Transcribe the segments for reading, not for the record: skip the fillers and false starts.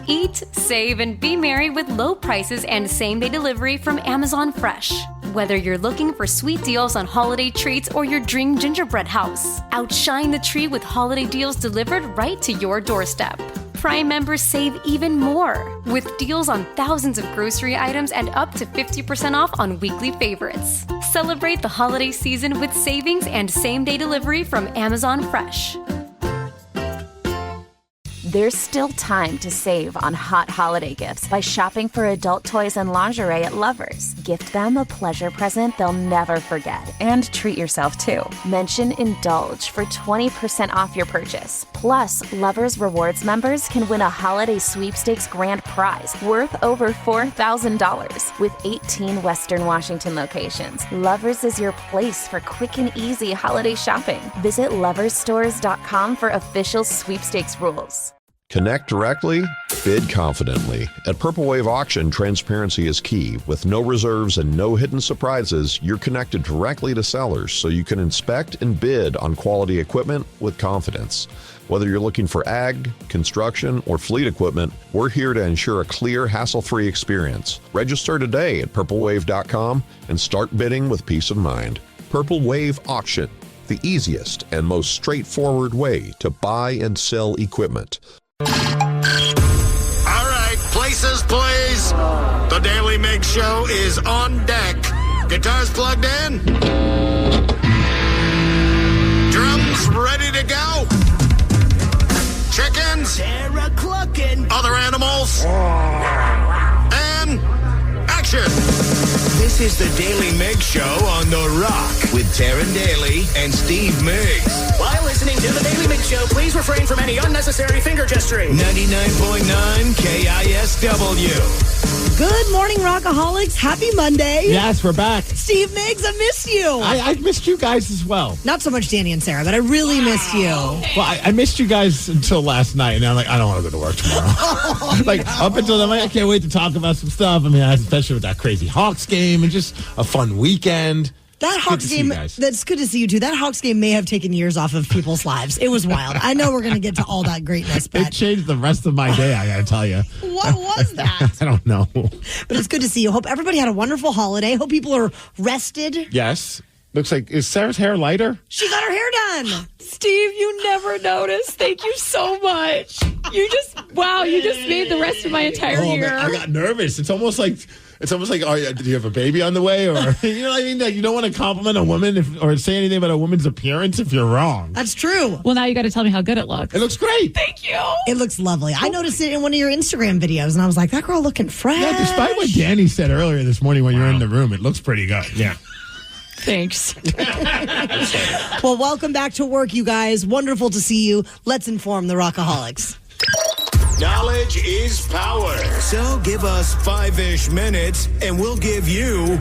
Eat, save, and be merry with low prices and same-day delivery from Amazon Fresh. Whether you're looking for sweet deals on holiday treats or your dream gingerbread house, outshine the tree with holiday deals delivered right to your doorstep. Prime members save even more with deals on thousands of grocery items and up to 50% off on weekly favorites. Celebrate the holiday season with savings and same-day delivery from Amazon Fresh. There's still time to save on hot holiday gifts by shopping for adult toys and lingerie at Lovers. Gift them a pleasure present they'll never forget and treat yourself too. Mention Indulge for 20% off your purchase. Plus, Lovers Rewards members can win a holiday sweepstakes grand prize worth over $4,000 with 18 Western Washington locations. Lovers is your place for quick and easy holiday shopping. Visit loversstores.com for official sweepstakes rules. Connect directly, bid confidently. At Purple Wave Auction, transparency is key. With no reserves and no hidden surprises, you're connected directly to sellers so you can inspect and bid on quality equipment with confidence. Whether you're looking for ag, construction, or fleet equipment, we're here to ensure a clear, hassle-free experience. Register today at purplewave.com and start bidding with peace of mind. Purple Wave Auction, the easiest and most straightforward way to buy and sell equipment. All right, places, please. The Daly Migs Show is on deck. Guitars plugged in. Drums ready to go. Chickens. Other animals. And action. This is the Daly Migs Show on The Rock with Taryn Daly and Steve Migs. While listening to the Daly Migs Show, please refrain from any unnecessary finger gesturing. 99.9 KISW. Good morning, Rockaholics. Happy Monday. Yes, we're back. Steve Migs, I missed you. I missed you guys as well. Not so much Danny and Sarah, but I really missed you. Well, I missed you guys until last night, and I'm like, I don't want to go to work tomorrow. Up until then, I can't wait to talk about some stuff. I mean, especially with that crazy Hawks game and just a fun weekend. That Hawks game, that's good to see you too. That Hawks game may have taken years off of people's lives. It was wild. I know we're going to get to all that greatness, but it changed the rest of my day, I got to tell you. What was that? I don't know. But it's good to see you. Hope everybody had a wonderful holiday. Hope people are rested. Yes. Looks like, is Sarah's hair lighter? She got her hair done. Steve, you never noticed. Thank you so much. You just made the rest of my entire year. Man, I got nervous. It's almost like, oh, do you have a baby on the way? Or, you know what I mean? Like, you don't want to compliment a woman or say anything about a woman's appearance if you're wrong. That's true. Well, now you got to tell me how good it looks. It looks great. Thank you. It looks lovely. I noticed it in one of your Instagram videos, and I was like, that girl looking fresh. Yeah, despite what Danny said earlier this morning when you were in the room, it looks pretty good. Yeah. Thanks. Well, welcome back to work, you guys. Wonderful to see you. Let's inform the Rockaholics. Knowledge is power. So give us 5-ish minutes, and we'll give you,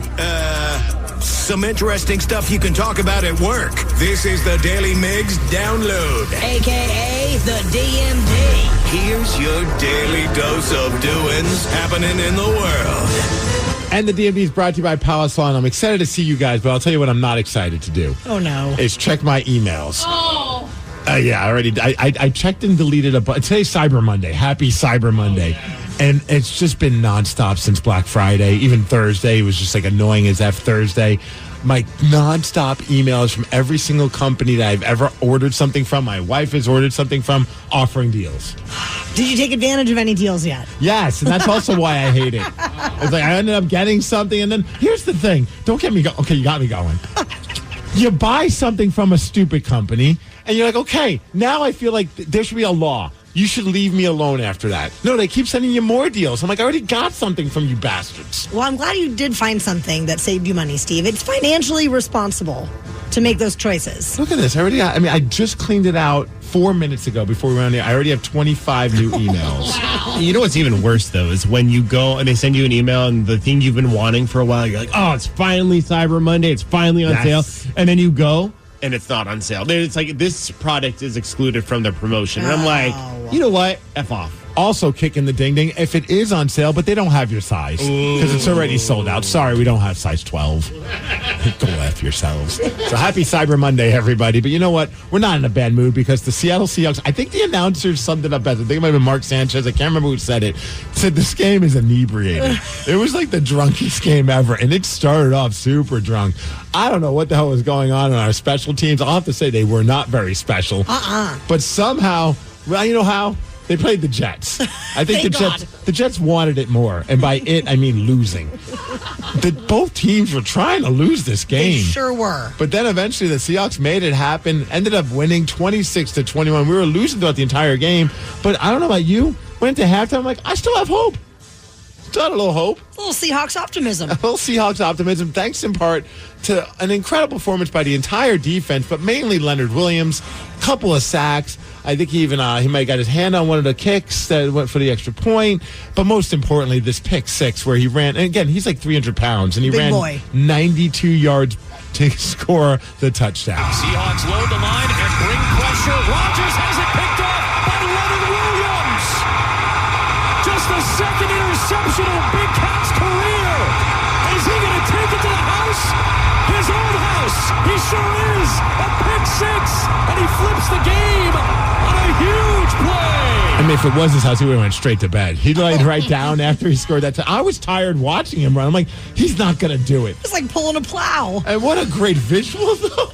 some interesting stuff you can talk about at work. This is the Daily Migs Download, a.k.a. the DMD. Here's your daily dose of doings happening in the world. And the DMD is brought to you by Palace Salon. I'm excited to see you guys, but I'll tell you what I'm not excited to do. Oh, no. Is check my emails. Oh. Yeah, I checked and deleted a bunch. Today's Cyber Monday. Happy Cyber Monday. And it's just been nonstop since Black Friday. Even Thursday was just like annoying as F Thursday. My nonstop emails from every single company that I've ever ordered something from, my wife has ordered something from, offering deals. Did you take advantage of any deals yet? Yes, and that's also why I hate it. It's like I ended up getting something, and then here's the thing. Don't get me going. Okay, you got me going. You buy something from a stupid company, and you're like, okay, now I feel like there should be a law. You should leave me alone after that. No, they keep sending you more deals. I'm like, I already got something from you bastards. Well, I'm glad you did find something that saved you money, Steve. It's financially responsible to make those choices. Look at this. I just cleaned it out 4 minutes ago before we went on here. I already have 25 new emails. Wow. You know what's even worse, though, is when you go and they send you an email and the thing you've been wanting for a while, you're like, oh, it's finally Cyber Monday. It's finally on sale. And then you go and it's not on sale. It's like this product is excluded from the promotion. And I'm like, you know what? F off. Also kicking the ding-ding if it is on sale, but they don't have your size because it's already sold out. Sorry, we don't have size 12. Go F yourselves. So happy Cyber Monday, everybody. But you know what? We're not in a bad mood because the Seattle Seahawks, I think the announcers summed it up best. I think it might have been Mark Sanchez. I can't remember who said it. Said this game is inebriated. It was like the drunkest game ever, and it started off super drunk. I don't know what the hell was going on in our special teams. I'll have to say they were not very special. But somehow, well, you know how? They played the Jets. I think the Jets wanted it more. And by it, I mean losing. Both teams were trying to lose this game. They sure were. But then eventually the Seahawks made it happen, ended up winning 26-21. We were losing throughout the entire game. But I don't know about you. Went to halftime, I'm like, I still have hope. Still had a little hope. A little Seahawks optimism. A little Seahawks optimism, thanks in part to an incredible performance by the entire defense, but mainly Leonard Williams. Couple of sacks. I think he even he might have got his hand on one of the kicks that went for the extra point. But most importantly, this pick six where he ran. And again, he's like 300 pounds, and he ran 92 yards to score the touchdown. Seahawks load the line and bring pressure. Rodgers has it picked up by Leonard Williams. Just the second interception of Big Cat's career. Is he going to take it to the house? His own house. He sure is. A pick six. And he flips the game on a huge play. I mean, if it was his house, he would have went straight to bed. He laid right down after he scored that. I was tired watching him run. I'm like, he's not going to do it. It's like pulling a plow. And what a great visual, though.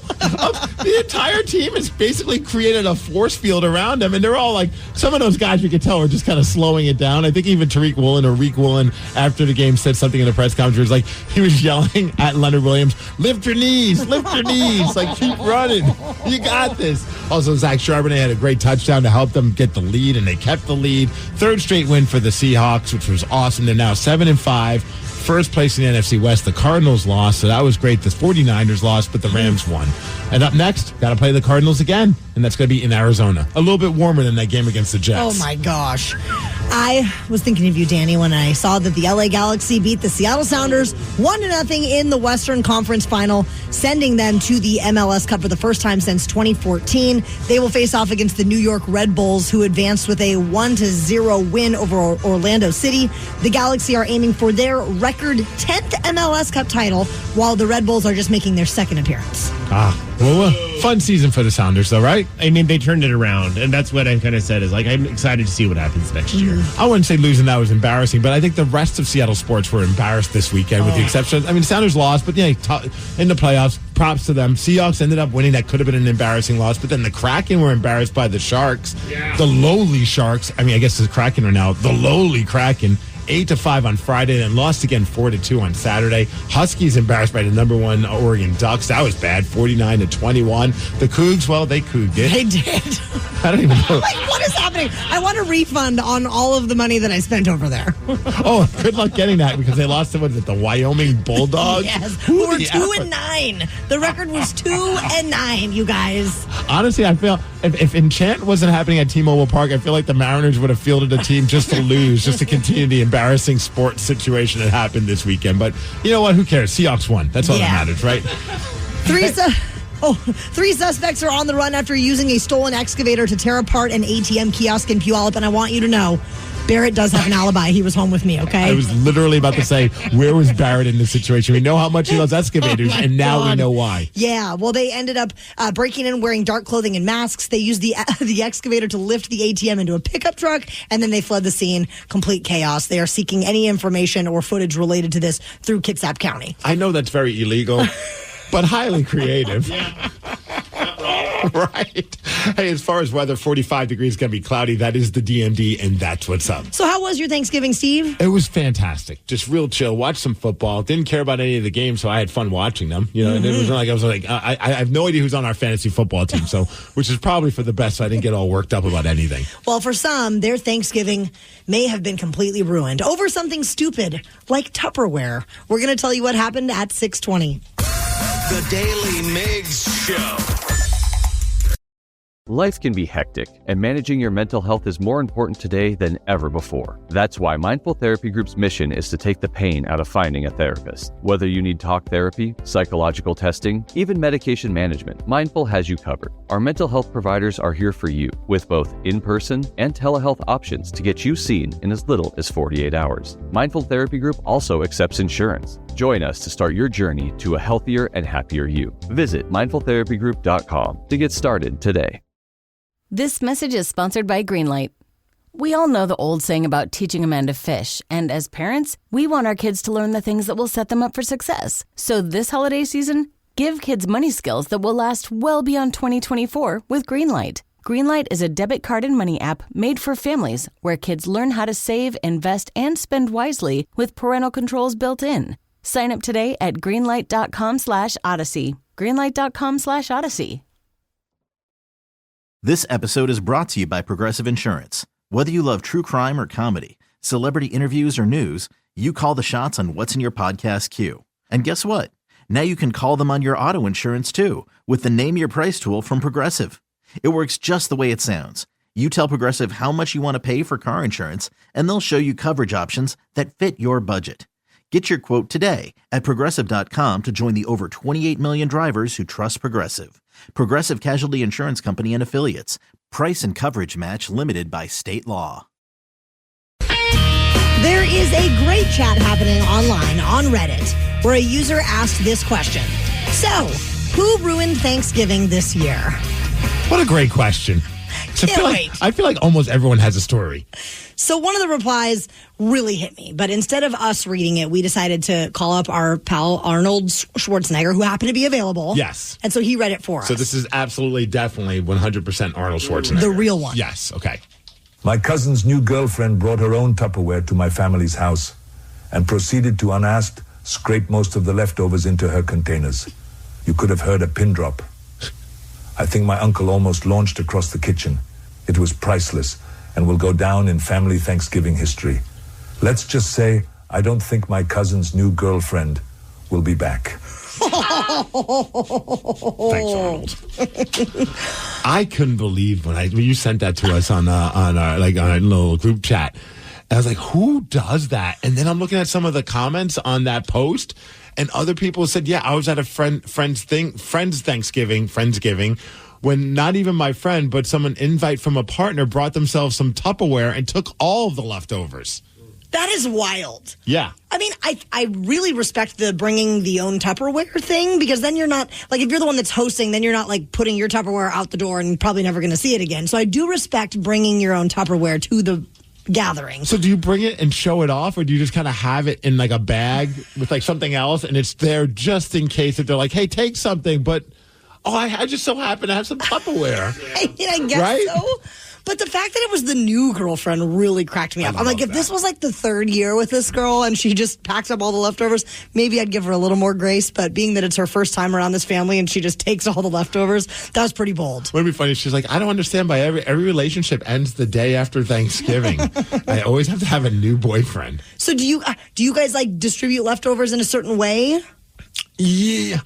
The entire team has basically created a force field around him, and they're all like, some of those guys you could tell were just kind of slowing it down. I think even Reek Woolen, after the game, said something in the press conference. Like, he was yelling at Leonard Williams, lift your knees, like, keep running. You got this. Also, Zach Charbonnet had a great touchdown to help them get the lead, and they kept the lead. Third straight win for the Seahawks, which was awesome. They're now 7-5. First place in the NFC West. The Cardinals lost, so that was great. The 49ers lost, but the Rams won. And up next, got to play the Cardinals again, and that's going to be in Arizona. A little bit warmer than that game against the Jets. Oh, my gosh. I was thinking of you, Danny, when I saw that the LA Galaxy beat the Seattle Sounders 1-0 in the Western Conference Final, sending them to the MLS Cup for the first time since 2014. They will face off against the New York Red Bulls, who advanced with a 1-0 win over Orlando City. The Galaxy are aiming for their record 10th MLS Cup title, while the Red Bulls are just making their second appearance. Well, fun season for the Sounders, though, right? I mean, they turned it around, and that's what I kind of said is, like, I'm excited to see what happens next year. I wouldn't say losing that was embarrassing, but I think the rest of Seattle sports were embarrassed this weekend, with the exception. I mean, Sounders lost, but in the playoffs, props to them. Seahawks ended up winning. That could have been an embarrassing loss, but then the Kraken were embarrassed by the Sharks. Yeah. The lowly Sharks. I mean, I guess the Kraken are now the lowly Kraken. 8-5 on Friday, then lost again 4-2 on Saturday. Huskies embarrassed by the number one Oregon Ducks. That was bad, 49-21. The Cougs, well, they couged it. They did. I don't even know. Like, what is happening? I want a refund on all of the money that I spent over there. Oh, good luck getting that because they lost to the Wyoming Bulldogs. Yes, who were 2-9. The record was 2-9, you guys. Honestly, I feel if Enchant wasn't happening at T-Mobile Park, I feel like the Mariners would have fielded a team just to lose, just to continue the embarrassing sports situation that happened this weekend. But you know what? Who cares? Seahawks won. That's all that matters, right? Three suspects are on the run after using a stolen excavator to tear apart an ATM kiosk in Puyallup, and I want you to know, Barrett does have an alibi. He was home with me, okay? I was literally about to say, where was Barrett in this situation? We know how much he loves excavators, and now we know why. Yeah, well, they ended up breaking in wearing dark clothing and masks. They used the excavator to lift the ATM into a pickup truck, and then they fled the scene. Complete chaos. They are seeking any information or footage related to this through Kitsap County. I know that's very illegal, but highly creative. Right. Hey, as far as weather, 45 degrees, going to be cloudy. That is the DMD, and that's what's up. So how was your Thanksgiving, Steve? It was fantastic. Just real chill. Watched some football. Didn't care about any of the games, so I had fun watching them. You know, and it was like I have no idea who's on our fantasy football team, so which is probably for the best. So I didn't get all worked up about anything. Well, for some, their Thanksgiving may have been completely ruined over something stupid like Tupperware. We're going to tell you what happened at 6:20. The Daily Migs Show. Life can be hectic, and managing your mental health is more important today than ever before. That's why Mindful Therapy Group's mission is to take the pain out of finding a therapist. Whether you need talk therapy, psychological testing, even medication management, Mindful has you covered. Our mental health providers are here for you, with both in-person and telehealth options to get you seen in as little as 48 hours. Mindful Therapy Group also accepts insurance. Join us to start your journey to a healthier and happier you. Visit mindfultherapygroup.com to get started today. This message is sponsored by Greenlight. We all know the old saying about teaching a man to fish, and as parents, we want our kids to learn the things that will set them up for success. So this holiday season, give kids money skills that will last well beyond 2024 with Greenlight. Greenlight is a debit card and money app made for families where kids learn how to save, invest, and spend wisely with parental controls built in. Sign up today at greenlight.com/Odyssey. Greenlight.com/Odyssey. This episode is brought to you by Progressive Insurance. Whether you love true crime or comedy, celebrity interviews or news, you call the shots on what's in your podcast queue. And guess what? Now you can call them on your auto insurance too with the Name Your Price tool from Progressive. It works just the way it sounds. You tell Progressive how much you want to pay for car insurance, and they'll show you coverage options that fit your budget. Get your quote today at Progressive.com to join the over 28 million drivers who trust Progressive. Progressive Casualty Insurance Company and Affiliates. Price and coverage match limited by state law. There is a great chat happening online on Reddit where a user asked this question. So, who ruined Thanksgiving this year? What a great question. I feel like almost everyone has a story. So one of the replies really hit me, but instead of us reading it, we decided to call up our pal Arnold Schwarzenegger, who happened to be available. Yes. And so he read it for us. So this is definitely 100% Arnold Schwarzenegger. The real one. Yes, okay. My cousin's new girlfriend brought her own Tupperware to my family's house and proceeded to, unasked, scrape most of the leftovers into her containers. You could have heard a pin drop. I think my uncle almost launched across the kitchen. It was priceless and will go down in family Thanksgiving history. Let's just say I don't think my cousin's new girlfriend will be back. Thanks, Arnold. I couldn't believe when you sent that to us on our little group chat. And I was like, who does that? And then I'm looking at some of the comments on that post, and other people said, yeah, I was at a friend's Friendsgiving, when not even my friend, but someone invite from a partner brought themselves some Tupperware and took all of the leftovers. That is wild. Yeah. I mean, I really respect the bringing the own Tupperware thing, because then you're not, like, if you're the one that's hosting, then you're not, like, putting your Tupperware out the door and probably never going to see it again. So I do respect bringing your own Tupperware to the gathering. So do you bring it and show it off, or do you just kind of have it in, like, a bag with, like, something else, and it's there just in case if they're like, hey, take something, but... Oh, I just so happen to have some Tupperware. I guess so. But the fact that it was the new girlfriend really cracked me up. I'm like, if this was like the third year with this girl and she just packs up all the leftovers, maybe I'd give her a little more grace. But being that it's her first time around this family and she just takes all the leftovers, that was pretty bold. Wouldn't it be funny? She's like, I don't understand. By every relationship ends the day after Thanksgiving. I always have to have a new boyfriend. So do you guys like distribute leftovers in a certain way? Yeah.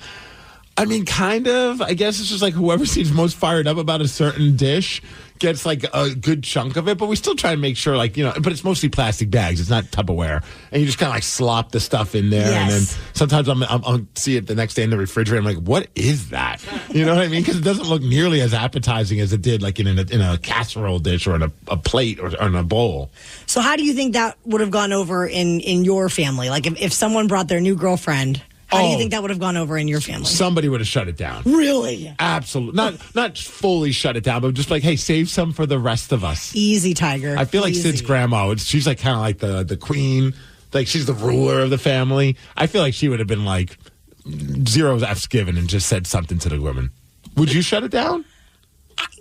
I mean, kind of. I guess it's just like whoever seems most fired up about a certain dish gets like a good chunk of it, but we still try to make sure, like, but it's mostly plastic bags. It's not Tupperware. And you just kind of like slop the stuff in there. Yes. And then sometimes I'll see it the next day in the refrigerator. I'm like, what is that? You know what I mean? Because it doesn't look nearly as appetizing as it did like in a casserole dish or in a plate or in a bowl. So how do you think that would have gone over in your family? Like if someone brought their new girlfriend... How do you think that would have gone over in your family? Somebody would have shut it down. Really? Absolutely. Not fully shut it down, but just like, hey, save some for the rest of us. Easy, Tiger. I feel like Sid's grandma, she's like kind of like the queen. Like she's the ruler of the family. I feel like she would have been like 0 F's given and just said something to the women. Would you shut it down?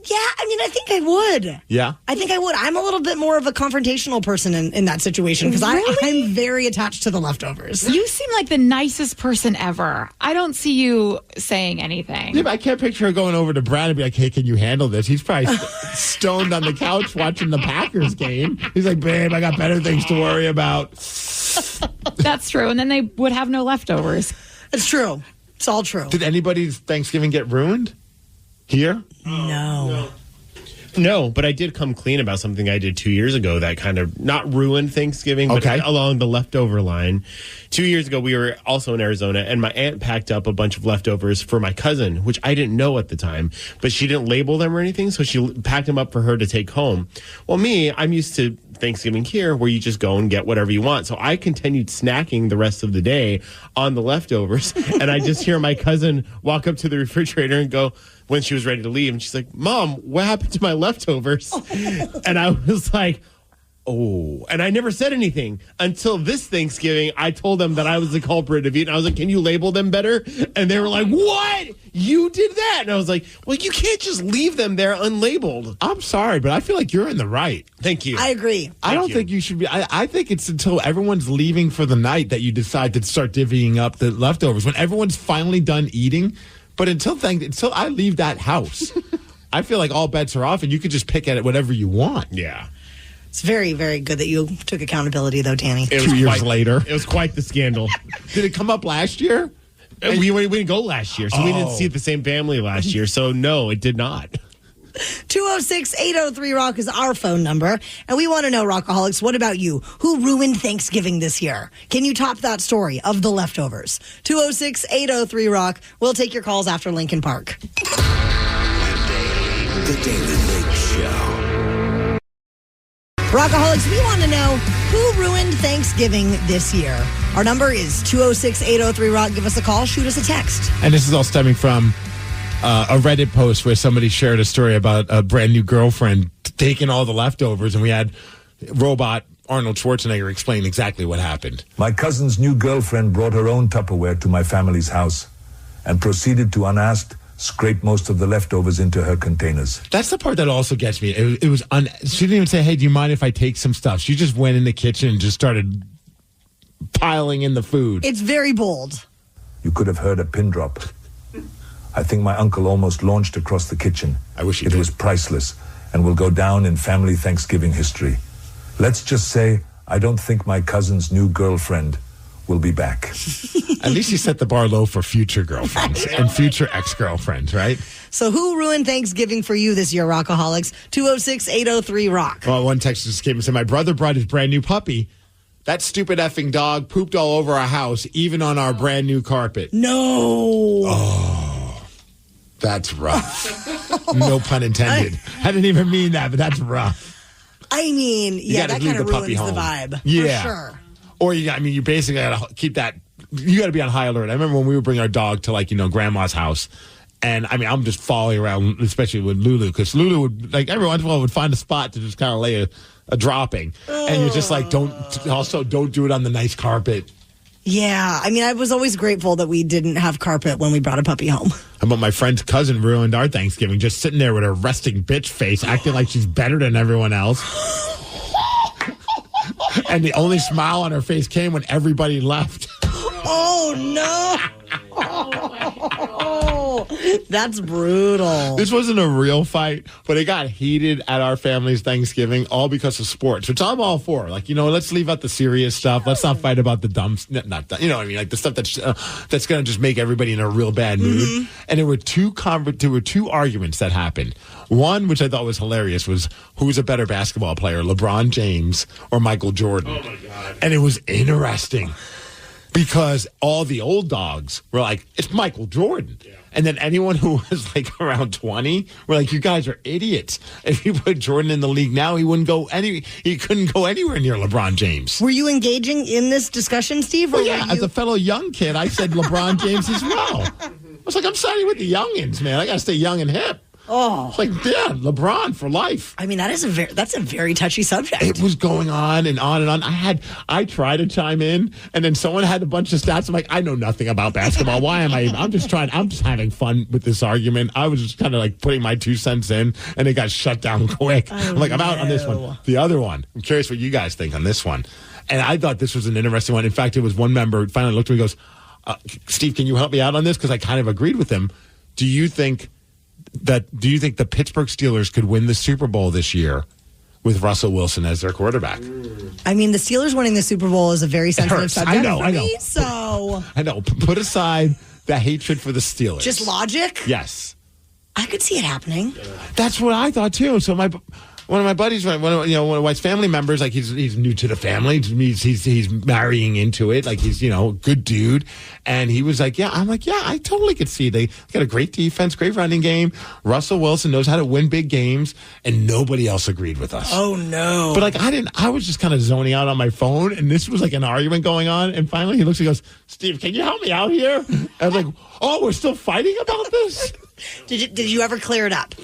Yeah, I mean, I think I would. Yeah? I think I would. I'm a little bit more of a confrontational person in that situation because I'm very attached to the leftovers. You seem like the nicest person ever. I don't see you saying anything. Yeah, but I can't picture her going over to Brad and be like, hey, can you handle this? He's probably stoned on the couch watching the Packers game. He's like, babe, I got better things to worry about. That's true. And then they would have no leftovers. It's true. It's all true. Did anybody's Thanksgiving get ruined? Here? No. No, but I did come clean about something I did 2 years ago that kind of not ruined Thanksgiving, but along the leftover line. 2 years ago, we were also in Arizona, and my aunt packed up a bunch of leftovers for my cousin, which I didn't know at the time, but she didn't label them or anything, so she packed them up for her to take home. Well, I'm used to Thanksgiving here where you just go and get whatever you want. So I continued snacking the rest of the day on the leftovers, and I just hear my cousin walk up to the refrigerator and go, when she was ready to leave, and she's like, Mom, what happened to my leftovers? And I was like, oh. And I never said anything until this Thanksgiving. I told them that I was the culprit of it. And I was like, can you label them better? And they were like, what? You did that? And I was like, well, you can't just leave them there unlabeled. I'm sorry, but I feel like you're in the right. Thank you. I agree. I don't think you should be. I think it's until everyone's leaving for the night that you decide to start divvying up the leftovers. When everyone's finally done eating. But until I leave that house, I feel like all bets are off, and you could just pick at it whatever you want. Yeah. It's very, very good that you took accountability, though, Danny. 2 years later. It was quite the scandal. Did it come up last year? We didn't go last year, so we didn't see the same family last year. So, no, it did not. 206-803-ROCK is our phone number. And we want to know, Rockaholics, what about you? Who ruined Thanksgiving this year? Can you top that story of the leftovers? 206-803-ROCK. We'll take your calls after Lincoln Park. The Daily Migs Show. Rockaholics, we want to know who ruined Thanksgiving this year. Our number is 206-803-ROCK. Give us a call. Shoot us a text. And this is all stemming from a Reddit post where somebody shared a story about a brand new girlfriend taking all the leftovers, and we had robot Arnold Schwarzenegger explain exactly what happened. My cousin's new girlfriend brought her own Tupperware to my family's house and proceeded to, unasked, scrape most of the leftovers into her containers. That's the part that also gets me. It was she didn't even say, hey, do you mind if I take some stuff? She just went in the kitchen and just started piling in the food. It's very bold. You could have heard a pin drop. I think my uncle almost launched across the kitchen. I wish he did. It was priceless and will go down in family Thanksgiving history. Let's just say I don't think my cousin's new girlfriend will be back. At least he set the bar low for future girlfriends and future ex-girlfriends, right? So who ruined Thanksgiving for you this year, Rockaholics? 206-803-ROCK. Well, one text just came and said, my brother brought his brand new puppy. That stupid effing dog pooped all over our house, even on our brand new carpet. No. Oh. That's rough. No pun intended. I didn't even mean that, but that's rough. I mean, yeah, that kind of ruins the vibe. Yeah. For sure. Or you basically got to keep that. You got to be on high alert. I remember when we would bring our dog to grandma's house, and I mean, I'm just following around, especially with Lulu, because Lulu would every once in a while would find a spot to just kind of lay a dropping, and you're just like, don't do it on the nice carpet. Yeah, I mean, I was always grateful that we didn't have carpet when we brought a puppy home. How about my friend's cousin ruined our Thanksgiving, just sitting there with her resting bitch face, acting like she's better than everyone else. And the only smile on her face came when everybody left. Oh, no. Oh, that's brutal. This wasn't a real fight, but it got heated at our family's Thanksgiving, all because of sports, which I'm all for. Let's leave out the serious stuff. Let's not fight about the dumb, not you know what I mean, like the stuff that's going to just make everybody in a real bad mood. Mm-hmm. And there were two arguments that happened. One, which I thought was hilarious, was who's a better basketball player, LeBron James or Michael Jordan? Oh, my God. And it was interesting. Because all the old dogs were like, it's Michael Jordan. Yeah. And then anyone who was around 20 were like, you guys are idiots. If you put Jordan in the league now, he couldn't go anywhere near LeBron James. Were you engaging in this discussion, Steve? Well, yeah, as a fellow young kid, I said LeBron James as well. I was like, I'm siding with the youngins, man. I got to stay young and hip. Oh, it's LeBron for life. I mean, that's a very touchy subject. It was going on and on and on. I tried to chime in, and then someone had a bunch of stats. I'm like, I know nothing about basketball. Why am I? I'm just having fun with this argument. I was just kind of putting my 2 cents in, and it got shut down quick. I'm out on this one. The other one, I'm curious what you guys think on this one. And I thought this was an interesting one. In fact, it was one member finally looked at me and goes, Steve, can you help me out on this? Because I kind of agreed with him. Do you think the Pittsburgh Steelers could win the Super Bowl this year with Russell Wilson as their quarterback? I mean, the Steelers winning the Super Bowl is a very sensitive subject I know. So I know. Put aside the hatred for the Steelers. Just logic? Yes. I could see it happening. That's what I thought too. So one of my buddies, one of my family members, like he's new to the family. He's marrying into it. Like he's a good dude, and he was like, I'm like, I totally could see they got a great defense, great running game. Russell Wilson knows how to win big games, and nobody else agreed with us. Oh no! But like I was just kind of zoning out on my phone, and this was like an argument going on. And finally, he looks and goes, "Steve, can you help me out here?" And I was like, "Oh, we're still fighting about this." Did you ever clear it up?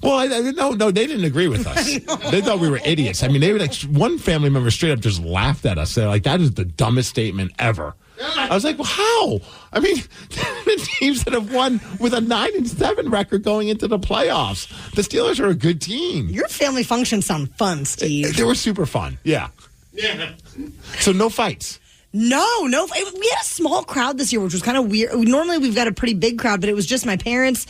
Well, no, they didn't agree with us. They thought we were idiots. I mean, they were like, one family member straight up just laughed at us. They're like, that is the dumbest statement ever. I was like, well, how? I mean, the teams that have won with a 9-7 record going into the playoffs. The Steelers are a good team. Your family functions sound fun, Steve. They were super fun. Yeah. So no fights. No. We had a small crowd this year, which was kind of weird. Normally, we've got a pretty big crowd, but it was just my parents,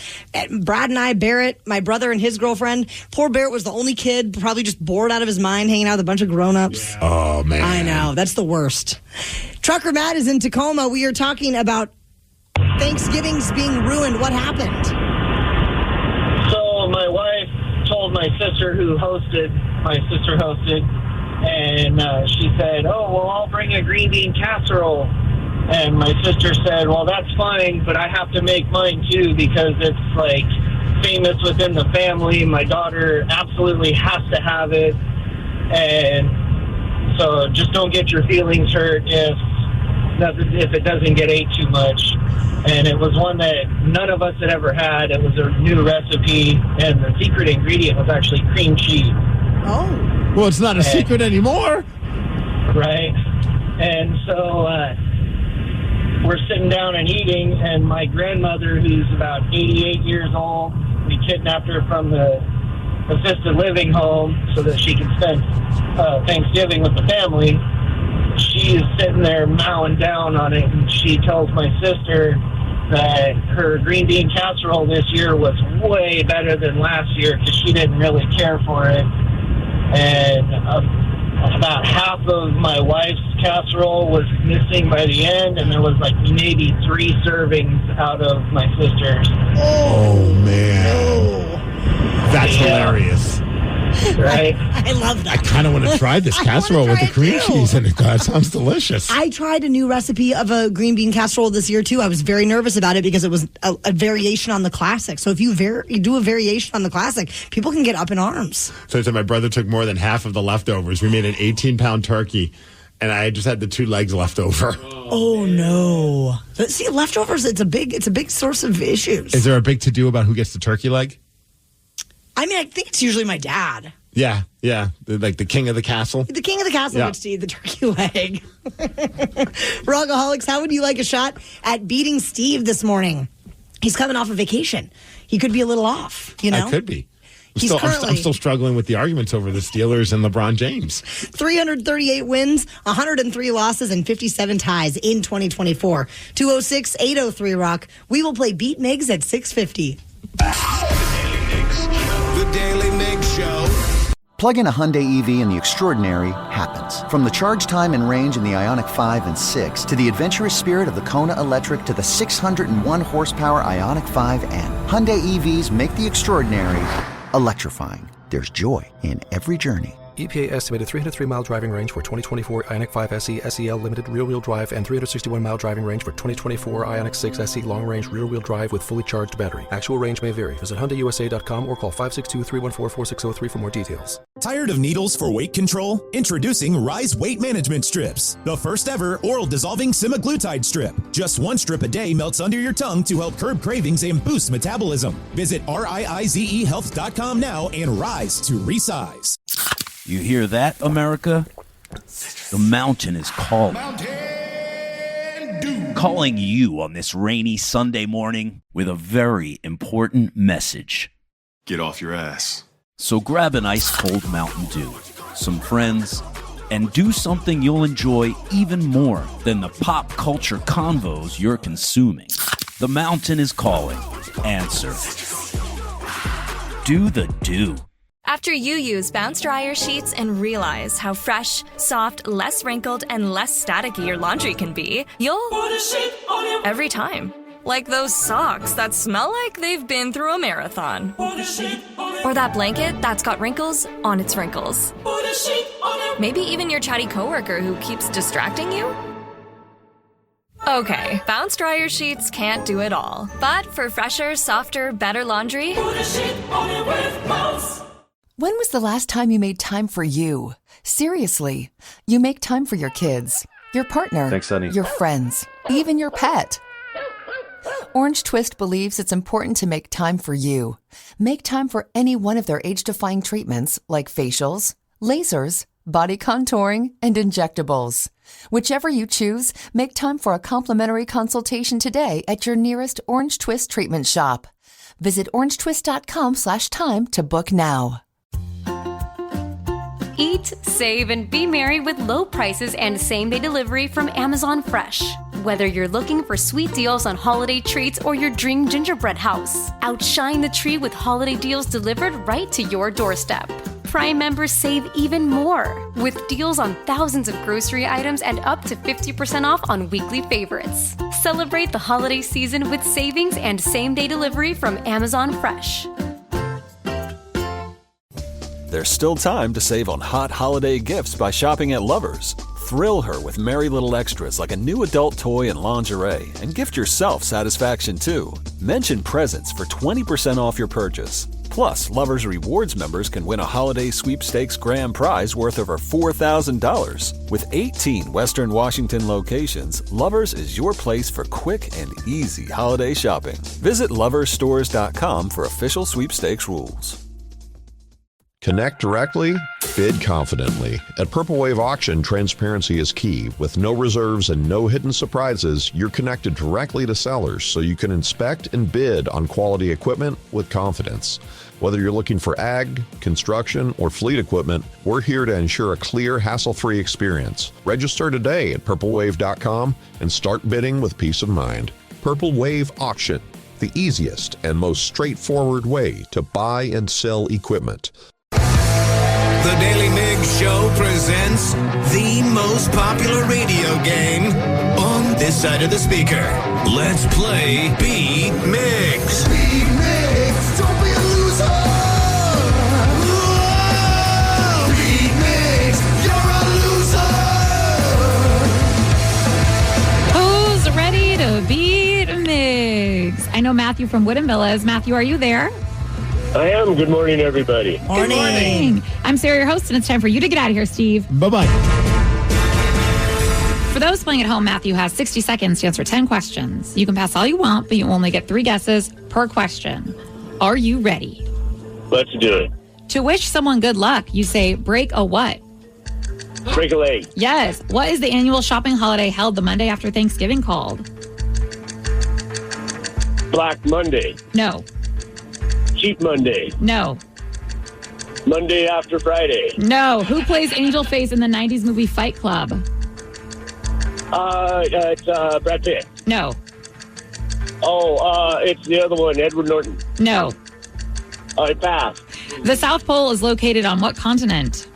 Brad and I, Barrett, my brother and his girlfriend. Poor Barrett was the only kid, probably just bored out of his mind, hanging out with a bunch of grown-ups. Yeah. Oh, man. I know. That's the worst. Trucker Matt is in Tacoma. We are talking about Thanksgiving's being ruined. What happened? So my wife told my sister who hosted, and she said, oh, well, I'll bring a green bean casserole. And my sister said, well, that's fine, but I have to make mine too because it's like famous within the family. My daughter absolutely has to have it. And so just don't get your feelings hurt if it doesn't get ate too much. And it was one that none of us had ever had. It was a new recipe, and the secret ingredient was actually cream cheese. Oh. Well, it's not a secret anymore. Right. And so we're sitting down and eating, and my grandmother, who's about 88 years old, we kidnapped her from the assisted living home so that she could spend Thanksgiving with the family. She's sitting there mowing down on it, and she tells my sister that her green bean casserole this year was way better than last year because she didn't really care for it. And about half of my wife's casserole was missing by the end, and there was like maybe 3 servings out of my sister's. Oh, man. Oh. That's hilarious. Right? I love that. I kind of want to try this casserole with the cream cheese in it. God, sounds delicious. I tried a new recipe of a green bean casserole this year, too. I was very nervous about it because it was a variation on the classic. So if you do a variation on the classic, people can get up in arms. So my brother took more than half of the leftovers. We made an 18-pound turkey, and I just had the 2 legs left over. Oh, no. See, leftovers, it's a big source of issues. Is there a big to-do about who gets the turkey leg? I mean, I think it's usually my dad. Yeah. Like the king of the castle. The king of the castle gets to eat the turkey leg. Rockaholics, how would you like a shot at beating Steve this morning? He's coming off a vacation. He could be a little off, I could be. I'm still struggling with the arguments over the Steelers and LeBron James. 338 wins, 103 losses, and 57 ties in 2024. 206-803-ROCK. We will play Beat Migs at 6:50. The Daily Migs Show. Plug in a Hyundai EV and the extraordinary happens. From the charge time and range in the Ioniq 5 and 6 to the adventurous spirit of the Kona Electric to the 601 horsepower Ioniq 5N. Hyundai EVs make the extraordinary electrifying. There's joy in every journey. EPA estimated 303-mile driving range for 2024 Ioniq 5 SE SEL Limited rear-wheel drive and 361-mile driving range for 2024 Ioniq 6 SE long-range rear-wheel drive with fully charged battery. Actual range may vary. Visit HyundaiUSA.com or call 562-314-4603 for more details. Tired of needles for weight control? Introducing Rise Weight Management Strips, the first ever oral dissolving semaglutide strip. Just 1 strip a day melts under your tongue to help curb cravings and boost metabolism. Visit RIIZEHealth.com now and rise to resize. You hear that, America? The mountain is calling. Calling you on this rainy Sunday morning with a very important message. Get off your ass. So grab an ice-cold Mountain Dew, some friends, and do something you'll enjoy even more than the pop culture convos you're consuming. The mountain is calling. Answer. Do the do. After you use Bounce Dryer sheets and realize how fresh, soft, less wrinkled, and less staticky your laundry can be, you'll... every time. Like those socks that smell like they've been through a marathon. Or that blanket that's got wrinkles on its wrinkles. Maybe even your chatty coworker who keeps distracting you? Okay, bounce dryer sheets can't do it all. But for fresher, softer, better laundry... Put a sheet on it with Bounce. When was the last time you made time for you? Seriously. You make time for your kids, your partner, Thanks, honey. your friends, even your pet. Orange Twist believes it's important to make time for you. Make time for any one of their age-defying treatments like facials, lasers, body contouring, and injectables. Whichever you choose, make time for a complimentary consultation today at your nearest Orange Twist treatment shop. Visit orangetwist.com/time to book now. Eat, save, and be merry with low prices and same-day delivery from Amazon Fresh. Whether you're looking for sweet deals on holiday treats or your dream gingerbread house, outshine the tree with holiday deals delivered right to your doorstep. Prime members save even more with deals on thousands of grocery items and up to 50% off on weekly favorites. Celebrate the holiday season with savings and same-day delivery from Amazon Fresh. There's still time to save on hot holiday gifts by shopping at Lovers. Thrill her with merry little extras like a new adult toy and lingerie, and gift yourself satisfaction too. Mention presents for 20% off your purchase. Plus, Lovers Rewards members can win a holiday sweepstakes grand prize worth over $4,000. With 18 Western Washington locations, Lovers is your place for quick and easy holiday shopping. Visit loversstores.com for official sweepstakes rules. Connect directly, bid confidently. At Purple Wave Auction, transparency is key. With no reserves and no hidden surprises, you're connected directly to sellers so you can inspect and bid on quality equipment with confidence. Whether you're looking for ag, construction, or fleet equipment, we're here to ensure a clear, hassle-free experience. Register today at purplewave.com and start bidding with peace of mind. Purple Wave Auction, the easiest and most straightforward way to buy and sell equipment. The Daily Migs Show presents the most popular radio game on this side of the speaker. Let's play Be Migs. Be Migs, don't be a loser. Whoa! Be Migs, you're a loser. Who's ready to beat Migs? I know Matthew from Woodin Villas. Matthew, are you there? I am. Good morning, everybody. Good morning. I'm Sarah, your host, and it's time for you to get out of here, Steve. Bye-bye. For those playing at home, Matthew has 60 seconds to answer 10 questions. You can pass all you want, but you only get 3 guesses per question. Are you ready? Let's do it. To wish someone good luck, you say break a what? Break a leg. Yes. What is the annual shopping holiday held the Monday after Thanksgiving called? Black Monday. No. Cheap Monday. No. Monday after Friday. No. Who plays Angel Face in the 90s movie Fight Club? It's Brad Pitt. No. Oh, it's the other one, Edward Norton. No. I pass. The South Pole is located on what continent?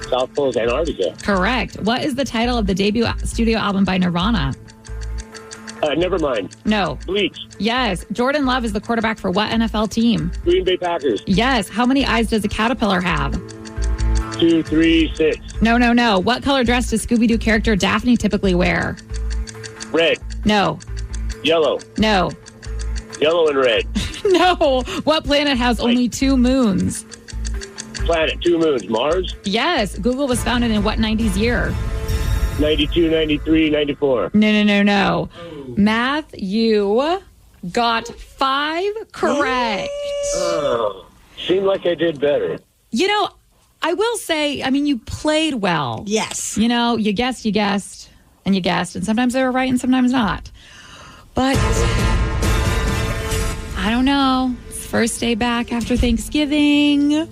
South Pole is Antarctica. Correct. What is the title of the debut studio album by Nirvana? Never mind. No. Bleach. Yes. Jordan Love is the quarterback for what NFL team? Green Bay Packers. Yes. How many eyes does a caterpillar have? 2, 3, 6. No. What color dress does Scooby-Doo character Daphne typically wear? Red. No. Yellow. No. Yellow and red. No. What planet has only 2 moons? Planet, 2 moons. Mars? Yes. Google was founded in what 90s year? 92, 93, 94. No. Matthew got 5 correct. Oh, seemed like I did better. You know, I will say, I mean, you played well. Yes. You know, you guessed, and sometimes they were right and sometimes not. But I don't know. It's first day back after Thanksgiving.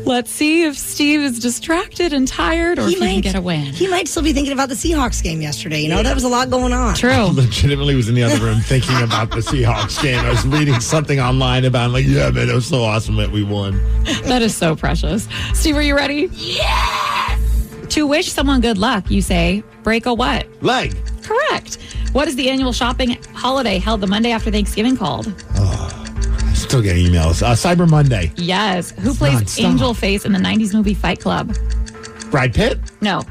Let's see if Steve is distracted and tired or if he can get a win. He might still be thinking about the Seahawks game yesterday. You know, that was a lot going on. True. I legitimately was in the other room thinking about the Seahawks game. I was reading something online about it. I'm like, yeah, man, it was so awesome that we won. That is so precious. Steve, are you ready? Yes! To wish someone good luck, you say, break a what? Leg. Correct. What is the annual shopping holiday held the Monday after Thanksgiving called? Still getting emails. Cyber Monday. Yes. Who plays nonstop. Angel Face in the 90s movie Fight Club? Brad Pitt? No.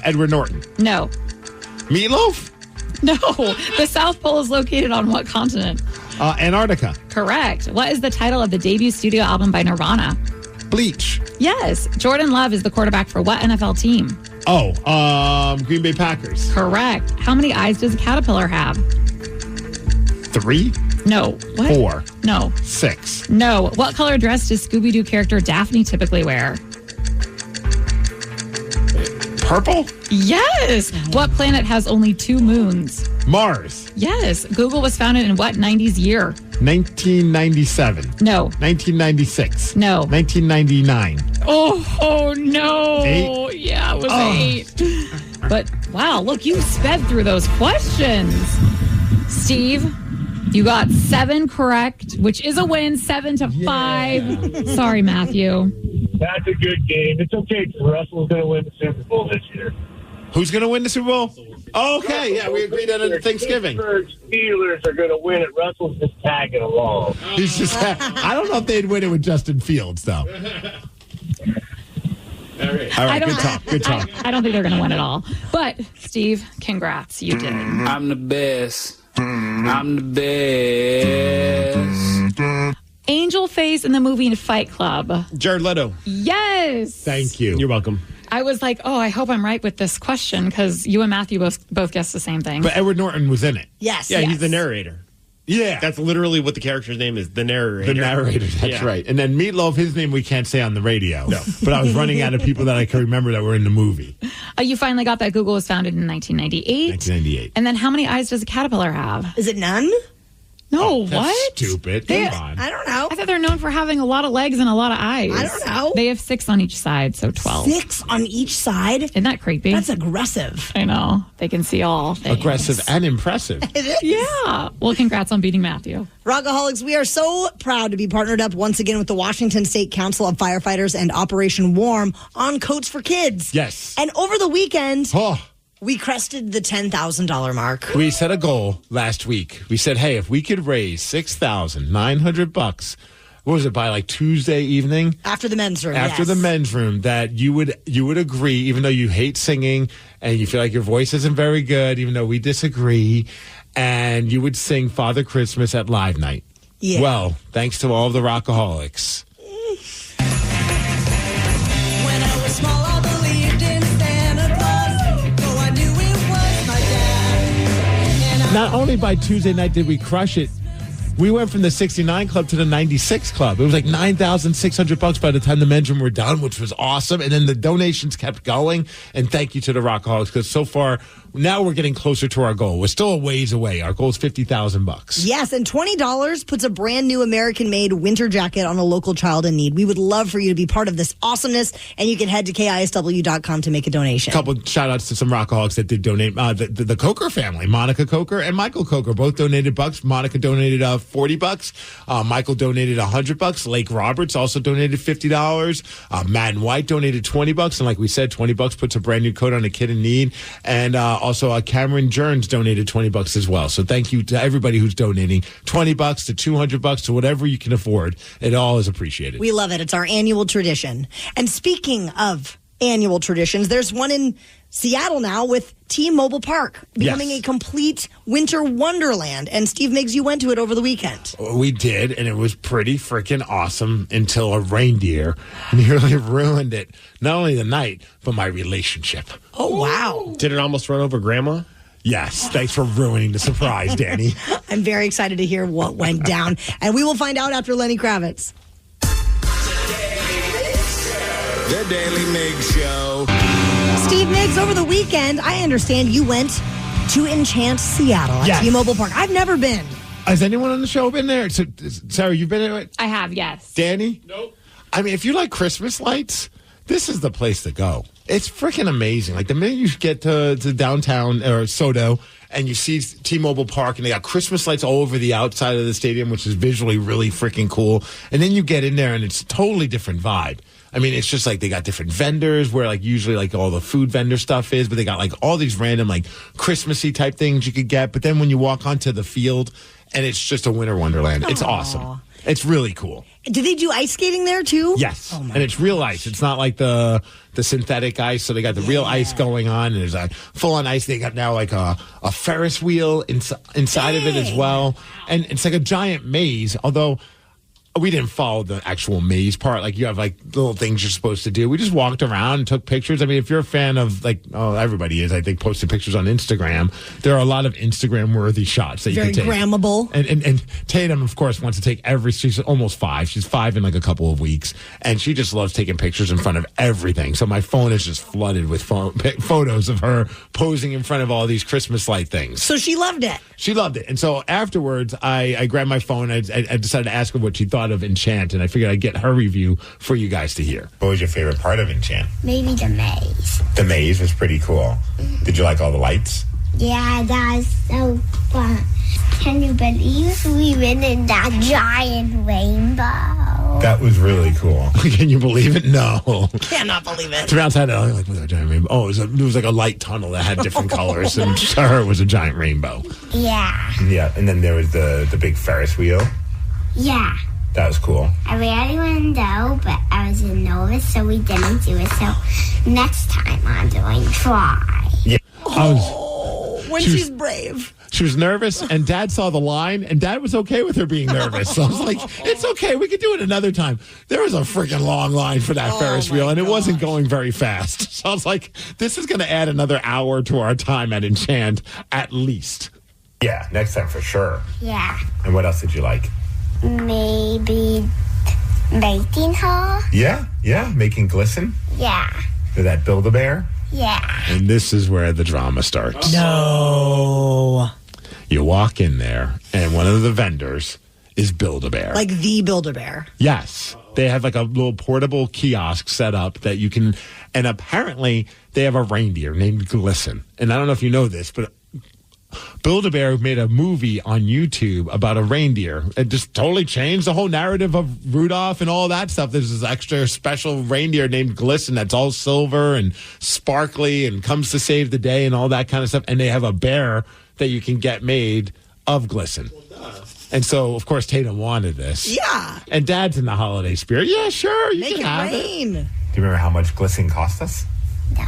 Edward Norton. No. Meatloaf? No. The South Pole is located on what continent? Antarctica. Correct. What is the title of the debut studio album by Nirvana? Bleach. Yes. Jordan Love is the quarterback for what NFL team? Green Bay Packers. Correct. How many eyes does a caterpillar have? 3? No. What? 4. No. 6. No. What color dress does Scooby-Doo character Daphne typically wear? Purple? Yes. What planet has only 2 moons? Mars. Yes. Google was founded in what 90s year? 1997. No. 1996. No. 1999. Oh no. 8? Yeah, it was 8. But wow, look, you sped through those questions. Steve, you got 7 correct, which is a win, 7-5. Sorry, Matthew. That's a good game. It's okay. Russell's going to win the Super Bowl this year. Who's going to win the Super Bowl? Okay, yeah, we agreed on Thanksgiving. Pittsburgh Steelers are going to win it. Russell's just tagging along. He's just. I don't know if they'd win it with Justin Fields, though. All right, good talk. Good talk. I don't think they're going to win at all. But, Steve, congrats. You did. I'm the best. I'm the best. Angel Face in the movie Fight Club. Jared Leto. Yes. Thank you. You're welcome. I was like, oh, I hope I'm right with this question because you and Matthew both guessed the same thing. But Edward Norton was in it. Yes. Yeah, yes. he's the narrator. Yeah. That's literally what the character's name is, the narrator. The narrator, that's right. And then Meatloaf, his name we can't say on the radio. No. But I was running out of people that I can remember that were in the movie. You finally got that Google was founded in 1998. 1998. And then how many eyes does a caterpillar have? Is it none? No, That's what? stupid. They- Come on. I don't know. I thought they're known for having a lot of legs and a lot of eyes. I don't know. They have 6 on each side, so 12. 6 on each side? Isn't that creepy? That's aggressive. I know. They can see all things. Aggressive and impressive. It is. Yeah. Well, congrats on beating Matthew. Rockaholics, we are so proud to be partnered up once again with the Washington State Council of Firefighters and Operation Warm on Coats for Kids. Yes. And over the weekend, Oh. we crested the $10,000 mark. We set a goal last week. We said, hey, if we could raise $6,900, what was it, by like Tuesday evening? After the men's room, After yes. the men's room, that you would agree, even though you hate singing and you feel like your voice isn't very good, even though we disagree, and you would sing Father Christmas at Live Night. Yeah. Well, thanks to all of the Rockaholics. When I was small, I believed in Santa Claus, though I knew it was my dad. And Not only by Tuesday night did we crush it, we went from the 69 club to the 96 club. It was like $9,600 by the time the men's room were done, which was awesome. And then the donations kept going. And thank you to the Rockaholics, because so far, now we're getting closer to our goal. We're still a ways away. Our goal is $50,000. Yes, and $20 puts a brand new American-made winter jacket on a local child in need. We would love for you to be part of this awesomeness, and you can head to KISW.com to make a donation. A couple shout-outs to some Rockaholics that did donate. The Coker family, Monica Coker and Michael Coker, both donated bucks. Monica donated $40. Michael donated $100. Lake Roberts also donated $50. Matt and White donated $20. And like we said, $20 puts a brand new coat on a kid in need. And also Cameron Jerns donated $20 as well. So thank you to everybody who's donating $20 to $200 to whatever you can afford. It all is appreciated. We love it. It's our annual tradition. And speaking of annual traditions, there's one in Seattle now with T-Mobile Park becoming a complete winter wonderland. And Steve Migs, you went to it over the weekend. We did, and it was pretty freaking awesome until a reindeer nearly ruined it. Not only the night, but my relationship. Oh, wow. Did it almost run over Grandma? Yes. Thanks for ruining the surprise, Danny. I'm very excited to hear what went down. And we will find out after Lenny Kravitz. The Daily Migs Show. Steve Migs, over the weekend, I understand you went to Enchant Seattle at Yes. T-Mobile Park. I've never been. Has anyone on the show been there? So, Sarah, you've been there? I have, yes. Danny? Nope. I mean, if you like Christmas lights, this is the place to go. It's freaking amazing. Like, the minute you get to downtown or Sodo and you see T-Mobile Park and they got Christmas lights all over the outside of the stadium, which is visually really freaking cool. And then you get in there and it's a totally different vibe. I mean, it's just like they got different vendors where like usually like all the food vendor stuff is, but they got like all these random like Christmassy type things you could get. But then when you walk onto the field and it's just a winter wonderland, it's awesome. It's really cool. Do they do ice skating there too? Yes. And it's real ice. It's not like the synthetic ice. So they got the real ice going on. And there's a full on ice. They got now like a Ferris wheel inside of it as well. And it's like a giant maze, although we didn't follow the actual maze part. Like you have like little things you're supposed to do. We just walked around and took pictures. I mean, if you're a fan of like, everybody is, I think, posting pictures on Instagram. There are a lot of Instagram worthy shots that you can take. Very grammable. And Tatum, of course, wants to take she's almost 5. She's 5 in like a couple of weeks. And she just loves taking pictures in front of everything. So my phone is just flooded with photos of her posing in front of all these Christmas light things. So she loved it. She loved it. And so afterwards, I grabbed my phone. I decided to ask her what she thought of Enchant, and I figured I'd get her review for you guys to hear. What was your favorite part of Enchant? Maybe the maze. The maze was pretty cool. Did you like all the lights? Yeah, that was so fun. Can you believe we went in that giant rainbow? That was really cool. Can you believe it? No. Cannot believe it. To be outside, I like, what's that giant rainbow? Oh, it was like a light tunnel that had different colors, and to her, it was a giant rainbow. Yeah. Yeah, and then there was the big Ferris wheel. Yeah. That was cool. I really wanted to go, but I was nervous, so we didn't do it. So next time I'm going to try. Yeah. She's brave. She was nervous, and Dad saw the line, and Dad was okay with her being nervous. So I was like, it's okay. We could do it another time. There was a freaking long line for that Ferris wheel, and it wasn't going very fast. So I was like, this is going to add another hour to our time at Enchant, at least. Yeah, next time for sure. Yeah. And what else did you like? Maybe making her? Yeah, making glisten. Yeah. Did that Build-A-Bear? Yeah. And this is where the drama starts. No. You walk in there, and one of the vendors is Build-A-Bear. Like the Build-A-Bear. Yes. They have like a little portable kiosk set up that you can, and apparently they have a reindeer named Glisten. And I don't know if you know this, but Build-A-Bear made a movie on YouTube about a reindeer. It just totally changed the whole narrative of Rudolph and all that stuff. There's this extra special reindeer named Glisten that's all silver and sparkly and comes to save the day and all that kind of stuff. And they have a bear that you can get made of Glisten. And so, of course, Tatum wanted this. Yeah. And Dad's in the holiday spirit. Yeah, sure. You Make can it have rain. Do you remember how much glisten cost us? No.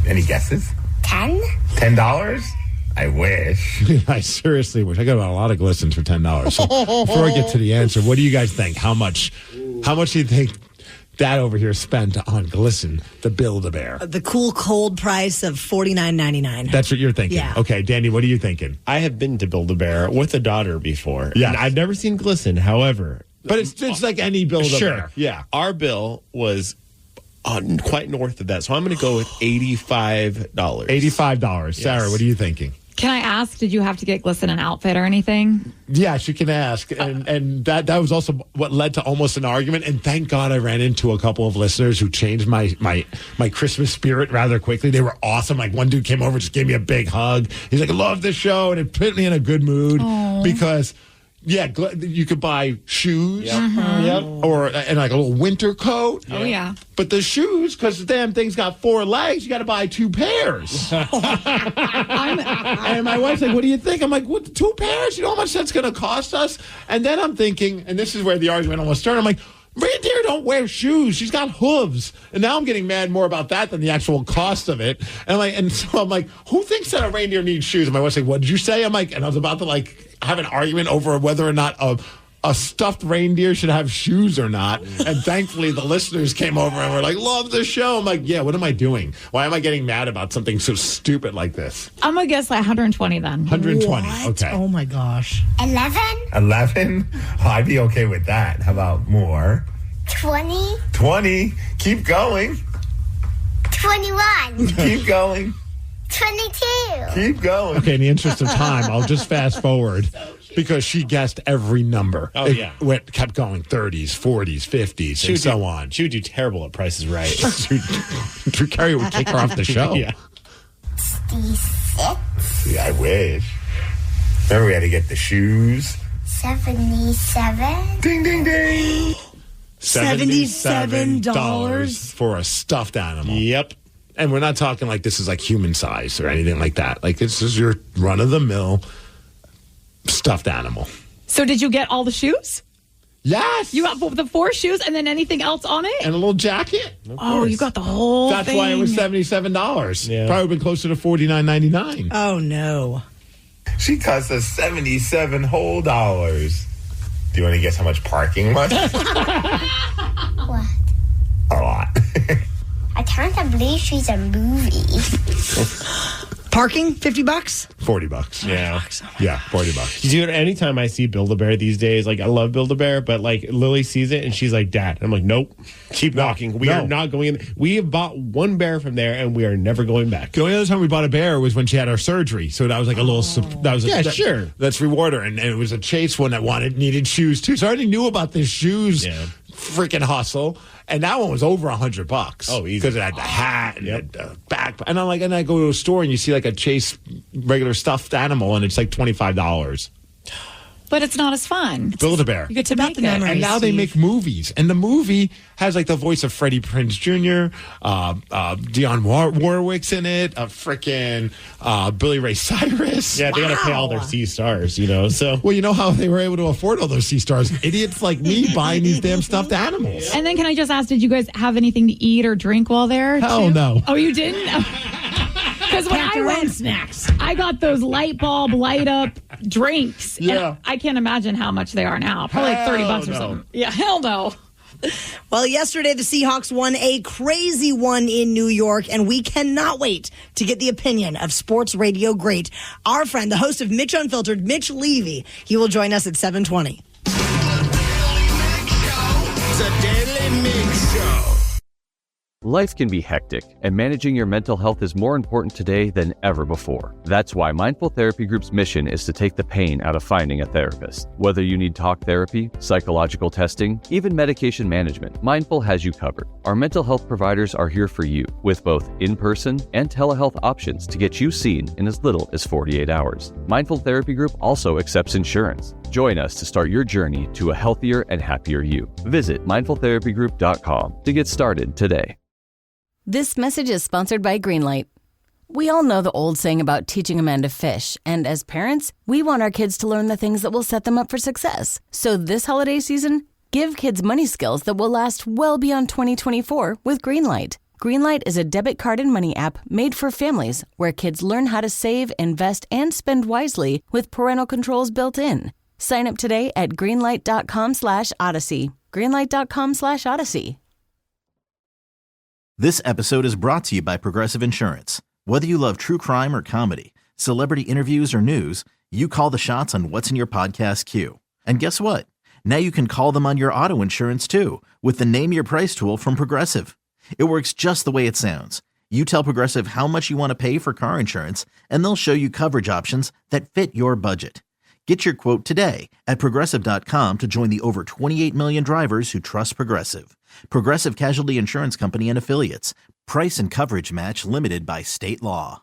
Any guesses? 10? $10? I wish. I seriously wish. I got a lot of glistens for $10. So before I get to the answer, what do you guys think? How much do you think Dad over here spent on Glisten, the Build-A-Bear? The cool cold price of $49.99. That's what you're thinking. Yeah. Okay, Danny, what are you thinking? I have been to Build-A-Bear with a daughter before. Yeah. And I've never seen Glisten, however. But it's like any Build-A-Bear. Sure. Yeah. Our bill was quite north of that. So I'm going to go with $85. $85. Yes. Sarah, what are you thinking? Can I ask, did you have to get Glisten an outfit or anything? Yes, you can ask. And that was also what led to almost an argument. And thank God I ran into a couple of listeners who changed my Christmas spirit rather quickly. They were awesome. Like one dude came over and just gave me a big hug. He's like, I love this show. And it put me in a good mood because... Yeah, you could buy shoes, or and like a little winter coat. Oh yeah, but the shoes, because the damn thing's got 4 legs, you got to buy 2 pairs. And my wife's like, "What do you think?" I'm like, "What? 2 pairs? You know how much that's going to cost us?" And then I'm thinking, and this is where the argument almost started. I'm like, reindeer don't wear shoes. She's got hooves. And now I'm getting mad more about that than the actual cost of it. And so I'm like, who thinks that a reindeer needs shoes? And my wife's like, what did you say? I'm like, and I was about to have an argument over whether or not a stuffed reindeer should have shoes or not. And thankfully the listeners came over and were like, love the show. I'm like, yeah, what am I doing? Why am I getting mad about something so stupid like this? I'm going to guess like 120 then. 120. What? Okay. Oh my gosh. 11? 11? Oh, I'd be okay with that. How about more? 20? 20? Keep going. 21? Keep going. 22? Keep going. Okay, in the interest of time, I'll just fast forward because she guessed every number. Oh, yeah. It kept going 30s, 40s, 50s, and so on. She would do terrible at Prices Right. Drew Carey would kick her off the show. Yeah. 66? Yeah, I wish. Remember we had to get the shoes. 77? Ding, ding, ding. $77 for a stuffed animal. Yep. And we're not talking like this is like human size or anything like that. Like this is your run-of-the-mill stuffed animal. So did you get all the shoes? Yes. You got the 4 shoes and then anything else on it? And a little jacket. Oh, you got the whole That's thing. why it was $77. Yeah. Probably been closer to $49.99. Oh, no. She cost us $77 whole dollars. Do you want to guess how much parking was? What? A lot. I can't believe she's a movie. Parking, $50? $40. Yeah. Yeah, $40. Dude, anytime I see Build-A-Bear these days, like I love Build-A-Bear, but like Lily sees it and she's like, Dad. I'm like, nope, keep knocking. We are not going in. We have bought one bear from there and we are never going back. The only other time we bought a bear was when she had her surgery. So that was like a little, sure. Let's reward her. And it was a Chase one that needed shoes too. So I already knew about this shoes freaking hustle. And that one was over $100. Oh, easy. Because it had the hat and the back. And I'm like, and I go to a store and you see like a Chase regular stuffed animal and it's like $25. But it's not as fun. Build-A-Bear. You get to make it. And now they make movies. And the movie has like the voice of Freddie Prinze Jr., Dionne Warwick's in it, freaking Billy Ray Cyrus. Yeah, they got to pay all their C-stars, you know. So, well, you know how they were able to afford all those C-stars? Idiots like me buying these damn stuffed animals. And then can I just ask, did you guys have anything to eat or drink while there? Hell too? no. Oh, you didn't? Because when I went snacks, I got those light bulb, light up drinks. Yeah. And I can't imagine how much they are now. Probably like $30 or something. Yeah, hell no. Well, yesterday the Seahawks won a crazy one in New York, and we cannot wait to get the opinion of sports radio great, our friend, the host of Mitch Unfiltered, Mitch Levy. He will join us at 7:20. The Daily Migs Show. Life can be hectic, and managing your mental health is more important today than ever before. That's why Mindful Therapy Group's mission is to take the pain out of finding a therapist. Whether you need talk therapy, psychological testing, even medication management, Mindful has you covered. Our mental health providers are here for you, with both in-person and telehealth options to get you seen in as little as 48 hours. Mindful Therapy Group also accepts insurance. Join us to start your journey to a healthier and happier you. Visit mindfultherapygroup.com to get started today. This message is sponsored by Greenlight. We all know the old saying about teaching a man to fish, and as parents, we want our kids to learn the things that will set them up for success. So this holiday season, give kids money skills that will last well beyond 2024 with Greenlight. Greenlight is a debit card and money app made for families where kids learn how to save, invest, and spend wisely with parental controls built in. Sign up today at greenlight.com/Odyssey. Greenlight.com/Odyssey. This episode is brought to you by Progressive Insurance. Whether you love true crime or comedy, celebrity interviews or news, you call the shots on what's in your podcast queue. And guess what? Now you can call them on your auto insurance too with the Name Your Price tool from Progressive. It works just the way it sounds. You tell Progressive how much you want to pay for car insurance, and they'll show you coverage options that fit your budget. Get your quote today at Progressive.com to join the over 28 million drivers who trust Progressive. Progressive Casualty Insurance Company and Affiliates. Price and coverage match limited by state law.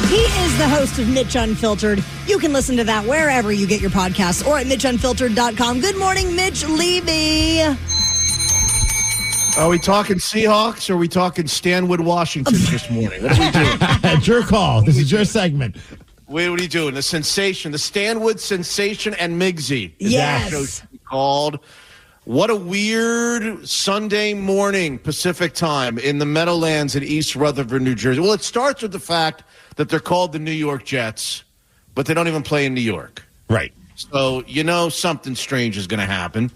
He is the host of Mitch Unfiltered. You can listen to that wherever you get your podcasts or at MitchUnfiltered.com. Good morning, Mitch Levy. Are we talking Seahawks or are we talking Stanwood, Washington this morning? What are we doing? It's your call. This is your segment. Wait, what are you doing? The sensation, the Stanwood sensation and Migsy. Yes. That show should be called. What a weird Sunday morning Pacific time in the Meadowlands in East Rutherford, New Jersey. Well, it starts with the fact that they're called the New York Jets, but they don't even play in New York. Right. So you know something strange is going to happen.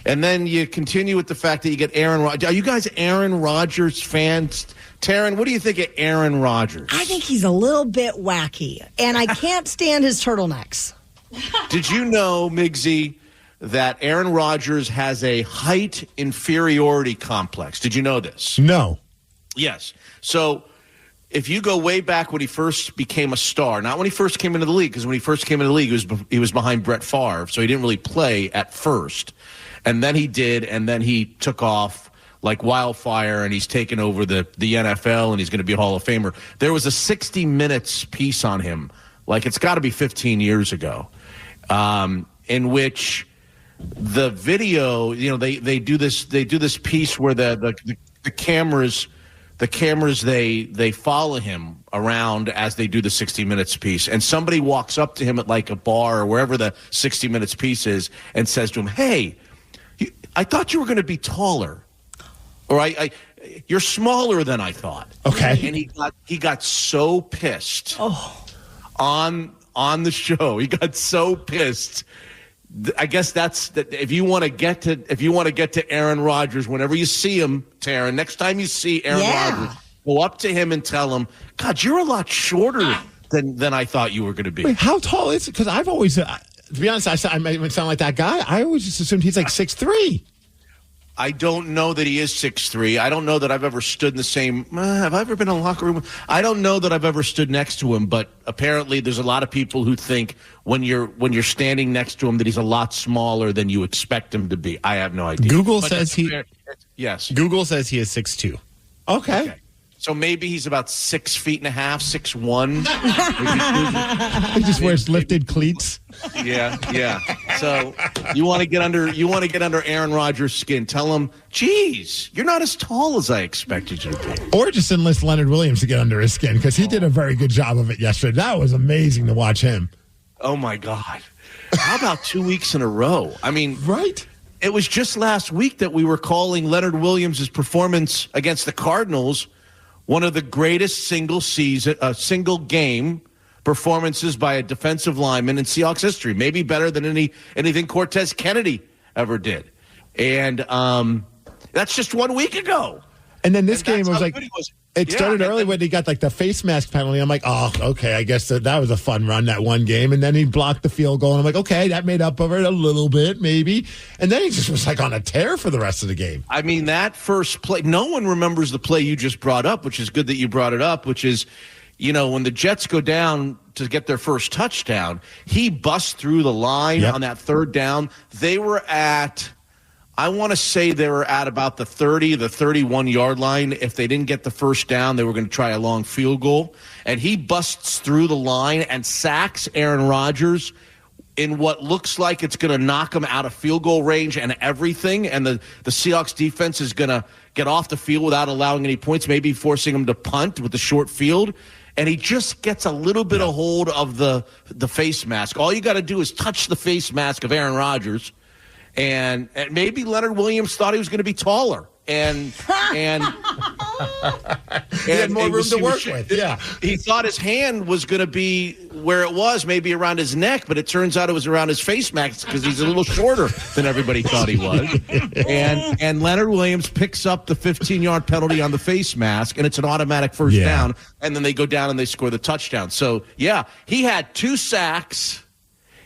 And then you continue with the fact that you get Aaron Rodgers. Are you guys Aaron Rodgers fans? Taryn, what do you think of Aaron Rodgers? I think he's a little bit wacky, and I can't stand his turtlenecks. Did you know, Migsy, that Aaron Rodgers has a height inferiority complex? Did you know this? No. Yes. So if you go way back when he first became a star, not when he first came into the league, because when he first came into the league, he was behind Brett Favre, so he didn't really play at first. And then he did, and then he took off like wildfire, and he's taken over the NFL, and he's going to be a Hall of Famer. There was a 60 Minutes piece on him, like it's got to be 15 years ago, in which the video, they do this piece where the cameras they follow him around as they do the 60 Minutes piece, and somebody walks up to him at like a bar or wherever the 60 Minutes piece is and says to him, "Hey, I thought you were going to be taller, or you're smaller than I thought." Okay, and he got so pissed on the show. He got so pissed. I guess that's that. If you want to get to Aaron Rodgers, whenever you see him, Taryn, next time you see Aaron Rodgers, go up to him and tell him, "God, you're a lot shorter than I thought you were going to be." Wait, how tall is it? Because I've always, to be honest, I might sound like that guy. I always just assumed he's like 6'3". I don't know that he is 6'3". I don't know that I've ever stood in the same. Have I ever been in a locker room? I don't know that I've ever stood next to him. But apparently, there's a lot of people who think when you're standing next to him that he's a lot smaller than you expect him to be. I have no idea. Google says he. Yes. Google says he is 6'2". Okay. So maybe he's about 6 feet and a half, 6'1". He just wears lifted cleats. Yeah. So you want to get under Aaron Rodgers' skin. Tell him, "Geez, you're not as tall as I expected you to be." Or just enlist Leonard Williams to get under his skin, because he did a very good job of it yesterday. That was amazing to watch him. Oh my God! How about 2 weeks in a row? I mean, right? It was just last week that we were calling Leonard Williams' performance against the Cardinals one of the greatest single game performances by a defensive lineman in Seahawks history, maybe better than anything Cortez Kennedy ever did. And that's just 1 week ago. And then this game was like, it Yeah, started and early when he got like the face mask penalty. I'm like, oh, okay, I guess that was a fun run, that one game. And then he blocked the field goal. And I'm like, okay, that made up for it a little bit, maybe. And then he just was like on a tear for the rest of the game. I mean, that first play, no one remembers the play you just brought up, which is good that you brought it up, which is, when the Jets go down to get their first touchdown, he busts through the line on that third down. They were at, I want to say they were at about the 31-yard line. If they didn't get the first down, they were going to try a long field goal. And he busts through the line and sacks Aaron Rodgers in what looks like it's going to knock him out of field goal range and everything. And the Seahawks defense is going to get off the field without allowing any points, maybe forcing him to punt with the short field. And he just gets a little bit of hold of the face mask. All you got to do is touch the face mask of Aaron Rodgers. And maybe Leonard Williams thought he was going to be taller, and he had more room to work with. Yeah, he thought his hand was going to be where it was, maybe around his neck, but it turns out it was around his face mask because he's a little shorter than everybody thought he was. And Leonard Williams picks up the 15-yard penalty on the face mask, and it's an automatic first down. And then they go down and they score the touchdown. So he had 2 sacks.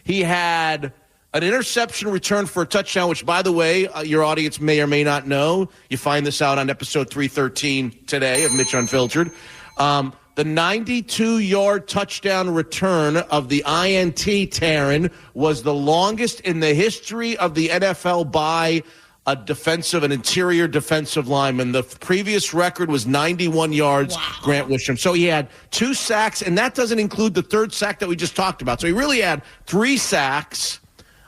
He had an interception return for a touchdown, which, by the way, your audience may or may not know. You find this out on episode 313 today of Mitch Unfiltered. The 92-yard touchdown return of the INT, Taryn, was the longest in the history of the NFL by an interior defensive lineman. The previous record was 91 yards, Grant Wisham. So he had 2 sacks, and that doesn't include the third sack that we just talked about. So he really had 3 sacks.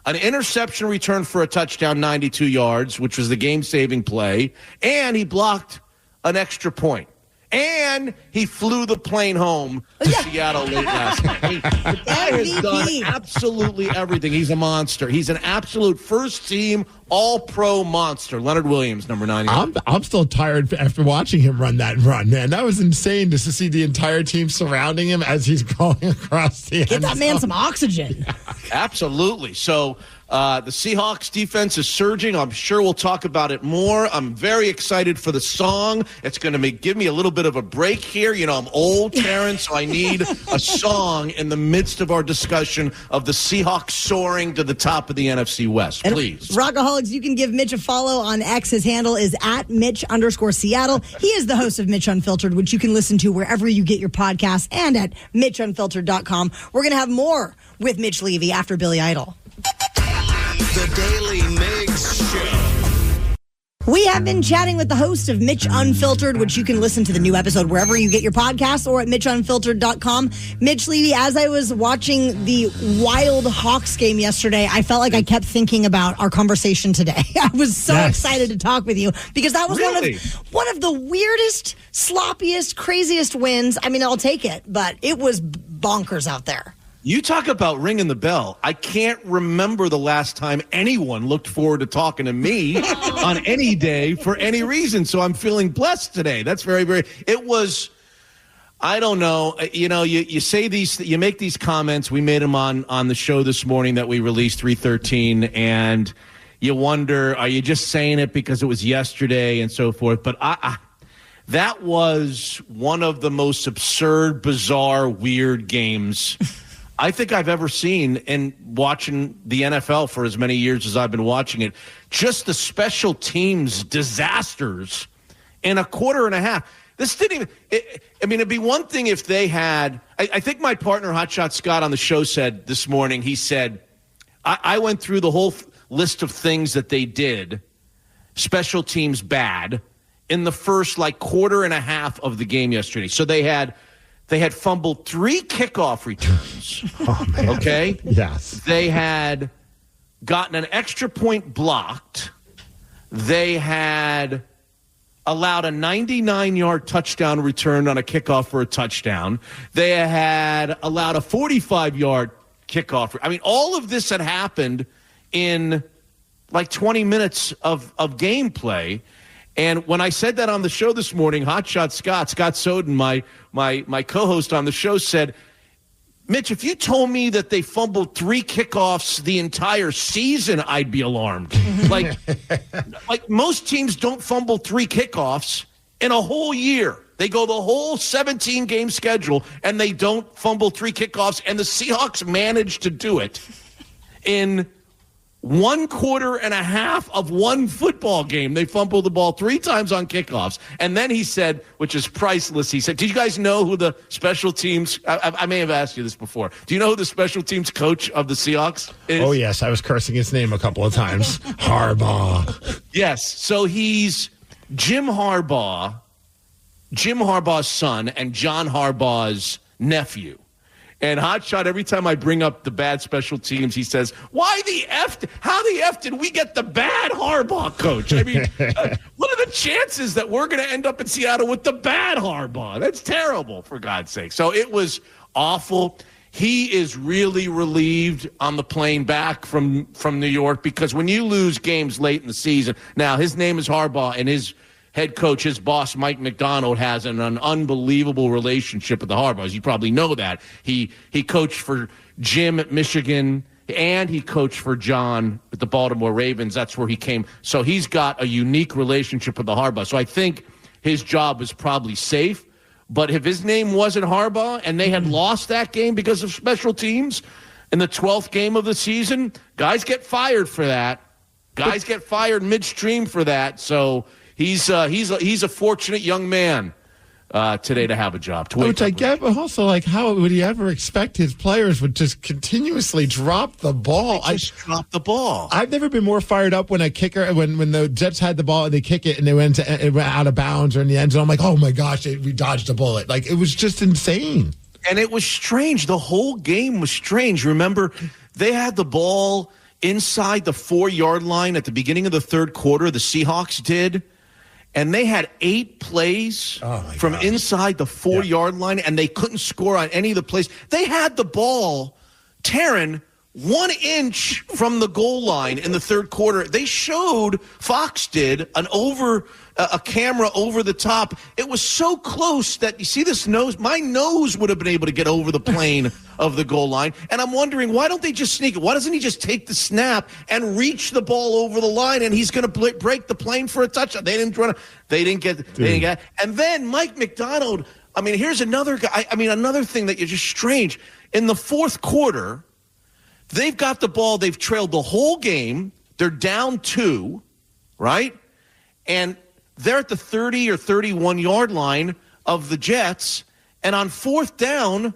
An interception return for a touchdown, 92 yards, which was the game-saving play, and he blocked an extra point. And he flew the plane home to Seattle late last night. The guy has done absolutely everything. He's a monster. He's an absolute first-team, all-pro monster. Leonard Williams, number 90. I'm still tired after watching him run that run, man. That was insane just to see the entire team surrounding him as he's going across the end Get that man zone. some oxygen. Absolutely. So the Seahawks defense is surging. I'm sure we'll talk about it more. I'm very excited for the song. It's going to give me a little bit of a break here. I'm old, Terrence, so I need a song in the midst of our discussion of the Seahawks soaring to the top of the NFC West. Please. Rockaholics, you can give Mitch a follow on X. His handle is @Mitch_Seattle. He is the host of Mitch Unfiltered, which you can listen to wherever you get your podcasts and at MitchUnfiltered.com. We're going to have more with Mitch Levy after Billy Idol. The Daily Migs Show. We have been chatting with the host of Mitch Unfiltered, which you can listen to the new episode wherever you get your podcasts or at MitchUnfiltered.com. Mitch Levy, as I was watching the Wild Hawks game yesterday, I felt like I kept thinking about our conversation today. I was so excited to talk with you because that was one of the weirdest, sloppiest, craziest wins. I mean, I'll take it, but it was bonkers out there. You talk about ringing the bell. I can't remember the last time anyone looked forward to talking to me on any day for any reason. So I'm feeling blessed today. That's very, very, it was, I don't know. You know, you say these, you make these comments. We made them on the show this morning that we released 313, and you wonder, are you just saying it because it was yesterday and so forth? But that was one of the most absurd, bizarre, weird games I think I've ever seen in watching the NFL for as many years as I've been watching it. Just the special teams disasters in a quarter and a half. This didn't even it'd be one thing if they had I think my partner Hotshot Scott on the show said this morning, he said, I went through the whole list of things that they did, special teams bad, in the first quarter and a half of the game yesterday. So they had fumbled 3 kickoff returns. Oh, man. Okay? Yes. They had gotten an extra point blocked. They had allowed a 99-yard touchdown return on a kickoff for a touchdown. They had allowed a 45-yard kickoff. I mean, all of this had happened in 20 minutes of gameplay. And when I said that on the show this morning, Hotshot Scott Soden, my co-host on the show, said, Mitch, if you told me that they fumbled 3 kickoffs the entire season, I'd be alarmed. like most teams don't fumble 3 kickoffs in a whole year. They go the whole 17-game schedule, and they don't fumble 3 kickoffs, and the Seahawks managed to do it in 1 quarter and a half of one football game. They fumbled the ball 3 times on kickoffs. And then he said, which is priceless, he said, did you guys know who the special teams, I may have asked you this before, do you know who the special teams coach of the Seahawks is? Oh, yes. I was cursing his name a couple of times. Harbaugh. Yes. So he's Jim Harbaugh's son and John Harbaugh's nephew. And Hotshot, every time I bring up the bad special teams, he says, how the F did we get the bad Harbaugh coach? I mean, what are the chances that we're going to end up in Seattle with the bad Harbaugh? That's terrible, for God's sake. So it was awful. He is really relieved on the plane back from New York, because when you lose games late in the season, now his name is Harbaugh, and his head coach, his boss, Mike McDonald, has an unbelievable relationship with the Harbaughs. You probably know that. He coached for Jim at Michigan, and he coached for John at the Baltimore Ravens. That's where he came. So he's got a unique relationship with the Harbaughs. So I think his job was probably safe. But if his name wasn't Harbaugh and they had lost that game because of special teams in the 12th game of the season, guys get fired for that. Guys get fired midstream for that. So he's a fortunate young man today to have a job. Which I get, but also, how would he ever expect his players would just continuously drop the ball? Drop the ball. I've never been more fired up when a kicker, when the Jets had the ball and they kick it and it went out of bounds or in the end zone. I'm like, oh my gosh, we dodged a bullet. It was just insane. And it was strange. The whole game was strange. Remember, they had the ball inside the 4-yard line at the beginning of the third quarter. The Seahawks did. And they had 8 plays from inside the 4-yard line, and they couldn't score on any of the plays. They had the ball, Taryn, 1 inch from the goal line in the third quarter. They showed, Fox did, a camera over the top. It was so close that, you see this nose? My nose would have been able to get over the plane of the goal line. And I'm wondering, why don't they just sneak it? Why doesn't he just take the snap and reach the ball over the line, and he's going to break the plane for a touchdown? They didn't get. And then Mike McDonald, here's another guy. Another thing that is just strange. In the fourth quarter, they've got the ball. They've trailed the whole game. They're down 2, right? And they're at the 30 or 31-yard line of the Jets. And on 4th down,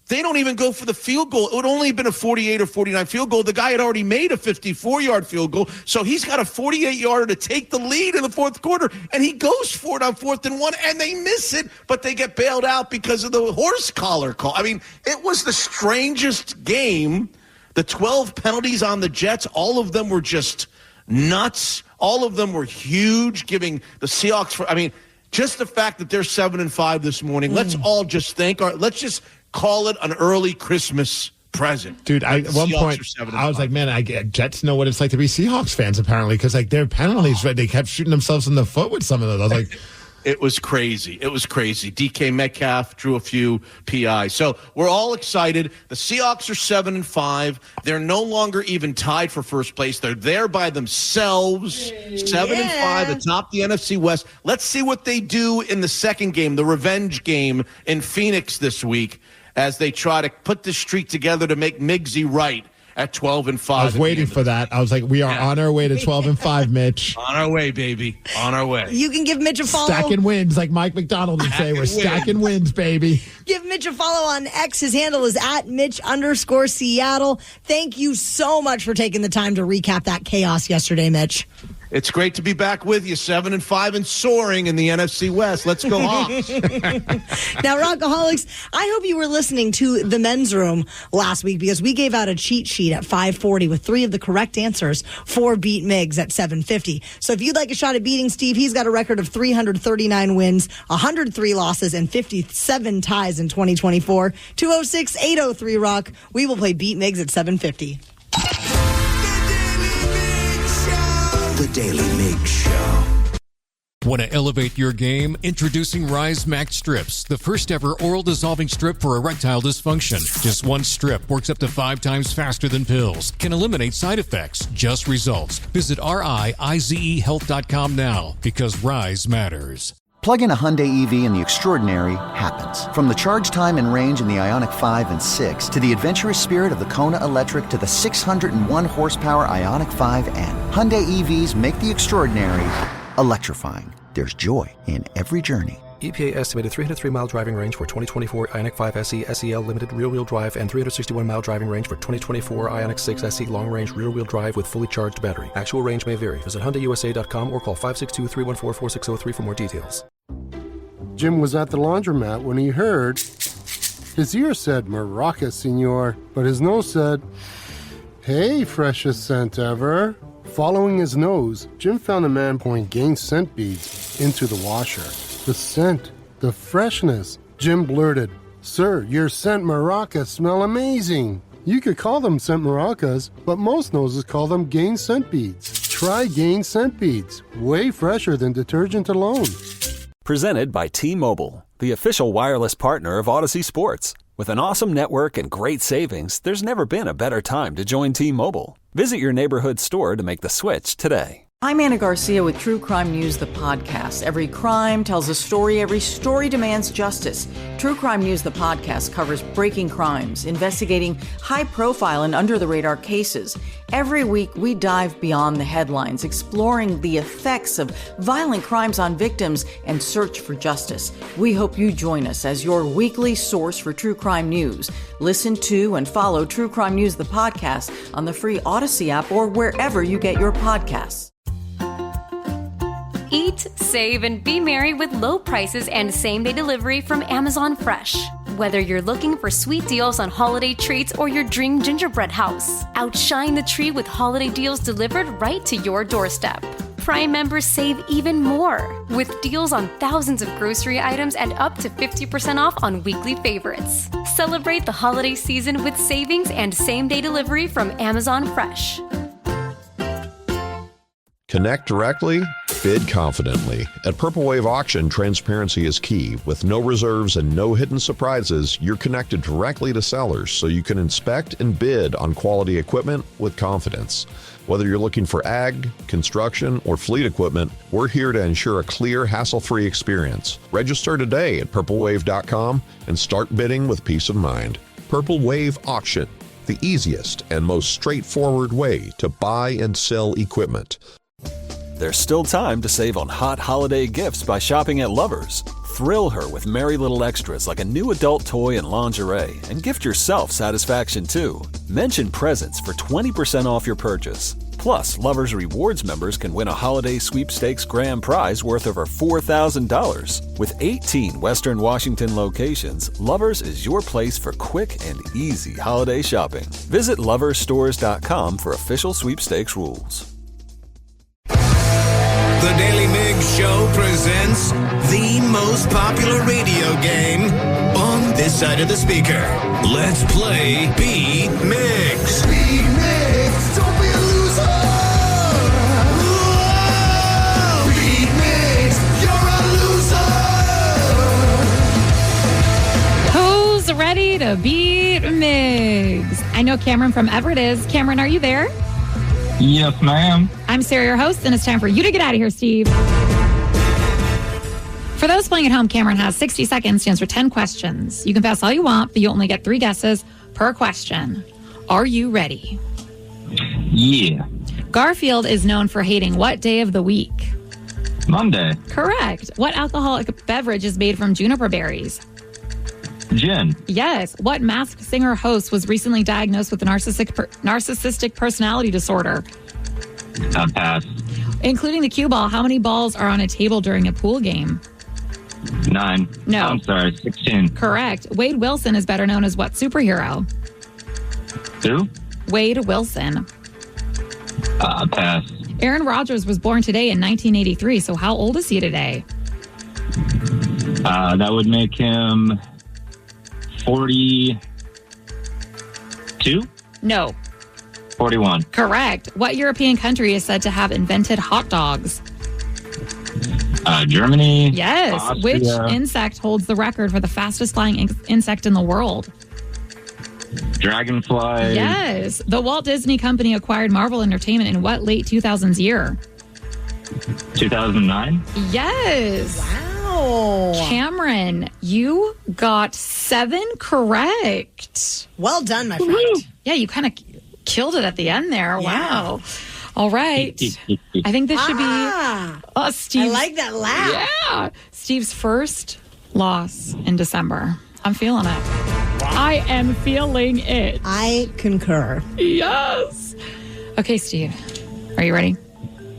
They don't even go for the field goal. It would only have been a 48 or 49 field goal. The guy had already made a 54-yard field goal, so he's got a 48-yarder to take the lead in the fourth quarter, and he goes for it on 4th and 1, and they miss it, but they get bailed out because of the horse collar call. I mean, it was the strangest game. The 12 penalties on the Jets, all of them were just nuts. All of them were huge, giving the Seahawks just the fact that they're 7-5 this morning. Let's all just think, let's just call it an early Christmas present. Dude, at one point, I was like, man, Jets know what it's like to be Seahawks fans, apparently, because their penalties, they kept shooting themselves in the foot with some of those. I was like... It was crazy. DK Metcalf drew a few PIs. So we're all excited. The Seahawks are 7-5. They're no longer even tied for first place. They're there by themselves, 7-5 atop the NFC West. Let's see what they do in the second game, the revenge game in Phoenix this week, as they try to put this streak together to make Migsy right at 12-5. I was waiting for that. I was like, we are on our way to 12-5, Mitch. On our way, baby. On our way. You can give Mitch a follow. Stacking wins, like Mike McDonald would say. We're stacking wins, baby. Give Mitch a follow on X. His handle is @Mitch_Seattle. Thank you so much for taking the time to recap that chaos yesterday, Mitch. It's great to be back with you, 7-5 and soaring in the NFC West. Let's go Hawks. Now, Rockaholics, I hope you were listening to the men's room last week, because we gave out a cheat sheet at 5:40 with 3 of the correct answers for Beat Migs at 7:50. So if you'd like a shot at beating Steve, he's got a record of 339 wins, 103 losses, and 57 ties in 2024. 206-803-ROCK. We will play Beat Migs at 7:50. The Daily Migs Show. Want to elevate your game? Introducing Rise Max Strips, the first ever oral dissolving strip for erectile dysfunction. Just one strip works up to 5 times faster than pills. Can eliminate side effects, just results. Visit RIZEHealth.com now, because Rise matters. Plug in a Hyundai EV and the extraordinary happens. From the charge time and range in the Ioniq 5 and 6 to the adventurous spirit of the Kona Electric to the 601 horsepower Ioniq 5N. Hyundai EVs make the extraordinary electrifying. There's joy in every journey. EPA estimated 303-mile driving range for 2024 Ioniq 5 SE SEL Limited rear-wheel drive and 361-mile driving range for 2024 Ioniq 6 SE long-range rear-wheel drive with fully charged battery. Actual range may vary. Visit HyundaiUSA.com or call 562-314-4603 for more details. Jim was at the laundromat when he heard his ear said Maraca, senor, but his nose said, hey, freshest scent ever. Following his nose, Jim found a man pouring Gain scent beads into the washer. The scent, the freshness. Jim blurted, sir, your scent maracas smell amazing. You could call them scent maracas, but most noses call them Gain scent beads. Try Gain scent beads. Way fresher than detergent alone. Presented by T-Mobile, the official wireless partner of Odyssey Sports. With an awesome network and great savings, there's never been a better time to join T-Mobile. Visit your neighborhood store to make the switch today. I'm Anna Garcia with True Crime News, the podcast. Every crime tells a story. Every story demands justice. True Crime News, the podcast, covers breaking crimes, investigating high-profile and under-the-radar cases. Every week, we dive beyond the headlines, exploring the effects of violent crimes on victims and search for justice. We hope you join us as your weekly source for true crime news. Listen to and follow True Crime News, the podcast, on the free Odyssey app or wherever you get your podcasts. Eat, save, and be merry with low prices and same-day delivery from Amazon Fresh. Whether you're looking for sweet deals on holiday treats or your dream gingerbread house, outshine the tree with holiday deals delivered right to your doorstep. Prime members save even more with deals on thousands of grocery items and up to 50% off on weekly favorites. Celebrate the holiday season with savings and same-day delivery from Amazon Fresh. Connect directly, bid confidently. At Purple Wave Auction, transparency is key. With no reserves and no hidden surprises, you're connected directly to sellers so you can inspect and bid on quality equipment with confidence. Whether you're looking for ag, construction, or fleet equipment, we're here to ensure a clear, hassle-free experience. Register today at purplewave.com and start bidding with peace of mind. Purple Wave Auction, the easiest and most straightforward way to buy and sell equipment. There's still time to save on hot holiday gifts by shopping at Love's. Thrill her with merry little extras like a new adult toy and lingerie, and gift yourself satisfaction too. Mention presents for 20% off your purchase. Plus, Lovers Rewards members can win a holiday sweepstakes grand prize worth over $4,000. With 18 Western Washington locations, Lovers is your place for quick and easy holiday shopping. Visit loversstores.com for official sweepstakes rules. The Daily Migs Show presents the most popular radio game on this side of the speaker. Let's play Be Migs. Be Migs, don't be a loser. Whoa! Be Migs, you're a loser. Who's ready to beat Migs? I know Cameron from Everett is. Cameron, are you there? Yes, ma'am. I'm Sarah, your host, and it's time for you to get out of here, Steve. For those playing at home, Cameron has 60 seconds to answer 10 questions. You can pass all you want, but you only get 3 guesses per question. Are you ready? Yeah. Garfield is known for hating what day of the week? Monday. Correct. What alcoholic beverage is made from juniper berries? Gin. Yes. What Masked Singer host was recently diagnosed with a narcissistic personality disorder? Pass. Including the cue ball, how many balls are on a table during a pool game? 9. No. I'm sorry, 16. Correct. Wade Wilson is better known as what superhero? Who? Wade Wilson. Pass. Aaron Rodgers was born today in 1983, so how old is he today? That would make him 42? No. 41. Correct. What European country is said to have invented hot dogs? Germany. Yes. Austria. Which insect holds the record for the fastest flying insect in the world? Dragonfly. Yes. The Walt Disney Company acquired Marvel Entertainment in what late 2000s year? 2009. Yes. Wow. Cameron, you got 7 correct. Well done, my friend. Yeah, you kind of killed it at the end there. Yeah. Wow. All right. I think this should be Steve. I like that laugh. Yeah. Steve's first loss in December. I'm feeling it. I am feeling it. I concur. Yes. Okay, Steve. Are you ready?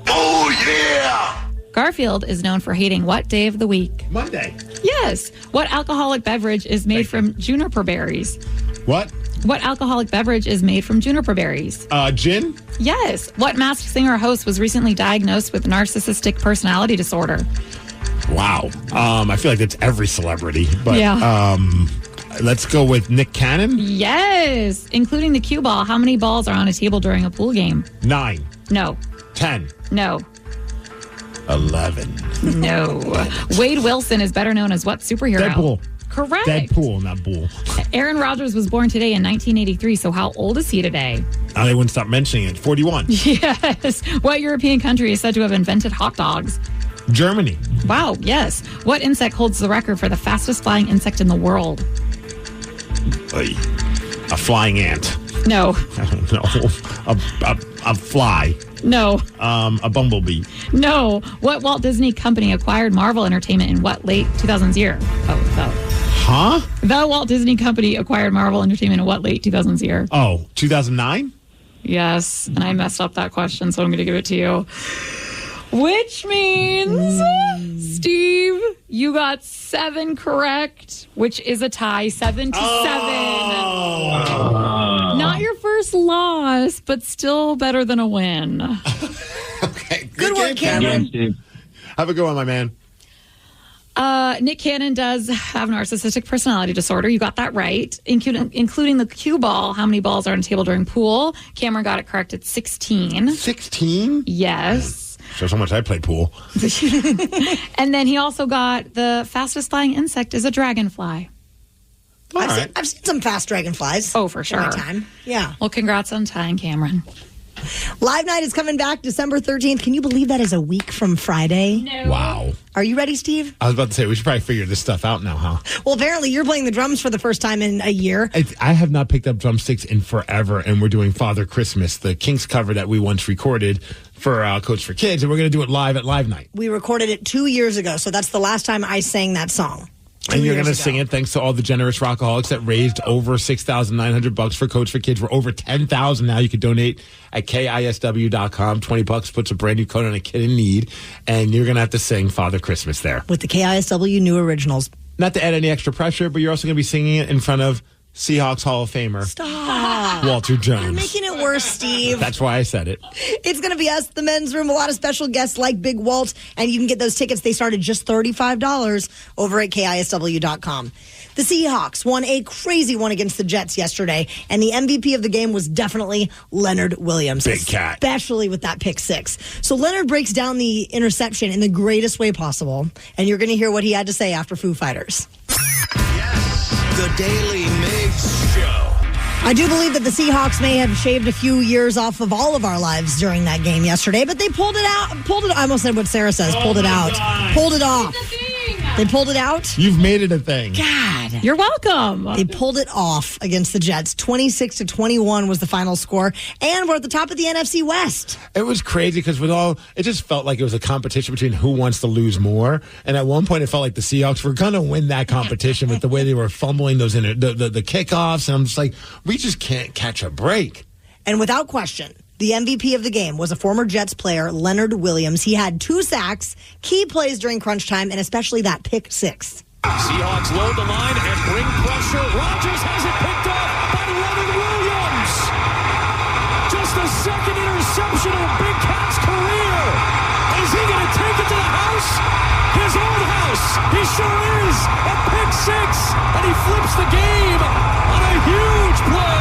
Oh, yeah! Garfield is known for hating what day of the week? Monday. Yes. What alcoholic beverage is made from juniper berries? What? What alcoholic beverage is made from juniper berries? Gin? Yes. What Masked Singer host was recently diagnosed with narcissistic personality disorder? Wow. I feel like that's every celebrity. But Yeah. Let's go with Nick Cannon. Yes. Including the cue ball, how many balls are on a table during a pool game? 9. No. 10. No. 11. No. Wade Wilson is better known as what superhero? Deadpool. Correct. Deadpool, not bull. Aaron Rodgers was born today in 1983, so how old is he today? They wouldn't stop mentioning it. 41. Yes. What European country is said to have invented hot dogs? Germany. Wow, yes. What insect holds the record for the fastest flying insect in the world? Oy. A flying ant. No. I don't know. A fly. No. A bumblebee. No. What Walt Disney Company acquired Marvel Entertainment in what late 2000s year? Huh? The Walt Disney Company acquired Marvel Entertainment in what late 2000s year? 2009? Yes. And I messed up that question, so I'm going to give it to you. Which means, Steve, you got 7 correct, which is a tie, 7-7. Not your first loss, but still better than a win. Okay. Good work, Cameron. Have a good one, my man. Nick Cannon does have narcissistic personality disorder. You got that right. Including the cue ball, how many balls are on a table during pool? Cameron got it correct at 16. 16? Yes. Shows how much I play pool. And then he also got the fastest flying insect is a dragonfly. I've seen some fast dragonflies. Oh, for sure. In my time. Yeah. Well, congrats on tying, Cameron. Live Night is coming back December 13th. Can you believe that is a week from Friday? No. Wow. Are you ready, Steve? I was about to say, we should probably figure this stuff out now, huh? Well, apparently you're playing the drums for the first time in a year. I have not picked up drumsticks in forever, and we're doing Father Christmas, the Kinks cover that we once recorded Coach for Kids, and we're going to do it live at Live Night. We recorded it 2 years ago, so that's the last time I sang that song. And you're going to sing it thanks to all the generous Rockaholics that raised over $6,900 for Coach for Kids. We're over 10,000 now. You can donate at KISW.com. $20 puts a brand new coat on a kid in need. And you're going to have to sing Father Christmas there. With the KISW New Originals. Not to add any extra pressure, but you're also going to be singing it in front of Seahawks Hall of Famer. Stop. Walter Jones. You're making it worse, Steve. That's why I said it. It's going to be us, the men's room, a lot of special guests like Big Walt, and you can get those tickets. They start at just $35 over at KISW.com. The Seahawks won a crazy one against the Jets yesterday, and the MVP of the game was definitely Leonard Williams. Big cat. Especially with that pick six. So Leonard breaks down the interception in the greatest way possible, and you're going to hear what he had to say after Foo Fighters. The Daly Migs Show. I do believe that the Seahawks may have shaved a few years off of all of our lives during that game yesterday, but they pulled it out. I almost said what Sarah says. Pulled it out. God. Pulled it off. They pulled it out. You've made it a thing. God. You're welcome. They pulled it off against the Jets. 26-21 was the final score, and we're at the top of the NFC West. It was crazy because it just felt like it was a competition between who wants to lose more. And at one point, it felt like the Seahawks were going to win that competition with the way they were fumbling the kickoffs. And I'm just like, we just can't catch a break. And without question, the MVP of the game was a former Jets player, Leonard Williams. He had 2 sacks, key plays during crunch time, and especially that pick six. Seahawks load the line and bring pressure. Rodgers has it picked off by Leonard Williams. Just the second interception of Big Cat's career. Is he going to take it to the house? His own house. He sure is. A pick six. And he flips the game on a huge play.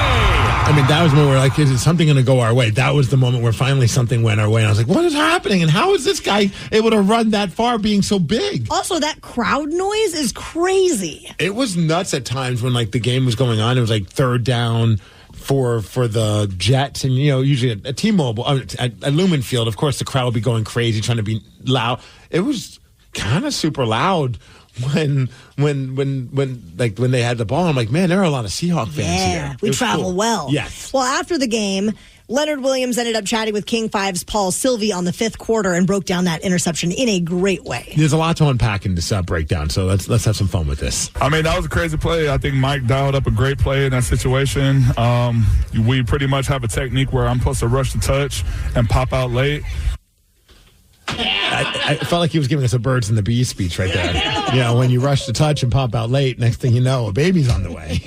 I mean, that was when we were like, is something going to go our way? That was the moment where finally something went our way. And I was like, what is happening? And how is this guy able to run that far being so big? Also, that crowd noise is crazy. It was nuts at times when the game was going on. It was like third down for the Jets. And, usually at T-Mobile, at Lumen Field, of course, the crowd would be going crazy, trying to be loud. It was kind of super loud when they had the ball. I'm like, man, there are a lot of Seahawk fans here. We travel cool. well. Yes. Well, after the game, Leonard Williams ended up chatting with King 5's Paul Sylvie on the 5th quarter and broke down that interception in a great way. There's a lot to unpack in this breakdown, so let's have some fun with this. I mean, that was a crazy play. I think Mike dialed up a great play in that situation. We pretty much have a technique where I'm supposed to rush the touch and pop out late. I felt like he was giving us a birds and the bees speech right there. When you rush the touch and pop out late, next thing you know, a baby's on the way.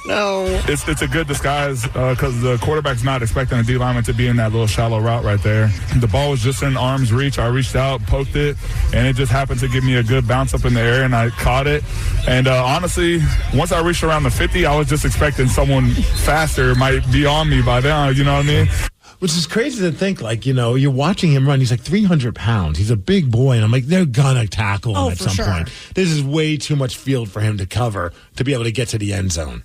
No. It's a good disguise because the quarterback's not expecting a D lineman to be in that little shallow route right there. The ball was just in arm's reach. I reached out, poked it, and it just happened to give me a good bounce up in the air, and I caught it. And honestly, once I reached around the 50, I was just expecting someone faster might be on me by then, you know what I mean? Which is crazy to think, you're watching him run. He's like 300 pounds. He's a big boy. And I'm like, they're going to tackle him at some point. This is way too much field for him to cover to be able to get to the end zone.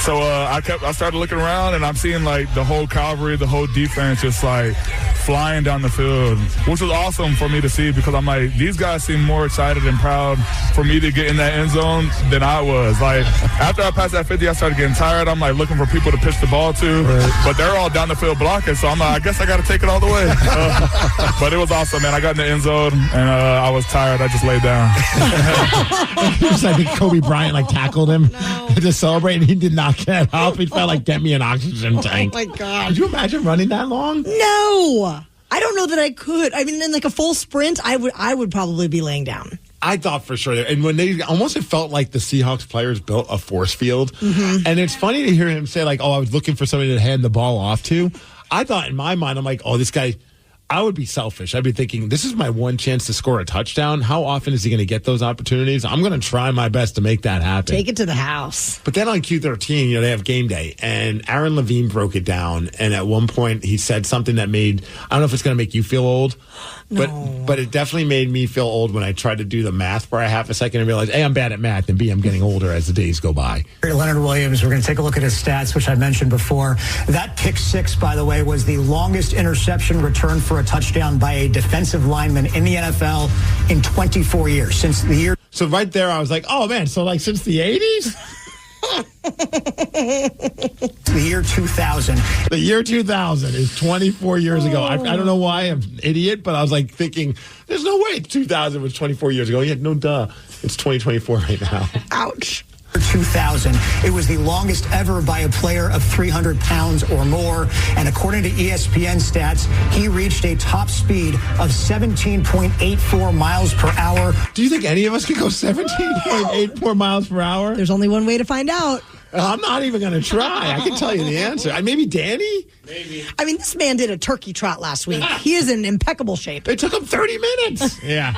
So I started looking around, and I'm seeing the whole cavalry, the whole defense just flying down the field, which was awesome for me to see because I'm like, these guys seem more excited and proud for me to get in that end zone than I was. After I passed that 50, I started getting tired. I'm looking for people to pitch the ball to, but they're all down the field blocking. So I'm like, I guess I got to take it all the way. But it was awesome, man. I got in the end zone, and I was tired. I just laid down. I think Kobe Bryant tackled him to celebrate, and he did not get up. He felt like, get me an oxygen tank. Oh, my God. Could you imagine running that long? No. I don't know that I could. I mean, in a full sprint, I would probably be laying down. I thought for sure. And when it felt like the Seahawks players built a force field. Mm-hmm. And it's funny to hear him say, I was looking for somebody to hand the ball off to. I thought in my mind, I'm like, oh, this guy, I would be selfish. I'd be thinking, this is my one chance to score a touchdown. How often is he going to get those opportunities? I'm going to try my best to make that happen. Take it to the house. But then on Q13, they have game day, and Aaron Levine broke it down. And at one point, he said something that I don't know if it's going to make you feel old, but it definitely made me feel old when I tried to do the math for a half a second and realized, A, I'm bad at math, and B, I'm getting older as the days go by. Leonard Williams, we're going to take a look at his stats, which I mentioned before. That pick six, by the way, was the longest interception return for a touchdown by a defensive lineman in the NFL in 24 years, since the year. So right there, I was like, oh, man, so since the 80s? The year 2000. The year 2000 is 24 years ago. I don't know why I'm an idiot, but I was like thinking, there's no way 2000 was 24 years ago. Yeah, no duh. It's 2024 right now. Ouch. 2000. It was the longest ever by a player of 300 pounds or more. And according to ESPN stats, he reached a top speed of 17.84 miles per hour. Do you think any of us could go 17.84 miles per hour? There's only one way to find out. I'm not even going to try. I can tell you the answer. Maybe Danny? Maybe. I mean, this man did a turkey trot last week. He is in impeccable shape. It took him 30 minutes. Yeah.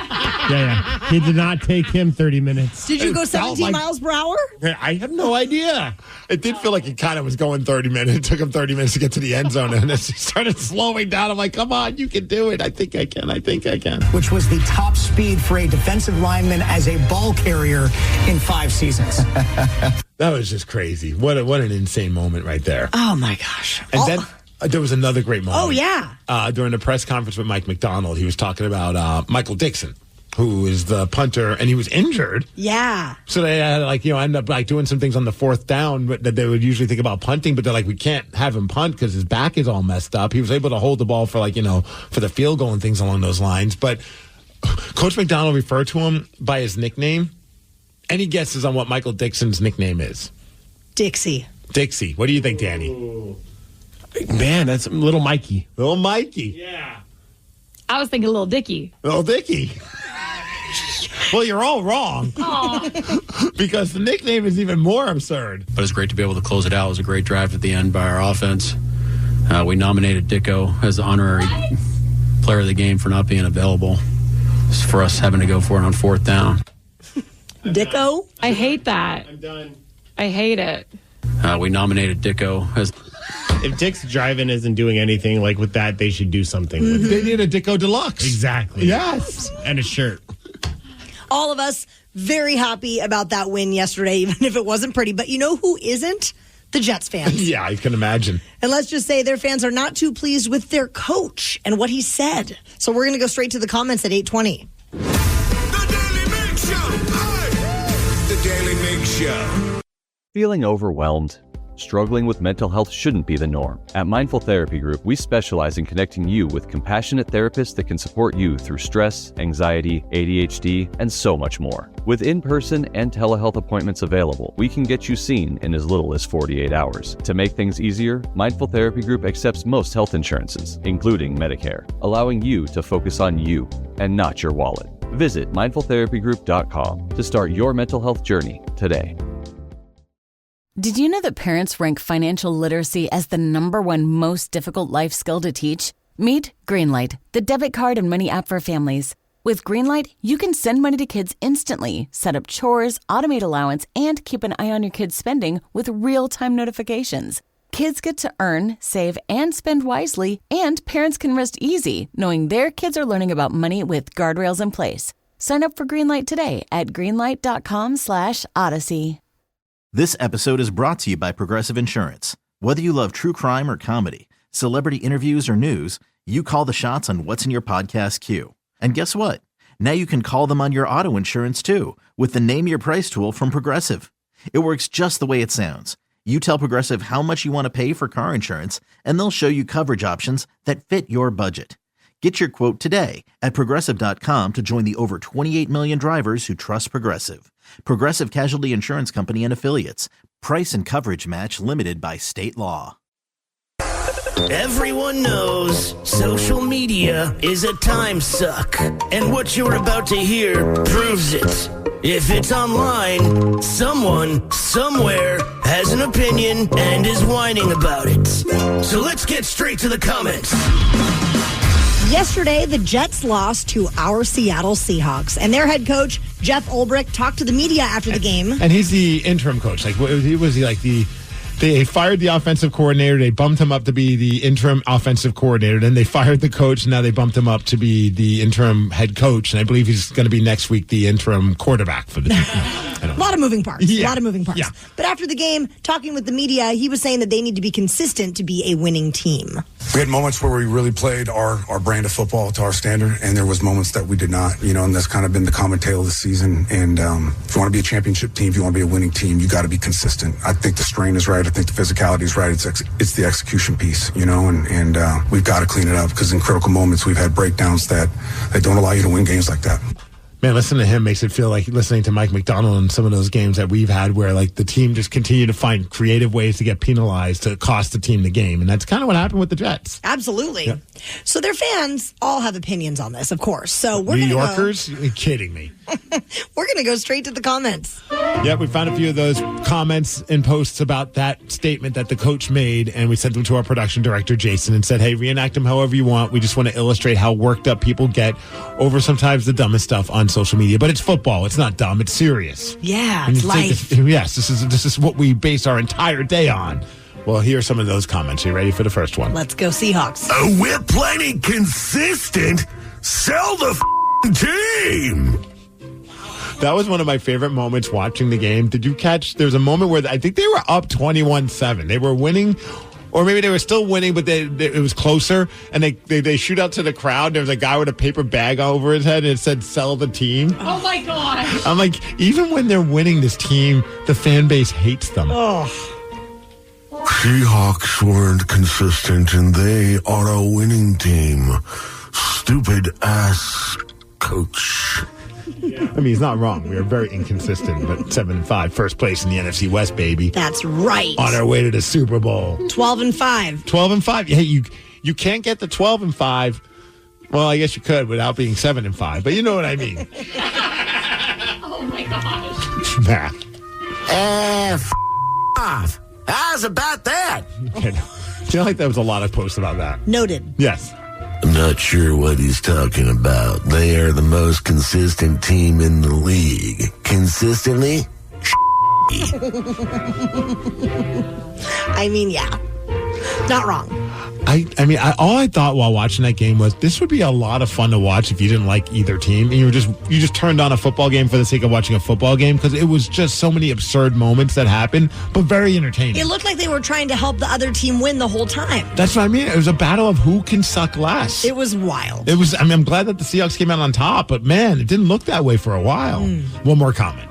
He did not take him 30 minutes. Did you go 17 miles per hour? I have no idea. It did feel like it kind of was going 30 minutes. It took him 30 minutes to get to the end zone, and it started slowing down. I'm like, come on, you can do it. I think I can. Which was the top speed for a defensive lineman as a ball carrier in 5 seasons. That was just crazy. What an insane moment right there. Oh, my gosh. And then there was another great moment. Oh, yeah. During the press conference with Mike McDonald, he was talking about Michael Dixon, who is the punter, and he was injured. Yeah. So they had, end up doing some things on the 4th down that they would usually think about punting, but they're like, we can't have him punt because his back is all messed up. He was able to hold the ball for for the field goal and things along those lines. But Coach McDonald referred to him by his nickname. Any guesses on what Michael Dixon's nickname is? Dixie. What do you think, Danny? Man, that's Little Mikey. Little Mikey. Yeah. I was thinking Little Dicky. Little Dicky. Well, you're all wrong. Because the nickname is even more absurd. But it's great to be able to close it out. It was a great drive at the end by our offense. We nominated Dicko as the honorary player of the game for not being available. It's for us having to go for it on 4th down. Dicko? I hate that. I'm done. I hate it. We nominated Dicko as... If Dick's driving isn't doing anything like with that, they should do something with it. They need a Dicko Deluxe. Exactly. Yes. And a shirt. All of us very happy about that win yesterday, even if it wasn't pretty. But you know who isn't? The Jets fans. Yeah, I can imagine. And let's just say their fans are not too pleased with their coach and what he said. So we're going to go straight to the comments at 8:20. The Daily Migs Show. Feeling overwhelmed? Struggling with mental health shouldn't be the norm. At Mindful Therapy Group, we specialize in connecting you with compassionate therapists that can support you through stress, anxiety, ADHD, and so much more. With in-person and telehealth appointments available, we can get you seen in as little as 48 hours. To make things easier, Mindful Therapy Group accepts most health insurances, including Medicare, allowing you to focus on you and not your wallet. Visit mindfultherapygroup.com to start your mental health journey today. Did you know that parents rank financial literacy as the #1 most difficult life skill to teach? Meet Greenlight, the debit card and money app for families. With Greenlight, you can send money to kids instantly, set up chores, automate allowance, and keep an eye on your kids' spending with real-time notifications. Kids get to earn, save, and spend wisely, and parents can rest easy knowing their kids are learning about money with guardrails in place. Sign up for Greenlight today at greenlight.com/Odyssey. This episode is brought to you by Progressive Insurance. Whether you love true crime or comedy, celebrity interviews or news, you call the shots on what's in your podcast queue. And guess what? Now you can call them on your auto insurance too with the Name Your Price tool from Progressive. It works just the way it sounds. You tell Progressive how much you want to pay for car insurance, and they'll show you coverage options that fit your budget. Get your quote today at Progressive.com to join the over 28 million drivers who trust Progressive. Progressive Casualty Insurance Company and Affiliates. Price and coverage match limited by state law. Everyone knows social media is a time suck, and what you're about to hear proves it. If it's online, someone, somewhere, has an opinion and is whining about it. So let's get straight to the comments. Yesterday, the Jets lost to our Seattle Seahawks, and their head coach, Jeff Ulbrich, talked to the media after the game. And he's the interim coach. They fired the offensive coordinator. They bumped him up to be the interim offensive coordinator. Then they fired the coach. Now they bumped him up to be the interim head coach. And I believe he's going to be next week the interim quarterback for the team. A lot of moving parts. Yeah. A lot of moving parts. Yeah. But after the game, talking with the media, he was saying that they need to be consistent to be a winning team. We had moments where we really played our brand of football to our standard, and there was moments that we did not, and that's kind of been the common tale of the season. And if you want to be a championship team, if you want to be a winning team, you got to be consistent. I think the strain is right. I think the physicality is right. It's the execution piece, and we've got to clean it up because in critical moments we've had breakdowns that don't allow you to win games like that. Man, listening to him makes it feel like listening to Mike McDonald in some of those games that we've had where, like, the team just continue to find creative ways to get penalized to cost the team the game. And that's kind of what happened with the Jets. Absolutely. Yep. So their fans all have opinions on this, of course. So we're New Yorkers? You're kidding me. We're going to go straight to the comments. Yeah, we found a few of those comments and posts about that statement that the coach made, and we sent them to our production director, Jason, and said, hey, reenact them however you want. We just want to illustrate how worked up people get over sometimes the dumbest stuff on social media. But it's football. It's not dumb. It's serious. Yeah, it's life. Yes, this is what we base our entire day on. Well, here are some of those comments. Are you ready for the first one? Let's go Seahawks. We're plenty consistent. Sell the team. That was one of my favorite moments watching the game. Did you catch? There's a moment where I think they were up 21-7. They were winning, or maybe they were still winning, but it was closer. And they shoot out to the crowd. There was a guy with a paper bag over his head, and it said, sell the team. Oh, my gosh. I'm like, even when they're winning this team, the fan base hates them. Oh. Seahawks weren't consistent, and they are a winning team. Stupid ass coach. I mean, he's not wrong. We are very inconsistent, but 7-5, first place in the NFC West, baby. That's right. On our way to the Super Bowl. 12-5. 12-5. Hey, you can't get the 12-5. Well, I guess you could without being 7-5, but you know what I mean. Oh my gosh. Math. F off. How's about that? Okay. I feel like there was a lot of posts about that. Noted. Yes. I'm not sure what he's talking about. They are the most consistent team in the league. Consistently? I mean, yeah. Not wrong. All I thought while watching that game was this would be a lot of fun to watch if you didn't like either team, and you just turned on a football game for the sake of watching a football game, because it was just so many absurd moments that happened, but very entertaining. It looked like they were trying to help the other team win the whole time. That's what I mean. It was a battle of who can suck less. It was wild. I'm glad that the Seahawks came out on top, but man, it didn't look that way for a while. One more comment.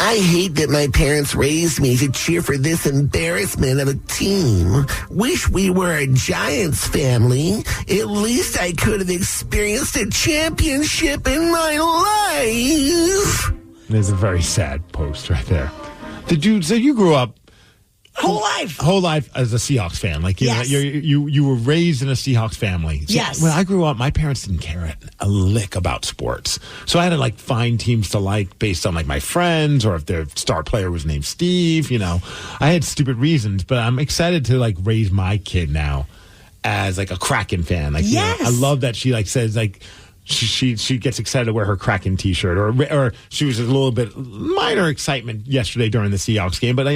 I hate that my parents raised me to cheer for this embarrassment of a team. Wish we were a Giants family. At least I could have experienced a championship in my life. There's a very sad post right there. So you grew up whole life as a Seahawks fan, like yes. you were raised in a Seahawks family. So yes. When I grew up, my parents didn't care a lick about sports, so I had to find teams to like based on my friends, or if their star player was named Steve. I had stupid reasons, but I'm excited to raise my kid now as a Kraken fan. Yes. I love that she says She gets excited to wear her Kraken T-shirt, or she was a little bit minor excitement yesterday during the Seahawks game, but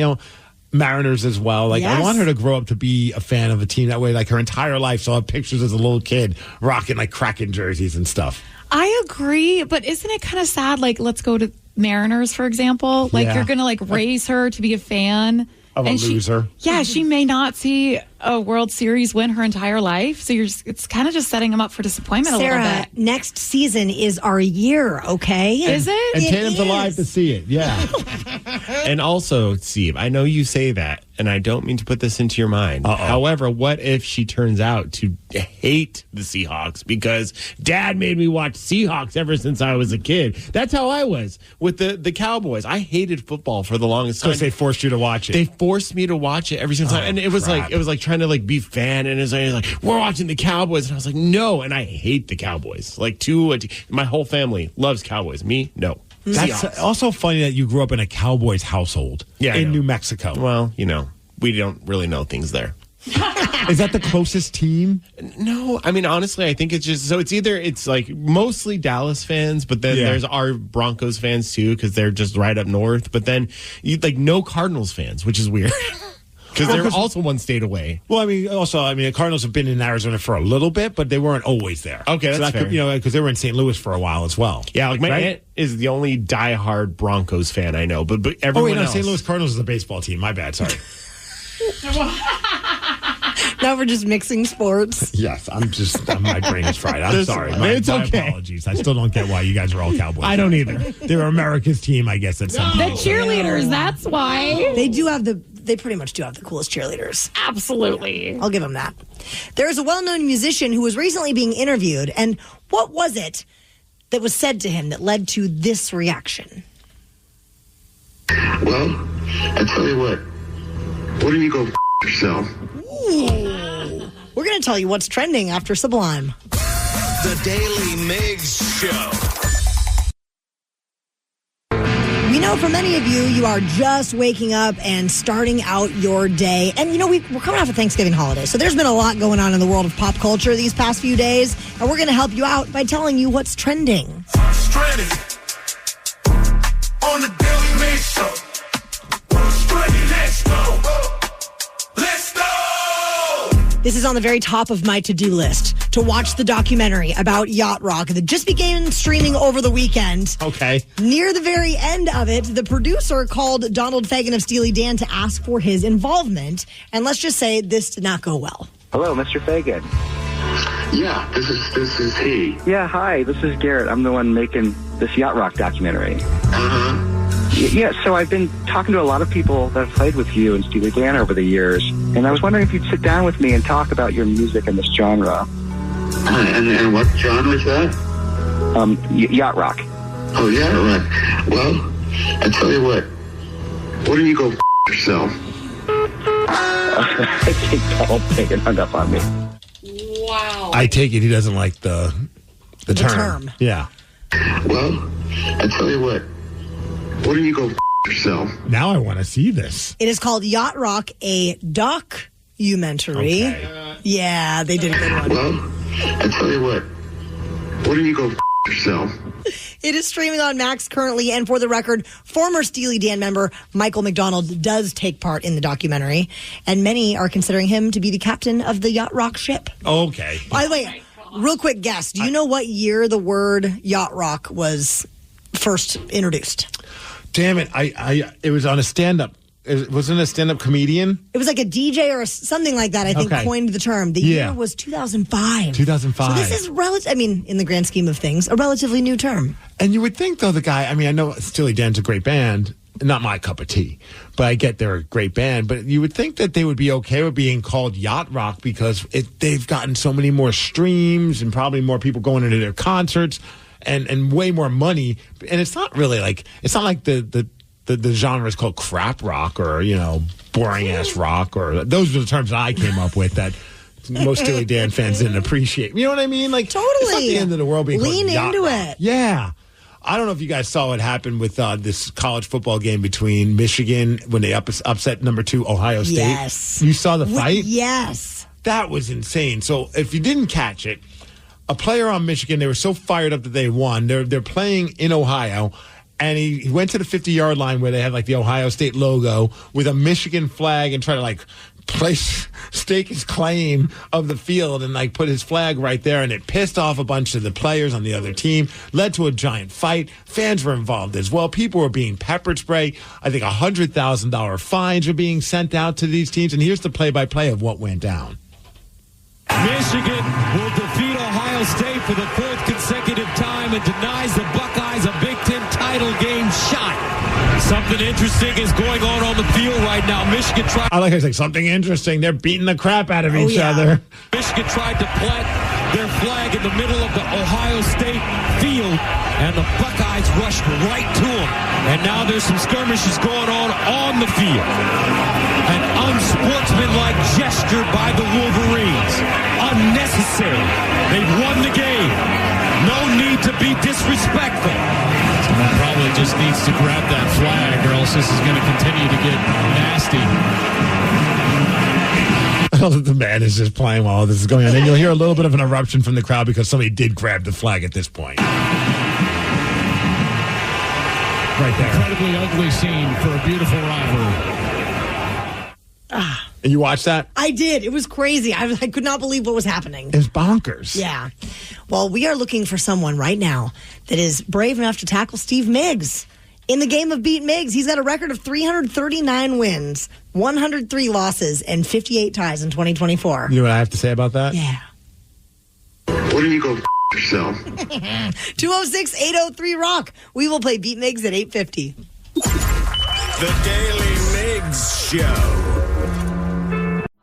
Mariners as well. Yes. I want her to grow up to be a fan of a team that way. Her entire life, so I'll have pictures as a little kid rocking Kraken jerseys and stuff. I agree, but isn't it kind of sad? Let's go to Mariners, for example. Yeah. You're going to raise her to be a fan of a loser. She may not see a World Series win her entire life, so it's kind of just setting them up for disappointment Sarah, a little bit. Next season is our year, okay? Is it? And Tatum's alive to see it, yeah. And also, Steve, I know you say that, and I don't mean to put this into your mind. Uh-oh. However, what if she turns out to hate the Seahawks because Dad made me watch Seahawks ever since I was a kid? That's how I was with the Cowboys. I hated football for the longest time. Because they forced you to watch it. They forced me to watch it every single time, and it was crap. like trying to be fan, and it's we're watching the Cowboys, and I was like, no, and I hate the Cowboys. My whole family loves Cowboys. Me, no. That's Seahawks. also funny that you grew up in a Cowboys household in New Mexico. Well, we don't really know things there. Is that the closest team? No, honestly, I think it's mostly Dallas fans, but then there's our Broncos fans too, because they're just right up north. But then no Cardinals fans, which is weird. Because they're also one state away. Well, the Cardinals have been in Arizona for a little bit, but they weren't always there. Okay, that's fair. Because they were in St. Louis for a while as well. Yeah, my aunt is the only diehard Broncos fan I know, but everyone else. St. Louis Cardinals is the baseball team. My bad, sorry. Now we're just mixing sports. Yes, my brain is fried. I'm sorry. My apologies. I still don't get why you guys are all Cowboys. I don't either. They're America's team, I guess, at some The point. cheerleaders, that's why. They pretty much do have the coolest cheerleaders. Absolutely. I'll give them that. There's a well-known musician who was recently being interviewed, and what was it that was said to him that led to this reaction? Well, I tell you what. Why don't you go yourself? Ooh. We're going to tell you what's trending after Sublime. The Daily Migs Show. We know for many of you, you are just waking up and starting out your day. And, we're coming off a Thanksgiving holiday, so there's been a lot going on in the world of pop culture these past few days, and we're going to help you out by telling you what's trending. Stranded on the Daily Migs Show. Stranded, let's go. Let's go. This is on the very top of my to-do list, to watch the documentary about Yacht Rock that just began streaming over the weekend. Okay. Near the very end of it, the producer called Donald Fagen of Steely Dan to ask for his involvement. And let's just say this did not go well. Hello, Mr. Fagen. Yeah, this is he. Yeah, hi, this is Garrett. I'm the one making this Yacht Rock documentary. Yeah, so I've been talking to a lot of people that have played with you and Steely Dan over the years, and I was wondering if you'd sit down with me and talk about your music in this genre. And what genre is that? Yacht rock. Oh, yacht rock. Well, I tell you what. Why don't you go yourself? I think Donald Fagen hung up on me. Wow. I take it he doesn't like the term. Yeah. Well, I tell you what. Why don't you go yourself? Now I want to see this. It is called Yacht Rock, a documentary. Okay. Yeah, they did a good one. Well, I tell you what. Why don't you go yourself? It is streaming on Max currently, and for the record, former Steely Dan member Michael McDonald does take part in the documentary, and many are considering him to be the captain of the Yacht Rock ship. Okay. By the way, real quick guess, do you know what year the word Yacht Rock was first introduced? Damn it! It was on a stand-up. It wasn't a stand-up comedian. It was like a DJ or something like that. I think coined the term. The year was 2005. 2005. So this is in the grand scheme of things, a relatively new term. And you would think, though, the guy. I know Steely Dan's a great band. Not my cup of tea, but I get they're a great band. But you would think that they would be okay with being called Yacht Rock because they've gotten so many more streams and probably more people going into their concerts. And way more money, and it's not really it's not like the genre is called crap rock or boring ass rock, or those are the terms that I came up with that most Steely Dan fans didn't appreciate. You know what I mean? Totally, it's not the end of the world being lean called into Yacht Rock. it. Yeah, I don't know if you guys saw what happened with this college football game between Michigan when they upset number 2 Ohio State. Yes, you saw the fight. Yes, that was insane. So if you didn't catch it. A player on Michigan, they were so fired up that they won. They're playing in Ohio, and he went to the 50-yard line where they had the Ohio State logo with a Michigan flag and try to stake his claim of the field and put his flag right there, and it pissed off a bunch of the players on the other team, led to a giant fight. Fans were involved as well. People were being pepper spray. I think $100,000 fines are being sent out to these teams, and here's the play-by-play of what went down. Michigan will defeat Ohio State for the 4th consecutive time and denies the Buckeyes a Big Ten title game shot. Something interesting is going on the field right now. Michigan tried. I like how it's something interesting. They're beating the crap out of each other. Michigan tried to plant their flag in the middle of the Ohio State field, and the Buckeyes rushed right to them. And now there's some skirmishes going on the field. An unsportsmanlike gesture by the Wolverines. Unnecessary. They've won the game. No need to be disrespectful. Someone probably just needs to grab that flag, or else this is going to continue to get nasty. The band is just playing while this is going on. And you'll hear a little bit of an eruption from the crowd because somebody did grab the flag at this point. Right there. Incredibly ugly scene for a beautiful rivalry. And you watched that? I did. It was crazy. I could not believe what was happening. It was bonkers. Yeah. Well, we are looking for someone right now that is brave enough to tackle Steve Migs In the game of Beat Migs, he's got a record of 339 wins, 103 losses, and 58 ties in 2024. You know what I have to say about that? Yeah. Why don't you go yourself? 206-803-ROCK. We will play Beat Migs at 8:50. The Daily Migs Show.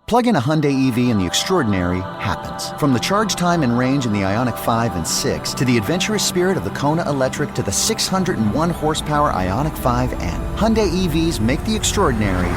Plug in a Hyundai EV and the extraordinary happens. From the charge time and range in the Ioniq 5 and 6 to the adventurous spirit of the Kona Electric to the 601 horsepower Ioniq 5N. Hyundai EVs make the extraordinary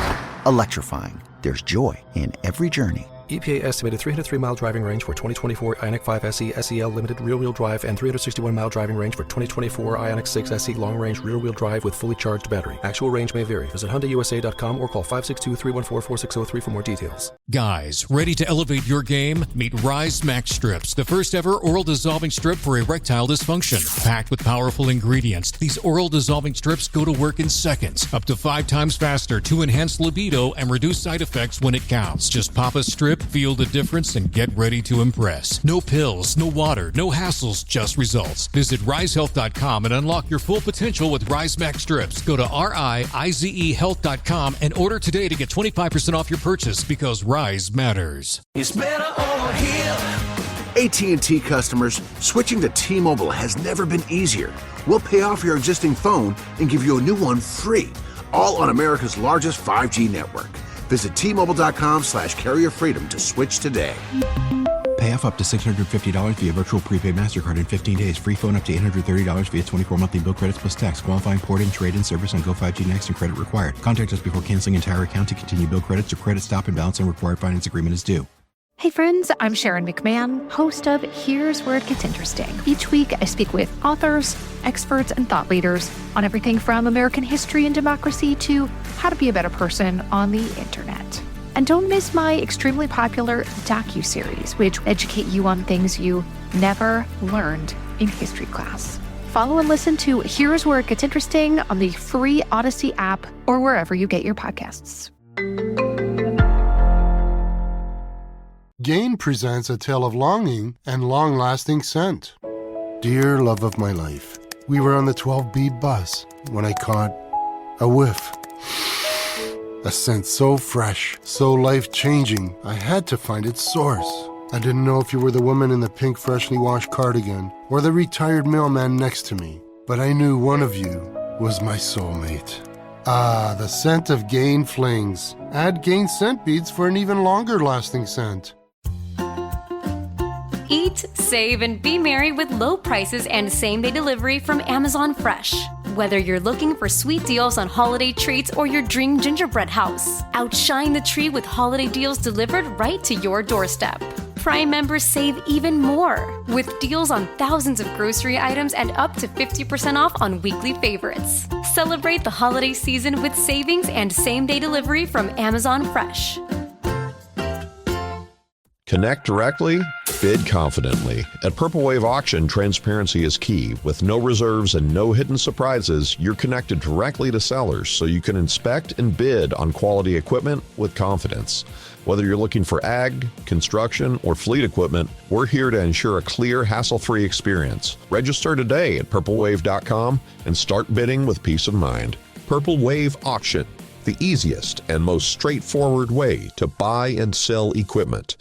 electrifying. There's joy in every journey. EPA estimated 303-mile driving range for 2024 Ioniq 5 SE SEL Limited rear-wheel drive and 361-mile driving range for 2024 Ioniq 6 SE long-range rear-wheel drive with fully charged battery. Actual range may vary. Visit HyundaiUSA.com or call 562-314-4603 for more details. Guys, ready to elevate your game? Meet Rise Max Strips, the first ever oral dissolving strip for erectile dysfunction. Packed with powerful ingredients, these oral dissolving strips go to work in seconds, up to 5 times faster to enhance libido and reduce side effects when it counts. Just pop a strip, feel the difference, and get ready to impress. No pills, no water, no hassles, just results. Visit risehealth.com and unlock your full potential with Rise Max Strips. Go to rizehealth.com and order today to get 25% off your purchase because Rise matters. It's better over here. AT&T customers, switching to T-Mobile has never been easier. We'll pay off your existing phone and give you a new one free, all on America's largest 5G network. Visit T-Mobile.com/carrier freedom to switch today. Pay off up to $650 via virtual prepaid MasterCard in 15 days. Free phone up to $830 via 24 monthly bill credits plus tax. Qualifying port-in, trade-in service on Go 5G Next and credit required. Contact us before canceling entire account to continue bill credits or credit stop and balance on required finance agreement is due. Hey friends, I'm Sharon McMahon, host of Here's Where It Gets Interesting. Each week I speak with authors, experts, and thought leaders on everything from American history and democracy to how to be a better person on the internet. And don't miss my extremely popular docuseries, which educate you on things you never learned in history class. Follow and listen to Here's Where It Gets Interesting on the free Odyssey app or wherever you get your podcasts. Gain presents a tale of longing and long-lasting scent. Dear love of my life, we were on the 12B bus when I caught a whiff. A scent so fresh, so life-changing, I had to find its source. I didn't know if you were the woman in the pink freshly washed cardigan or the retired mailman next to me, but I knew one of you was my soulmate. Ah, the scent of Gain Flings. Add Gain scent beads for an even longer-lasting scent. Eat, save, and be merry with low prices and same-day delivery from Amazon Fresh. Whether you're looking for sweet deals on holiday treats or your dream gingerbread house, outshine the tree with holiday deals delivered right to your doorstep. Prime members save even more with deals on thousands of grocery items and up to 50% off on weekly favorites. Celebrate the holiday season with savings and same-day delivery from Amazon Fresh. Connect directly, bid confidently. At Purple Wave Auction, transparency is key. With no reserves and no hidden surprises, you're connected directly to sellers so you can inspect and bid on quality equipment with confidence. Whether you're looking for ag, construction, or fleet equipment, we're here to ensure a clear, hassle-free experience. Register today at purplewave.com and start bidding with peace of mind. Purple Wave Auction, the easiest and most straightforward way to buy and sell equipment.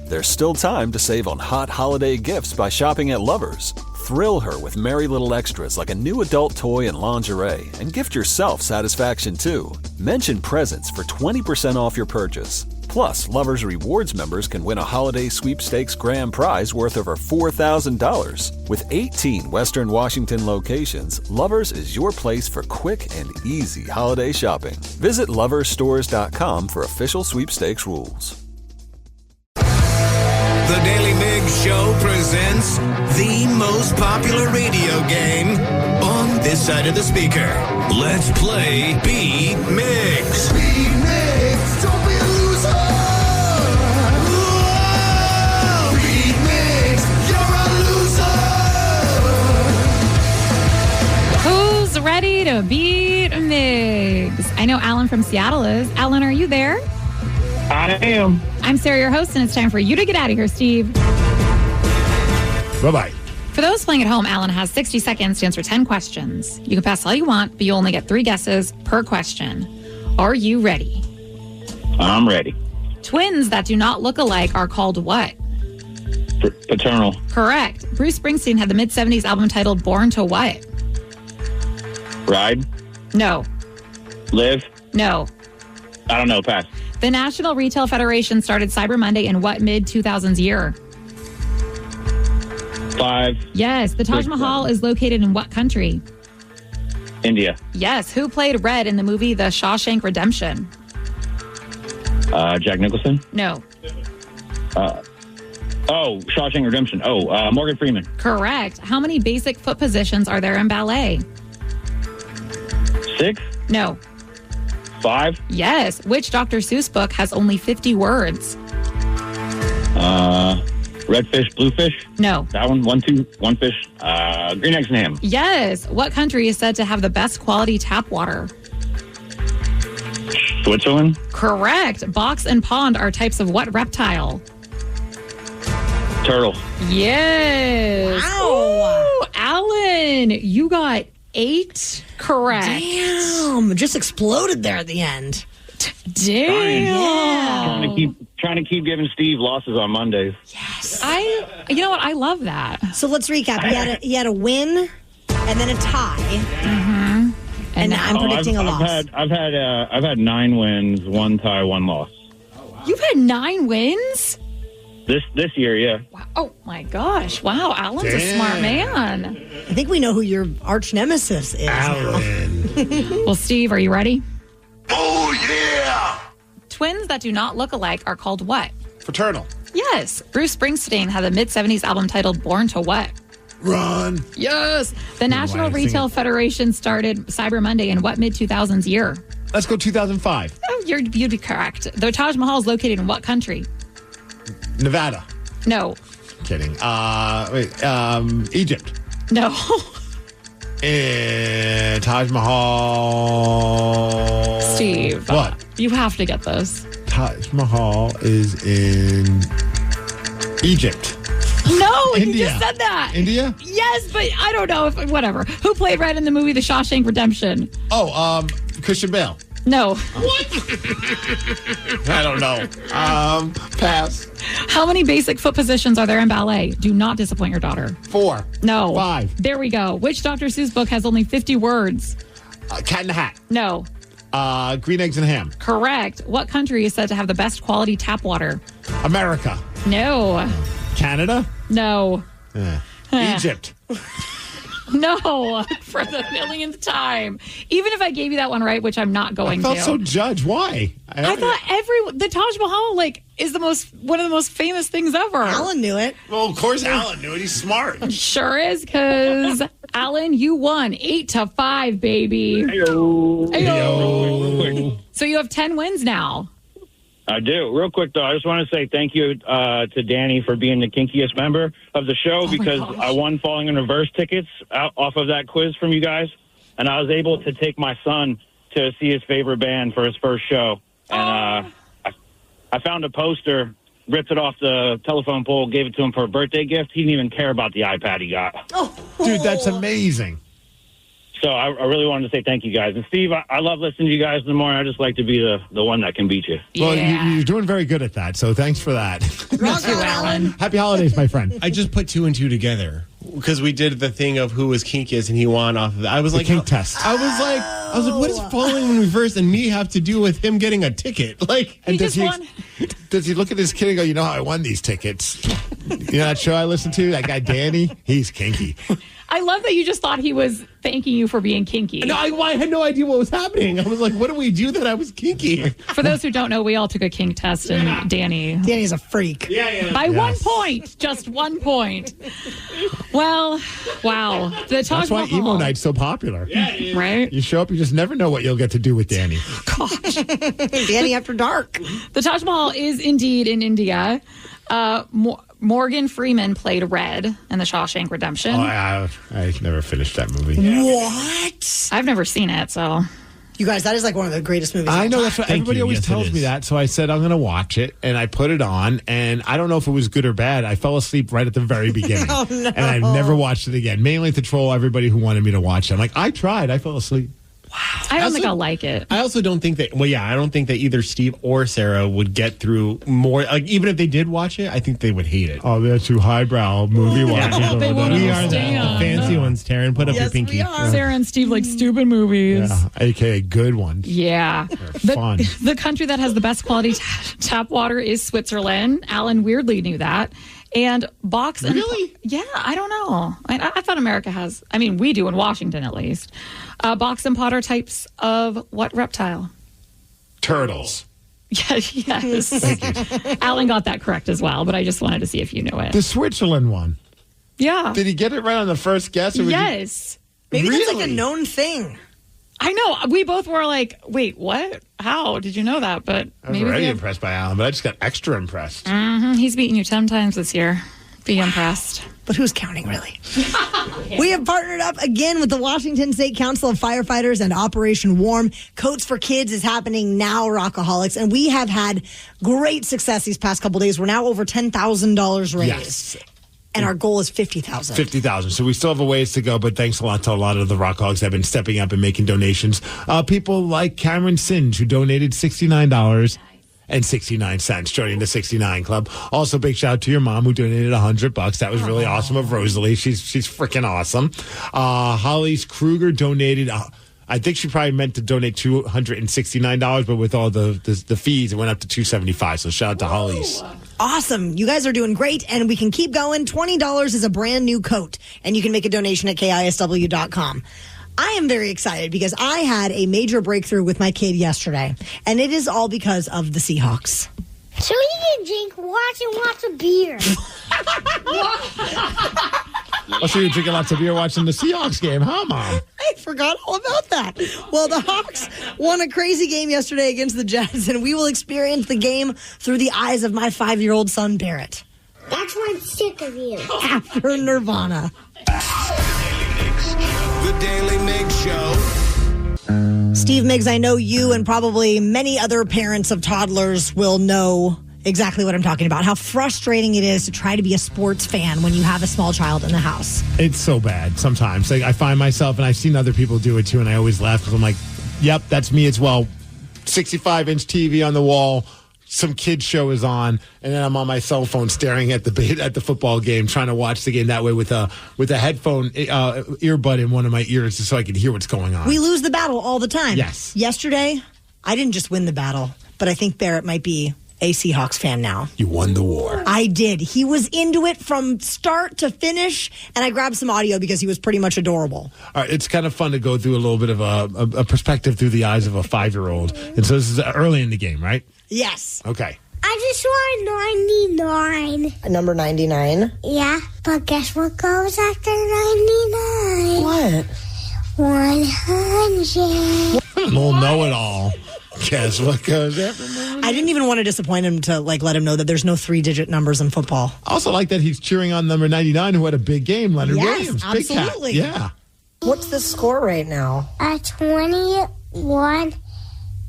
There's still time to save on hot holiday gifts by shopping at Lover's. Thrill her with merry little extras like a new adult toy and lingerie, and gift yourself satisfaction too. Mention presents for 20% off your purchase. Plus, Lover's Rewards members can win a holiday sweepstakes grand prize worth over $4,000. With 18 Western Washington locations, Lover's is your place for quick and easy holiday shopping. Visit loversstores.com for official sweepstakes rules. The Daily Migs Show presents the most popular radio game on this side of the speaker. Let's play Beat Migs. Beat Migs, don't be a loser. Whoa! Beat Migs, you're a loser. Who's ready to beat Migs? I know Alan from Seattle is. Alan, are you there? I am. I'm Sarah, your host, and it's time for you to get out of here, Steve. Bye-bye. For those playing at home, Alan has 60 seconds to answer 10 questions. You can pass all you want, but you only get 3 guesses per question. Are you ready? I'm ready. Twins that do not look alike are called what? Paternal. Correct. Bruce Springsteen had the mid-70s album titled Born to what? Ride. No. Live. No. I don't know. Pass. The National Retail Federation started Cyber Monday in what mid-2000s year? 5. Yes. The Taj Mahal is located in what country? India. Yes. Who played Red in the movie The Shawshank Redemption? Jack Nicholson. No. Shawshank Redemption. Morgan Freeman. Correct. How many basic foot positions are there in ballet? 6. No. 5. Yes. Which Dr. Seuss book has only 50 words? Red fish, blue fish. No. That one. 1, 2, 1 fish. Green eggs and ham. Yes. What country is said to have the best quality tap water? Switzerland. Correct. Box and pond are types of what reptile? Turtle. Yes. Wow. Ooh, Alan, you got 8 correct. Damn. Just exploded there at the end. Damn. Trying to keep giving Steve losses on Mondays. Yes. You know what? I love that. So let's recap. He had a win and then a tie. Mm-hmm. And now I'm predicting a loss. I've had 9 wins, 1 tie, 1 loss. You've had 9 wins? This year, yeah. Wow. Oh my gosh. Wow, Alan's a smart man. I think we know who your arch nemesis is. Alan. Well, Steve, are you ready? Oh, yeah! Twins that do not look alike are called what? Fraternal. Yes. Bruce Springsteen had the mid-70s album titled Born to what? Run. Yes. The National Retail Federation started Cyber Monday in what mid-2000s year? Let's go 2005. Oh, you'd be correct. The Taj Mahal is located in what country? Nevada. No. Kidding. Egypt. No. Taj Mahal. Steve. What? You have to get this. Taj Mahal is in Egypt. No, India. you just said that. India? Yes, but I don't know if whatever. Who played Red in the movie The Shawshank Redemption? Oh, Christian Bale. No. What? I don't know. Pass. How many basic foot positions are there in ballet? Do not disappoint your daughter. 4. No. 5. There we go. Which Dr. Seuss book has only 50 words? Cat in the Hat. No. Green eggs and ham. Correct. What country is said to have the best quality tap water? America. No. Canada. No. Egypt. No, for the millionth time. Even if I gave you that one right, which I'm not going to. I felt so judged. Why? I thought the Taj Mahal is one of the most famous things ever. Alan knew it. Well, of course Alan knew it. He's smart. Sure is, because Alan, you won 8-5, baby. Heyo. Heyo. So you have 10 wins now. I do. Real quick, though, I just want to say thank you to Danny for being the kinkiest member of the show because I won Falling in Reverse tickets off of that quiz from you guys. And I was able to take my son to see his favorite band for his first show. And I found a poster, ripped it off the telephone pole, gave it to him for a birthday gift. He didn't even care about the iPad he got. Dude, that's amazing. So I really wanted to say thank you guys. And Steve, I love listening to you guys in the morning. I just like to be the one that can beat you. Well, you're doing very good at that, so thanks for that. Thank you, Alan. Happy holidays, my friend. I just put 2 and 2 together because we did the thing of who was kinkiest, and he won off of that. I was like, kink test. I was like, what does falling in reverse and me have to do with him getting a ticket? Like, and does he look at this kid and go, you know how I won these tickets? You know that show I listened to? That guy Danny? He's kinky. I love that you just thought he was thanking you for being kinky. No, I had no idea what was happening. I was like, what do we do that I was kinky? For those who don't know, we all took a kink test, and Danny's a freak. By 1 point. Just 1 point. Well, wow. The Taj That's why Mahal. emo night's so popular. Yeah, right? You show up, you just never know what you'll get to do with Danny. Gosh. Danny after dark. The Taj Mahal is indeed in India. Morgan Freeman played Red in The Shawshank Redemption. Oh, I never finished that movie. What? I've never seen it, so You guys, that is like one of the greatest movies. I know, of all that's what time. everybody always tells me that. So I said, I'm going to watch it. And I put it on. And I don't know if it was good or bad. I fell asleep right at the very beginning. Oh, no. And I've never watched it again, mainly to troll everybody who wanted me to watch it. I'm like, I tried. I fell asleep. I don't think I'll like it. I also don't think that. Well, yeah, I don't think that either Steve or Sarah would get through more. Like, even if they did watch it, I think they would hate it. Oh, they're too highbrow movie watchers. They won't We are the understand. fancy ones, Taryn. Put up your pinky. Sarah and Steve like stupid movies. Yeah, a.k.a. good ones. Yeah. Fun. The country that has the best quality tap water is Switzerland. Alan weirdly knew that. And box and Really? Yeah, I don't know. I thought America has. I mean, we do in Washington at least. Box and Potter types of what reptile? Turtles. Yeah, yes. Alan got that correct as well, but I just wanted to see if you knew it. The Switzerland one. Yeah. Did he get it right on the first guess? Or was Yes. Maybe that's like a Really? known thing. I know. We both were like, wait, what? How did you know that? But I was maybe already impressed by Alan, but I just got extra impressed. He's beaten you 10 times this year. Be impressed. But who's counting, really? We have partnered up again with the Washington State Council of Firefighters and Operation Warm. Coats for Kids is happening now, Rockaholics, and we have had great success these past couple days. We're now over $10,000 raised. Yes. And our goal is $50,000. 50,000. So we still have a ways to go, but thanks a lot to a lot of the Rockhogs that have been stepping up and making donations. People like Cameron Singe, who donated $69.69, joining the 69 Club. Also, big shout out to your mom, who donated $100. That was really awesome of Rosalie. She's freaking awesome. Holly's Kruger donated. I think she probably meant to donate $269, but with all the fees, it went up to $275. So shout out to Holly's. Awesome. You guys are doing great, and we can keep going. $20 is a brand new coat, and you can make a donation at KISW.com. I am very excited because I had a major breakthrough with my kid yesterday, and it is all because of the Seahawks. So you can drink lots of beer. Oh, so you're drinking lots of beer watching the Seahawks game, huh, Mom? I forgot all about that. Well, the Hawks won a crazy game yesterday against the Jets, and we will experience the game through the eyes of my 5-year-old son, Barrett. That's why I'm sick of you. After Nirvana. The Daily Migs Show. Steve Migs, I know you and probably many other parents of toddlers will know exactly what I'm talking about. How frustrating it is to try to be a sports fan when you have a small child in the house. It's so bad sometimes. Like, I find myself, and I've seen other people do it too, and I always laugh because I'm like, yep, that's me as well. 65-inch TV on the wall, some kid show is on, and then I'm on my cell phone staring at the football game, trying to watch the game that way with a headphone earbud in one of my ears just so I can hear what's going on. We lose the battle all the time. Yes. Yesterday, I didn't just win the battle, but I think Barrett might be a Seahawks fan now. You won the war. I did. He was into it from start to finish, and I grabbed some audio because he was pretty much adorable. All right, it's kind of fun to go through a little bit of a perspective through the eyes of a 5-year-old. And so this is early in the game, right? Yes. Okay. I just want 99. Number 99? Yeah, but guess what goes after 99? What? 100. Little know-it-all. Guess what goes after? I didn't even want to disappoint him to let him know that there's no 3-digit numbers in football. I also like that he's cheering on number 99, who had a big game, Leonard Williams. Big cat. Absolutely. Yeah. What's the score right now? 21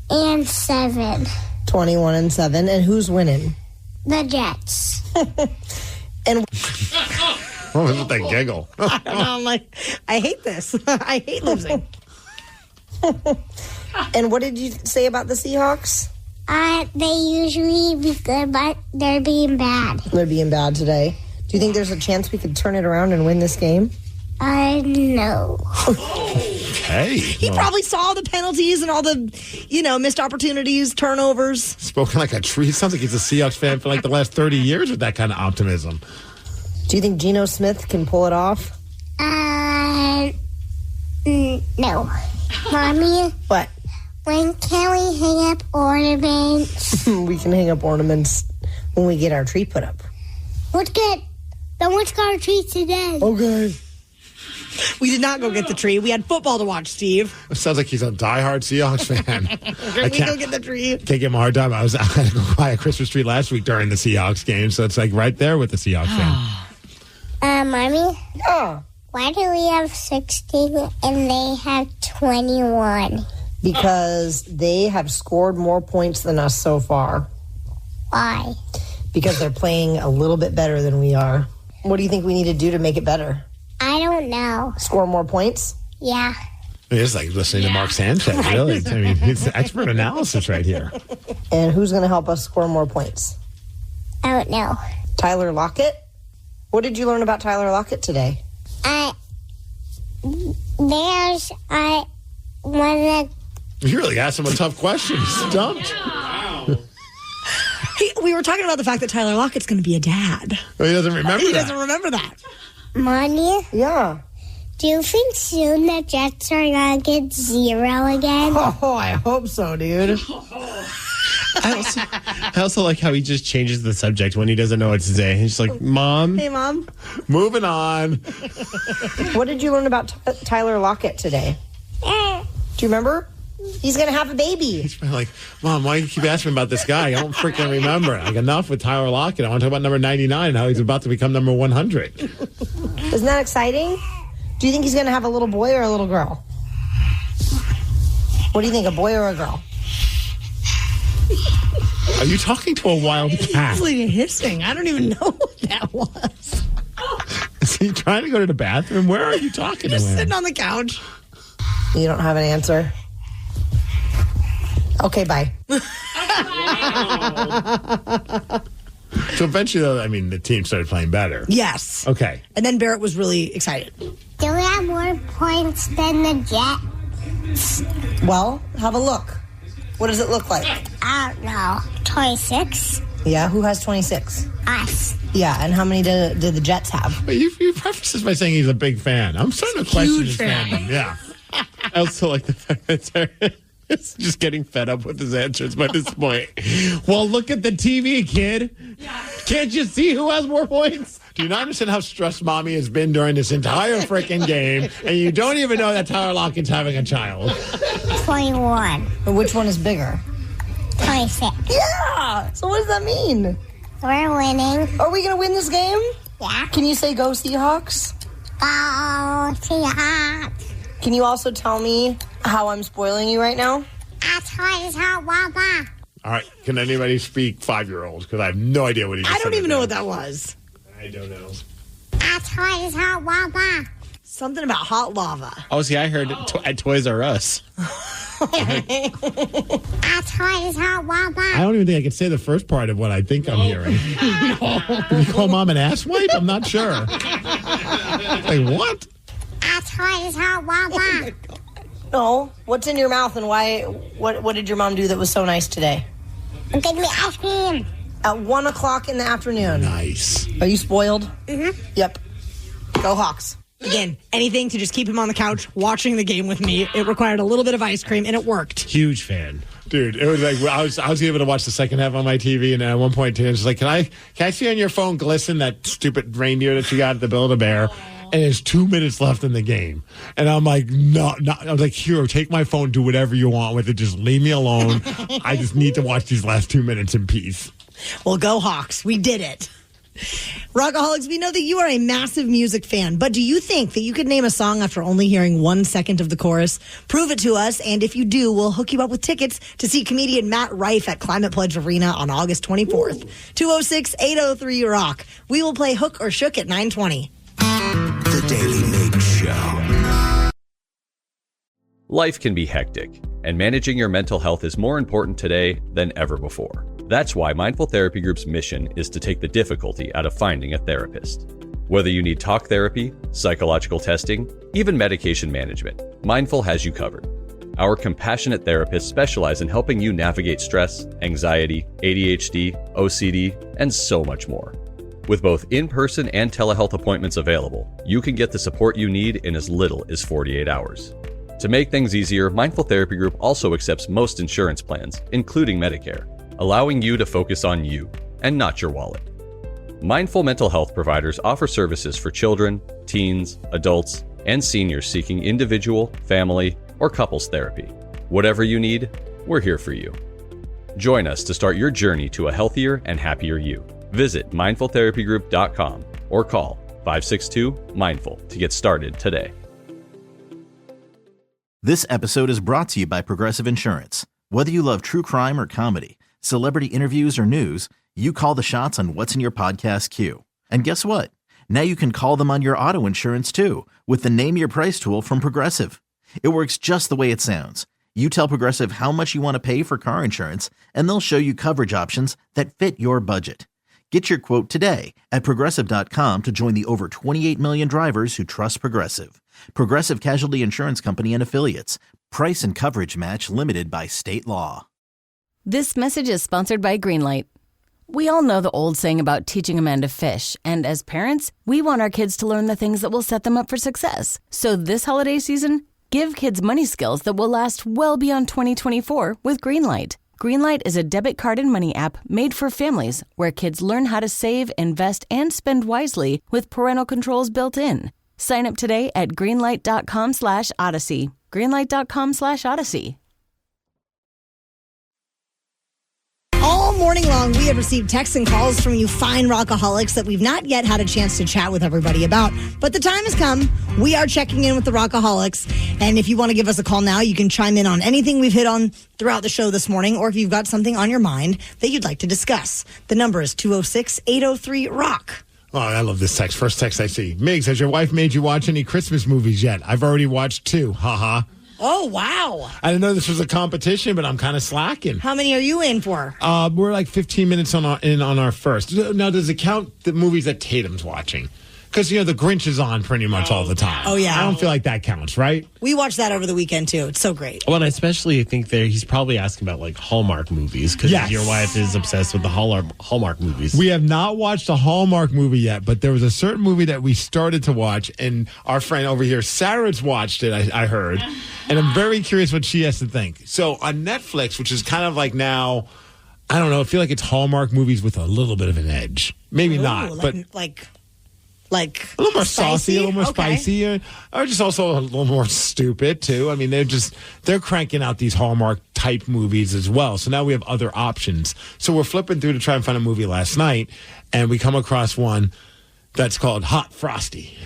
and 7. 21 and 7. And who's winning? The Jets. And What was with that giggle? I don't know, I'm like, I hate this. I hate losing. And what did you say about the Seahawks? They usually be good, but they're being bad. They're being bad today. Do you think there's a chance we could turn it around and win this game? No. Okay. He probably saw the penalties and all the, missed opportunities, turnovers. Spoken like a tree. Sounds like he's a Seahawks fan for like the last 30 years with that kind of optimism. Do you think Geno Smith can pull it off? No. Mommy? What? When can we hang up ornaments? We can hang up ornaments when we get our tree put up. Let's got our tree today. Okay. We did not go get the tree. We had football to watch, Steve. It sounds like he's a diehard Seahawks fan. Can we go get the tree? Can't give him a hard time. I had to go buy a Christmas tree last week during the Seahawks game, so it's like right there with the Seahawks fan. Mommy? Yeah. Why do we have 16 and they have 21? Because they have scored more points than us so far. Why? Because they're playing a little bit better than we are. What do you think we need to do to make it better? I don't know. Score more points? Yeah. It's like listening to Mark Sanchez, really. I mean, it's expert analysis right here. And who's going to help us score more points? I don't know. Tyler Lockett? What did you learn about Tyler Lockett today? There's one of You really asked him a tough question. He's stumped. We were talking about the fact that Tyler Lockett's going to be a dad. Well, he doesn't remember He that. doesn't remember that. Money. Yeah. Do you think soon the Jets are going to get 0 again? Oh, I hope so, dude. I also like how he just changes the subject when he doesn't know what to say. He's just like, Mom. Hey, Mom. Moving on. What did you learn about Tyler Lockett today? Do you remember? He's going to have a baby. He's probably like, Mom, why do you keep asking me about this guy? I don't freaking remember. Like, enough with Tyler Lockett. I want to talk about number 99 and how he's about to become number 100. Isn't that exciting? Do you think he's going to have a little boy or a little girl? What do you think, a boy or a girl? Are you talking to a wild cat? It's like a hissing. I don't even know what that was. Is he trying to go to the bathroom? Where are you talking to him? Sitting on the couch. You don't have an answer? Okay, bye. So eventually, though, I mean, the team started playing better. Yes. Okay. And then Barrett was really excited. Do we have more points than the Jets? Well, have a look. What does it look like? I don't know. 26? Yeah, who has 26? Us. Yeah, and how many did the Jets have? But you preface this by saying he's a big fan. I'm starting to question his fandom. Yeah. I also like the fact that it's just getting fed up with his answers by this point. Well, look at the TV, kid. Can't you see who has more points? Do you not understand how stressed Mommy has been during this entire freaking game, and you don't even know that Tyler Lockett's having a child? 21. Which one is bigger? 26. Yeah! So what does that mean? We're winning. Are we going to win this game? Yeah. Can you say go Seahawks? Go Seahawks. Can you also tell me how I'm spoiling you right now? All right. Can anybody speak 5-year-olds? Because I have no idea what he just I said don't even there. know what that was. I don't know. Something about hot lava. Oh, see, I heard at Toys R Us. I don't even think I can say the first part of what I think I'm hearing. Did you call Mom an asswipe? I'm not sure. Like, what? No. What's in your mouth and why? What did your mom do that was so nice today? Give me ice cream. At 1 o'clock in the afternoon. Nice. Are you spoiled? Mm-hmm. Yep. Go Hawks. Again, anything to just keep him on the couch watching the game with me. It required a little bit of ice cream, and it worked. Huge fan. Dude, it was like I was able to watch the second half on my TV, and at one point, it was like, can I see on your phone glisten that stupid reindeer that you got at the Build-A-Bear? And there's 2 minutes left in the game. And I'm like, no. I was like, here, take my phone, do whatever you want with it. Just leave me alone. I just need to watch these last 2 minutes in peace. Well, go Hawks. We did it. Rockaholics, we know that you are a massive music fan, but do you think that you could name a song after only hearing 1 second of the chorus? Prove it to us, and if you do, we'll hook you up with tickets to see comedian Matt Rife at Climate Pledge Arena on August 24th. 206-803-ROCK. We will play Hook or Shook at 9:20. The Daily Migs Show. Life can be hectic, and managing your mental health is more important today than ever before. That's why Mindful Therapy Group's mission is to take the difficulty out of finding a therapist. Whether you need talk therapy, psychological testing, even medication management, Mindful has you covered. Our compassionate therapists specialize in helping you navigate stress, anxiety, ADHD, OCD, and so much more. With both in-person and telehealth appointments available, you can get the support you need in as little as 48 hours. To make things easier, Mindful Therapy Group also accepts most insurance plans, including Medicare, allowing you to focus on you and not your wallet. Mindful mental health providers offer services for children, teens, adults, and seniors seeking individual, family, or couples therapy. Whatever you need, we're here for you. Join us to start your journey to a healthier and happier you. Visit mindfultherapygroup.com or call 562-MINDFUL to get started today. This episode is brought to you by Progressive Insurance. Whether you love true crime or comedy, celebrity interviews or news, you call the shots on what's in your podcast queue. And guess what? Now you can call them on your auto insurance too with the Name Your Price tool from Progressive. It works just the way it sounds. You tell Progressive how much you want to pay for car insurance, and they'll show you coverage options that fit your budget. Get your quote today at Progressive.com to join the over 28 million drivers who trust Progressive. Progressive Casualty Insurance Company and Affiliates. Price and coverage match limited by state law. This message is sponsored by Greenlight. We all know the old saying about teaching a man to fish, and as parents, we want our kids to learn the things that will set them up for success. So this holiday season, give kids money skills that will last well beyond 2024 with Greenlight. Greenlight is a debit card and money app made for families where kids learn how to save, invest, and spend wisely with parental controls built in. Sign up today at greenlight.com/Odyssey. Greenlight.com/Odyssey. All morning long, we have received texts and calls from you fine rockaholics that we've not yet had a chance to chat with everybody about. But the time has come. We are checking in with the rockaholics. And if you want to give us a call now, you can chime in on anything we've hit on throughout the show this morning, or if you've got something on your mind that you'd like to discuss. The number is 206-803-ROCK. Oh, I love this text. First text I see. Migs, has your wife made you watch any Christmas movies yet? I've already watched 2. Haha. Oh, wow. I didn't know this was a competition, but I'm kind of slacking. How many are you in for? We're like 15 minutes on our first. Now, does it count the movies that Tatum's watching? Because, the Grinch is on pretty much all the time. Oh, yeah. I don't feel like that counts, right? We watched that over the weekend, too. It's so great. Well, and I especially think he's probably asking about, like, Hallmark movies, because your wife is obsessed with the Hallmark movies. We have not watched a Hallmark movie yet, but there was a certain movie that we started to watch, and our friend over here, Sarah's watched it, I heard, and I'm very curious what she has to think. So on Netflix, which is kind of like now, I don't know, I feel like it's Hallmark movies with a little bit of an edge. Maybe not, but... Like a little more saucy, a little more okay. spicy, or just also a little more stupid too. I mean, they're cranking out these Hallmark type movies as well. So now we have other options. So we're flipping through to try and find a movie last night, and we come across one that's called Hot Frosty.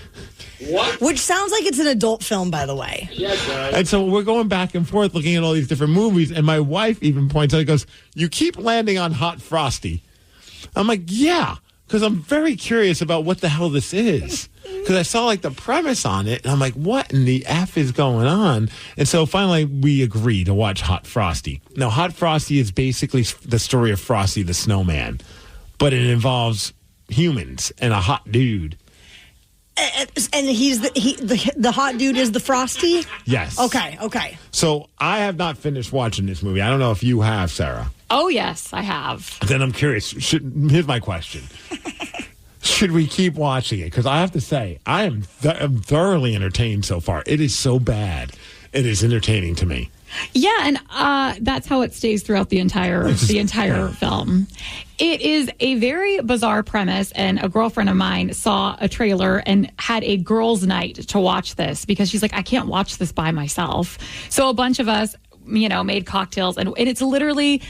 What? Which sounds like it's an adult film, by the way. Yes, and so we're going back and forth looking at all these different movies, and my wife even points out, goes, "You keep landing on Hot Frosty." I'm like, yeah. Because I'm very curious about what the hell this is. Because I saw like the premise on it, and I'm like, what in the F is going on? And so finally we agree to watch Hot Frosty. Now, Hot Frosty is basically the story of Frosty the Snowman, but it involves humans and a hot dude. And he's the hot dude is the Frosty? Yes. Okay. So I have not finished watching this movie. I don't know if you have, Sarah. Oh, yes, I have. Then I'm curious. Here's my question. Should we keep watching it? Because I have to say, I'm thoroughly entertained so far. It is so bad. It is entertaining to me. Yeah, and that's how it stays throughout the entire film. It is a very bizarre premise, and a girlfriend of mine saw a trailer and had a girls' night to watch this because she's like, I can't watch this by myself. So a bunch of us, made cocktails, and it's literally,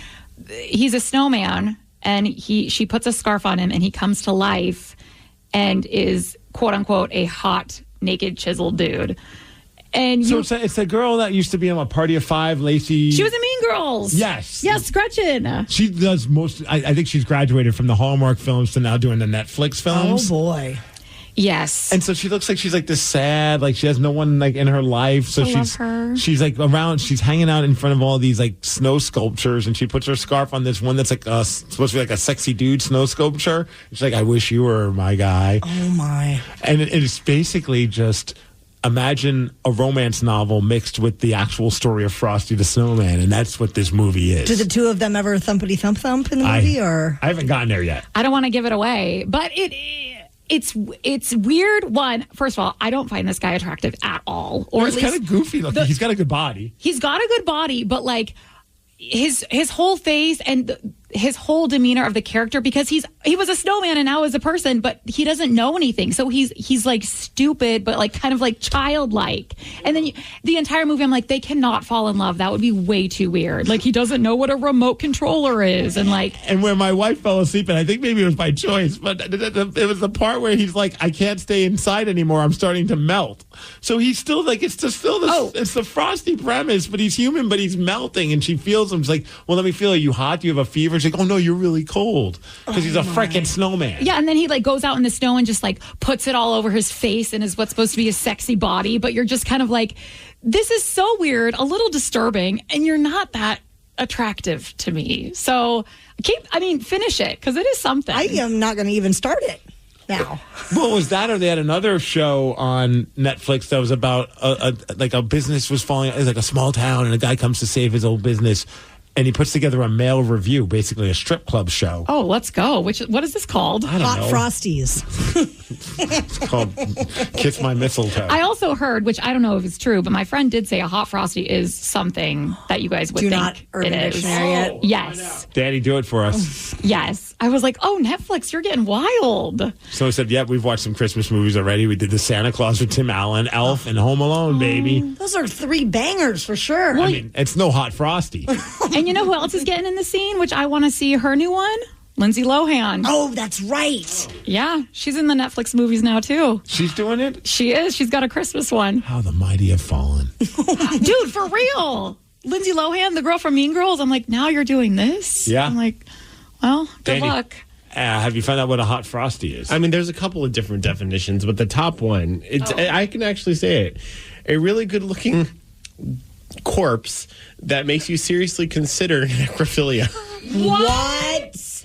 he's a snowman, and she puts a scarf on him, and he comes to life and is, quote unquote, a hot, naked, chiseled dude. And so it's a girl that used to be on a Party of Five, Lacey. She was in Mean Girls. Yes, Gretchen. She does most. I think she's graduated from the Hallmark films to now doing the Netflix films. Oh boy. Yes. And so she looks like she's like this sad, like she has no one like in her life. So she's like around, she's hanging out in front of all these like snow sculptures, and she puts her scarf on this one that's like supposed to be like a sexy dude snow sculpture. She's like, I wish you were my guy. Oh my. And it is basically just imagine a romance novel mixed with the actual story of Frosty the Snowman, and that's what this movie is. Do the two of them ever thumpity thump in the movie? Or I haven't gotten there yet. I don't want to give it away, but it's weird. One, first of all, I don't find this guy attractive at all. Or he's kind of goofy looking. He's got a good body. He's got a good body, but like his whole face, and his whole demeanor of the character, because he was a snowman and now is a person, but he doesn't know anything. So he's like stupid, but like kind of like childlike. And then the entire movie, I'm like, they cannot fall in love. That would be way too weird. Like, he doesn't know what a remote controller is. And where my wife fell asleep, and I think maybe it was by choice, but it was the part where he's like, I can't stay inside anymore. I'm starting to melt. So he's still like, it's the Frosty premise, but he's human, but he's melting, and she feels him. She's like, well, let me feel. Are you hot? Do you have a fever? She's like, oh no, you're really cold, because he's a freaking snowman. Yeah, and then he like goes out in the snow and just like puts it all over his face and is what's supposed to be a sexy body, but you're just kind of like, this is so weird, a little disturbing, and you're not that attractive to me. So finish it, because it is something. I am not going to even start it now. What was that? Or they had another show on Netflix that was about a business was falling. It was like a small town, and a guy comes to save his old business, and he puts together a male review, basically a strip club show. Oh, let's go. What is this called? I don't know. Hot Frosties. It's called Kiss My Mistletoe. I also heard, which I don't know if it's true, but my friend did say a hot Frosty is something that you guys would think not Urban it is. Dictionary yet? Yes. Daddy, do it for us. Yes. I was like, oh, Netflix, you're getting wild. So I said, yeah, we've watched some Christmas movies already. We did the Santa Claus with Tim Allen, Elf, and Home Alone, baby. Those are 3 bangers for sure. I mean, it's no Hot Frosty. And you know who else is getting in the scene, which I want to see her new one? Lindsay Lohan. Oh, that's right. Yeah, she's in the Netflix movies now, too. She's doing it? She is. She's got a Christmas one. How the mighty have fallen. Dude, for real. Lindsay Lohan, the girl from Mean Girls. I'm like, now you're doing this? Yeah. I'm like, well, good Danny, luck. Have you found out what a Hot Frosty is? I mean, there's a couple of different definitions, but the top one, I can actually say it. A really good-looking corpse that makes you seriously consider necrophilia. What?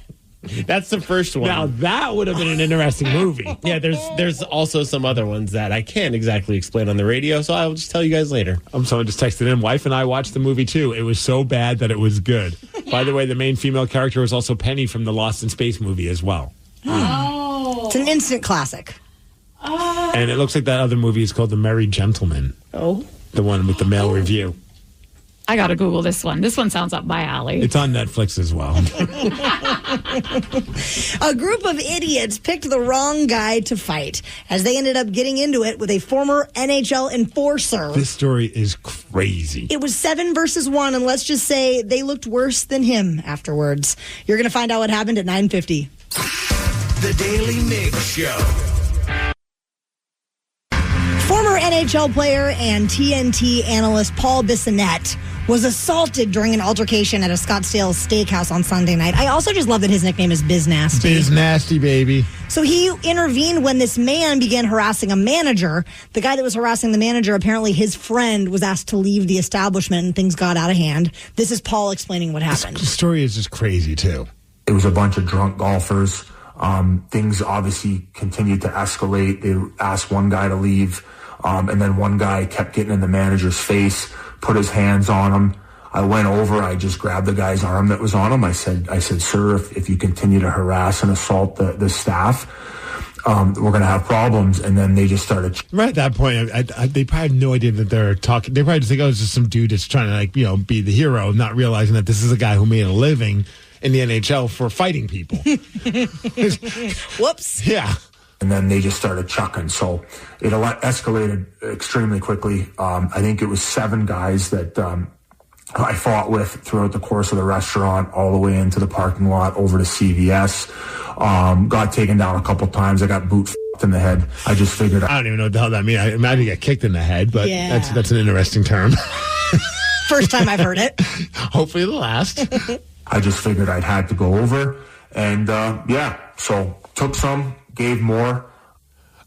That's the first one. Now, that would have been an interesting movie. Yeah, there's also some other ones that I can't exactly explain on the radio, so I'll just tell you guys later. Someone just texted in. Wife and I watched the movie, too. It was so bad that it was good. By the way, the main female character was also Penny from the Lost in Space movie as well. Oh. It's an instant classic. And it looks like that other movie is called The Merry Gentleman. Oh. The one with the male review. I got to Google this one. This one sounds up my alley. It's on Netflix as well. A group of idiots picked the wrong guy to fight, as they ended up getting into it with a former NHL enforcer. This story is crazy. It was 7 versus 1, and let's just say they looked worse than him afterwards. You're going to find out what happened at 9:50. The Daily Migs Show. Former NHL player and TNT analyst Paul Bissonnette was assaulted during an altercation at a Scottsdale steakhouse on Sunday night. I also just love that his nickname is Biz Nasty. Biz Nasty, baby. So he intervened when this man began harassing a manager. The guy that was harassing the manager, apparently his friend, was asked to leave the establishment and things got out of hand. This is Paul explaining what happened. The story is just crazy, too. It was a bunch of drunk golfers. Things obviously continued to escalate. They asked one guy to leave. And then one guy kept getting in the manager's face, put his hands on him. I went over, I just grabbed the guy's arm that was on him. I said, sir, if you continue to harass and assault the staff, we're going to have problems. And then they just started. Right at that point, they probably have no idea that they're talking. They probably just think, oh, it's just some dude that's trying to, be the hero, not realizing that this is a guy who made a living in the NHL for fighting people. Whoops. Yeah. And then they just started chucking. So it escalated extremely quickly. I think it was 7 guys that I fought with throughout the course of the restaurant, all the way into the parking lot, over to CVS. Got taken down a couple times. I got boot in the head. I just figured. I don't even know what the hell that means. I imagine you get kicked in the head, but yeah. That's an interesting term. First time I've heard it. Hopefully the last. I just figured I'd had to go over. And so took some. Gave more.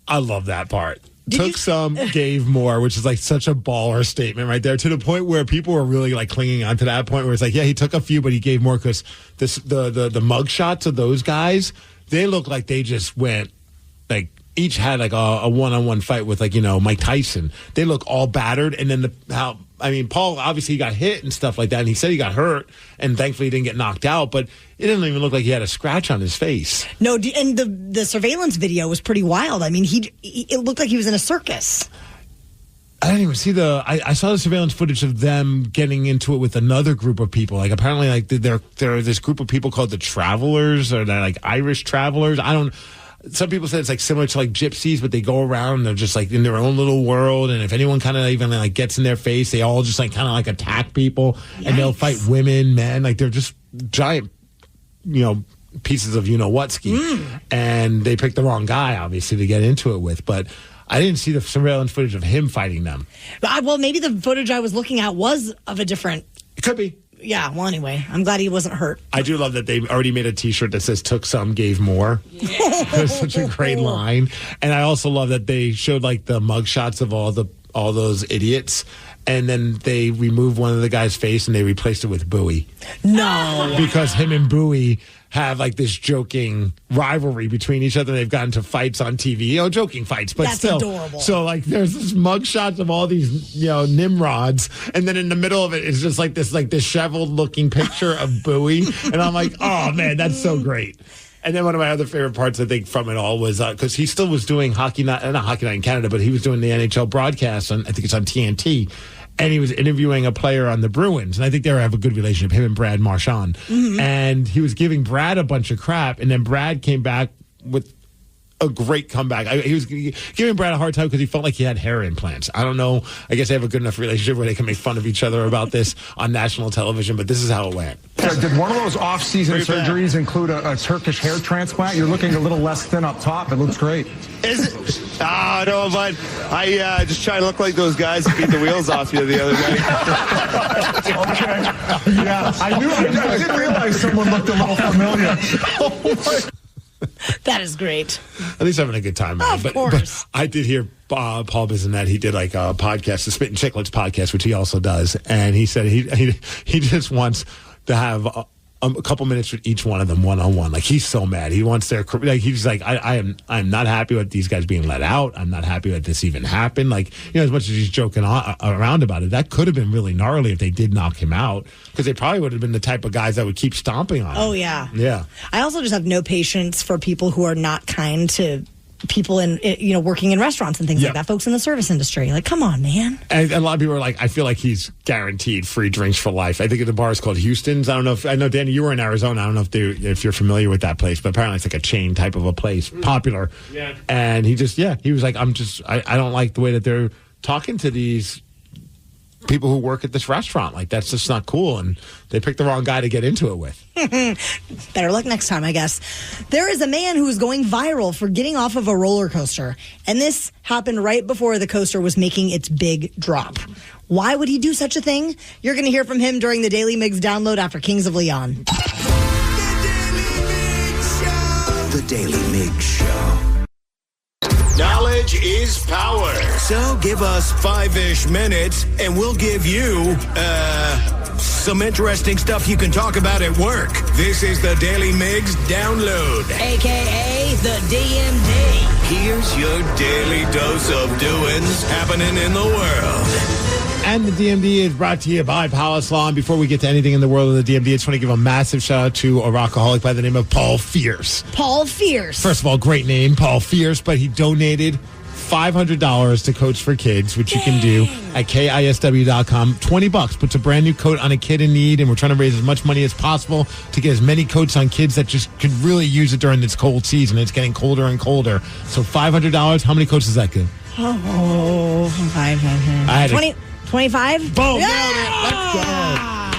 I love that part. Took some, gave more, which is like such a baller statement right there, to the point where people were really like clinging on to that point where it's like, yeah, he took a few, but he gave more, because the mug shots of those guys, they look like they just went, like, each had like a one-on-one fight with, like, Mike Tyson. They look all battered. And then Paul obviously got hit and stuff like that, and he said he got hurt, and thankfully he didn't get knocked out, but it didn't even look like he had a scratch on his face. No, and the surveillance video was pretty wild. I mean, it looked like he was in a circus. I didn't even see I saw the surveillance footage of them getting into it with another group of people. Like apparently, like there are this group of people called the Travelers, or they're like Irish Travelers. Some people say it's like similar to like gypsies, but they go around and they're just like in their own little world. And if anyone kind of even like gets in their face, they all just like kind of like attack people. Yikes. And they'll fight women, men. Like they're just giant, pieces of what ski. And they picked the wrong guy, obviously, to get into it with. But I didn't see the surveillance footage of him fighting them. Well, maybe the footage I was looking at was of a different. It could be. Yeah, well, anyway, I'm glad he wasn't hurt. I do love that they already made a T-shirt that says "Took some, gave more." Yeah. That's such a great line. And I also love that they showed like the mugshots of all those idiots, and then they removed one of the guy's face and they replaced it with Bowie. No, because him and Bowie have like this joking rivalry between each other. They've gotten into fights on TV, joking fights, but that's still adorable. So like there's this mug shots of all these, Nimrods. And then in the middle of it is just like this disheveled looking picture of Bowie. And I'm like, oh man, that's so great. And then one of my other favorite parts, I think, from it all was because he still was doing not Hockey Night in Canada, but he was doing the NHL broadcast on, I think it's on TNT. And he was interviewing a player on the Bruins. And I think they have a good relationship, him and Brad Marchand. Mm-hmm. And he was giving Brad a bunch of crap. And then Brad came back with a great comeback. He was giving Brad a hard time because he felt like he had hair implants. I don't know. I guess they have a good enough relationship where they can make fun of each other about this on national television. But this is how it went. Did one of those off-season surgeries include a Turkish hair transplant? You're looking a little less thin up top. It looks great. Is it? No, but I just try to look like those guys who beat the wheels off you the other day. Okay. Yeah, I didn't realize someone looked a little familiar. That is great. At least having a good time. Of course. But I did hear Paul Bissonnette. He did like a podcast, the Spit and Chicklets podcast, which he also does. And he said he just wants to have a couple minutes with each one of them one-on-one. Like he's so mad. He wants their, like he's like, I'm not happy with these guys being let out. I'm not happy that this even happened. Like, as much as he's joking around about it, that could have been really gnarly if they did knock him out, because they probably would have been the type of guys that would keep stomping on him. Oh yeah. Yeah. I also just have no patience for people who are not kind to people in working in restaurants and things like that, folks in the service industry. Like, come on, man. And a lot of people are like, I feel like he's guaranteed free drinks for life. I think the bar is called Houston's. I know, Danny, you were in Arizona. I don't know if you're familiar with that place, but apparently it's like a chain type of a place, popular. Yeah. And he was like, I don't like the way that they're talking to these people who work at this restaurant. Like, that's just not cool. And they picked the wrong guy to get into it with. Better luck next time, I guess. There is a man who is going viral for getting off of a roller coaster. And this happened right before the coaster was making its big drop. Why would he do such a thing? You're going to hear from him during the Daily Migs download after Kings of Leon. The Daily Migs Show. Knowledge is power. So give us 5-ish minutes and we'll give you, some interesting stuff you can talk about at work. This is the Daily Migs Download. AKA the DMD. Here's your daily dose of doings happening in the world. And the DMD is brought to you by Power Salon. Before we get to anything in the world of the DMD, I just want to give a massive shout out to a rockaholic by the name of Paul Fierce. Paul Fierce. First of all, great name, Paul Fierce, but he donated $500 to Coats for Kids, which you can do at KISW.com. $20 puts a brand new coat on a kid in need, and we're trying to raise as much money as possible to get as many coats on kids that just could really use it during this cold season. It's getting colder and colder. So $500, how many coats does that give? 25? Boom! Yeah! Let's go.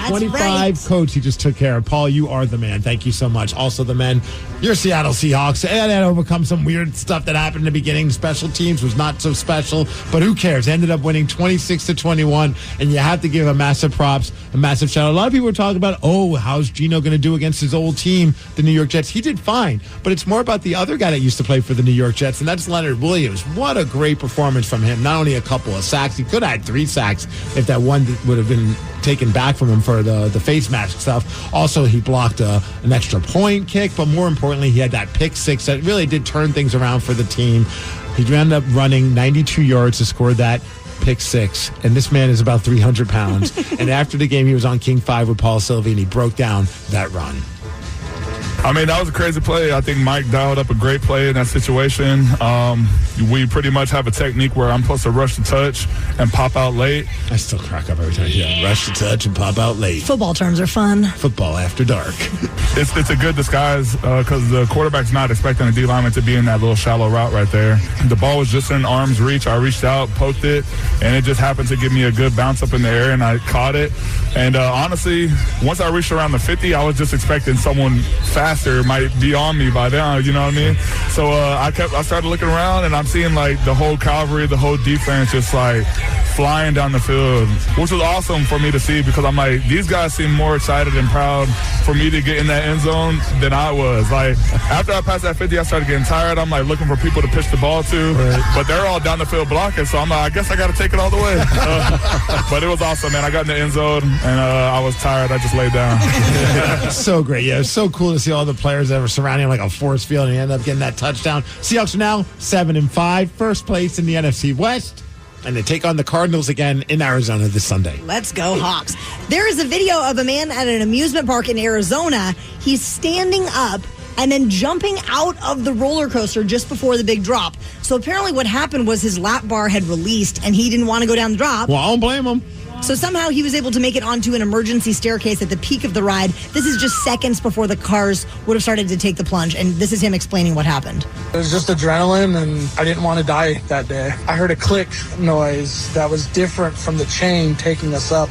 That's 25 right. coats he just took care of. Paul, you are the man. Thank you so much. Also the men, your Seattle Seahawks. And had overcome some weird stuff that happened in the beginning. Special teams was not so special, but who cares? Ended up winning 26-21, and you have to give a massive props, a massive shout out. A lot of people were talking about, how's Geno going to do against his old team, the New York Jets? He did fine, but it's more about the other guy that used to play for the New York Jets, and that's Leonard Williams. What a great performance from him. Not only a couple of sacks, he could have had 3 sacks if that one would have been taken back from him for the face mask stuff. Also, he blocked an extra point kick, but more importantly, he had that pick 6 that really did turn things around for the team. He ended up running 92 yards to score that pick 6, and this man is about 300 pounds. And after the game, he was on King 5 with Paul Silva, and he broke down that run. I mean, that was a crazy play. I think Mike dialed up a great play in that situation. We pretty much have a technique where I'm supposed to rush the touch and pop out late. I still crack up every time. Yeah, rush the touch and pop out late. Football terms are fun. Football after dark. It's a good disguise because the quarterback's not expecting a D lineman to be in that little shallow route right there. The ball was just in arm's reach. I reached out, poked it, and it just happened to give me a good bounce up in the air, and I caught it. And honestly, once I reached around the 50, I was just expecting someone faster might be on me by then, you know what I mean? So I started looking around, and I'm seeing like the whole cavalry, the whole defense just like flying down the field, which was awesome for me to see because I'm like, these guys seem more excited and proud for me to get in that end zone than I was. Like, after I passed that 50, I started getting tired. I'm like looking for people to pitch the ball to, but they're all down the field blocking, so I'm like, I guess I got to take it all the way. But it was awesome, man. I got in the end zone, and I was tired. I just laid down. So great. Yeah, it was so cool to see all the players that were surrounding like a force field, and he ended up getting that touchdown. Seahawks are now 7-5, first place in the NFC West. And they take on the Cardinals again in Arizona this Sunday. Let's go, Hawks. There is a video of a man at an amusement park in Arizona. He's standing up and then jumping out of the roller coaster just before the big drop. So apparently what happened was his lap bar had released and he didn't want to go down the drop. Well, I don't blame him. So somehow he was able to make it onto an emergency staircase at the peak of the ride. This is just seconds before the cars would have started to take the plunge. And this is him explaining what happened. It was just adrenaline, and I didn't want to die that day. I heard a click noise that was different from the chain taking us up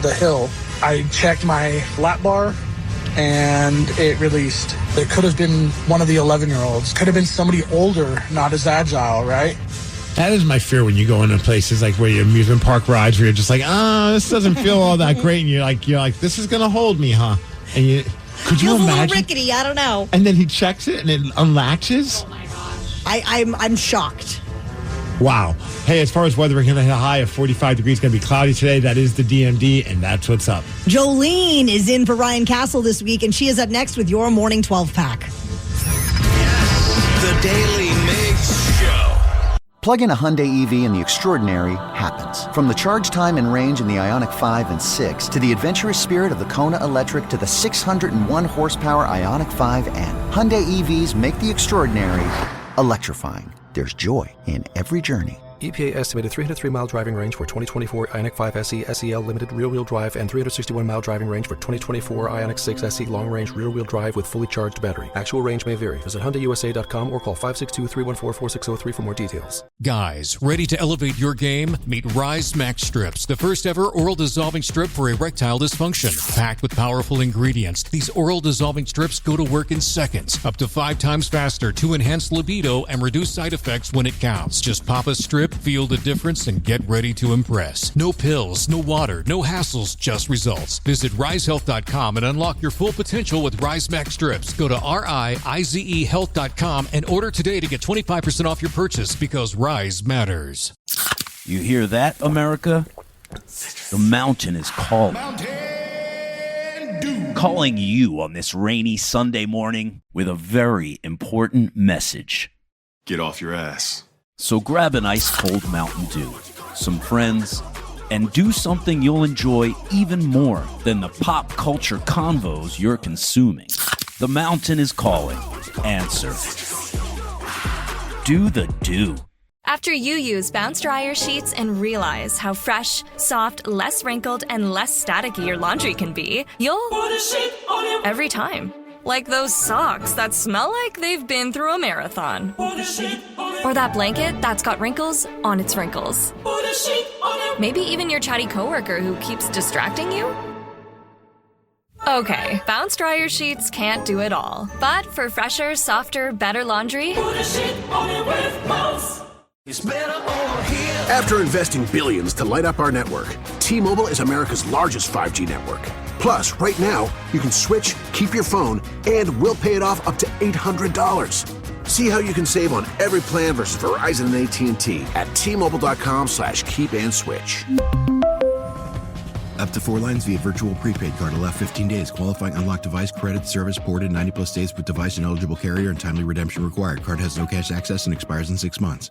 the hill. I checked my lap bar, and it released. It could have been one of the 11-year-olds. Could have been somebody older, not as agile, right? That is my fear when you go into places like where your amusement park rides where you're just like, this doesn't feel all that great. And you're like, this is going to hold me, huh? And could you imagine? A little rickety, I don't know. And then he checks it and it unlatches? Oh my gosh. I'm shocked. Wow. Hey, as far as weather, we're going to hit a high of 45 degrees. It's going to be cloudy today. That is the DMD, and that's what's up. Jolene is in for Ryan Castle this week, and she is up next with your morning 12-pack. The Daily Migs Show. Plug in a Hyundai EV and the extraordinary happens. From the charge time and range in the Ioniq 5 and 6 to the adventurous spirit of the Kona Electric to the 601 horsepower Ioniq 5N. Hyundai EVs make the extraordinary electrifying. There's joy in every journey. EPA estimated 303-mile driving range for 2024 Ioniq 5 SE SEL limited rear-wheel drive and 361-mile driving range for 2024 Ioniq 6 SE long-range rear-wheel drive with fully charged battery. Actual range may vary. Visit HyundaiUSA.com or call 562-314-4603 for more details. Guys, ready to elevate your game? Meet Rise Max Strips, the first ever oral dissolving strip for erectile dysfunction. Packed with powerful ingredients, these oral dissolving strips go to work in seconds, up to 5 times faster to enhance libido and reduce side effects when it counts. Just pop a strip, feel the difference, and get ready to impress. No pills, no water, no hassles, just results. Visit risehealth.com and unlock your full potential with Rise Max Strips. Go to rizehealth.com and order today to get 25% off your purchase because Rise matters. You hear that, America? The mountain is calling. Calling you on this rainy Sunday morning with a very important message. Get off your ass. So grab an ice-cold Mountain Dew, some friends, and do something you'll enjoy even more than the pop culture convos you're consuming. The mountain is calling. Answer. Do the do. After you use Bounce Dryer sheets and realize how fresh, soft, less wrinkled, and less staticky your laundry can be, you'll put a sheet on your every time. Like those socks that smell like they've been through a marathon. Or that blanket that's got wrinkles on its wrinkles. Maybe even your chatty coworker who keeps distracting you. Okay, Bounce Dryer sheets can't do it all. But for fresher, softer, better laundry, put a sheet on it with Bounce. It's better over here. After investing billions to light up our network, T-Mobile is America's largest 5G network. Plus, right now, you can switch, keep your phone, and we'll pay it off up to $800. See how you can save on every plan versus Verizon and AT&T at T-Mobile.com/keep-and-switch. Up to 4 lines via virtual prepaid card. Allow 15 days. Qualifying unlocked device credit service ported 90+ days with device and eligible carrier and timely redemption required. Card has no cash access and expires in 6 months.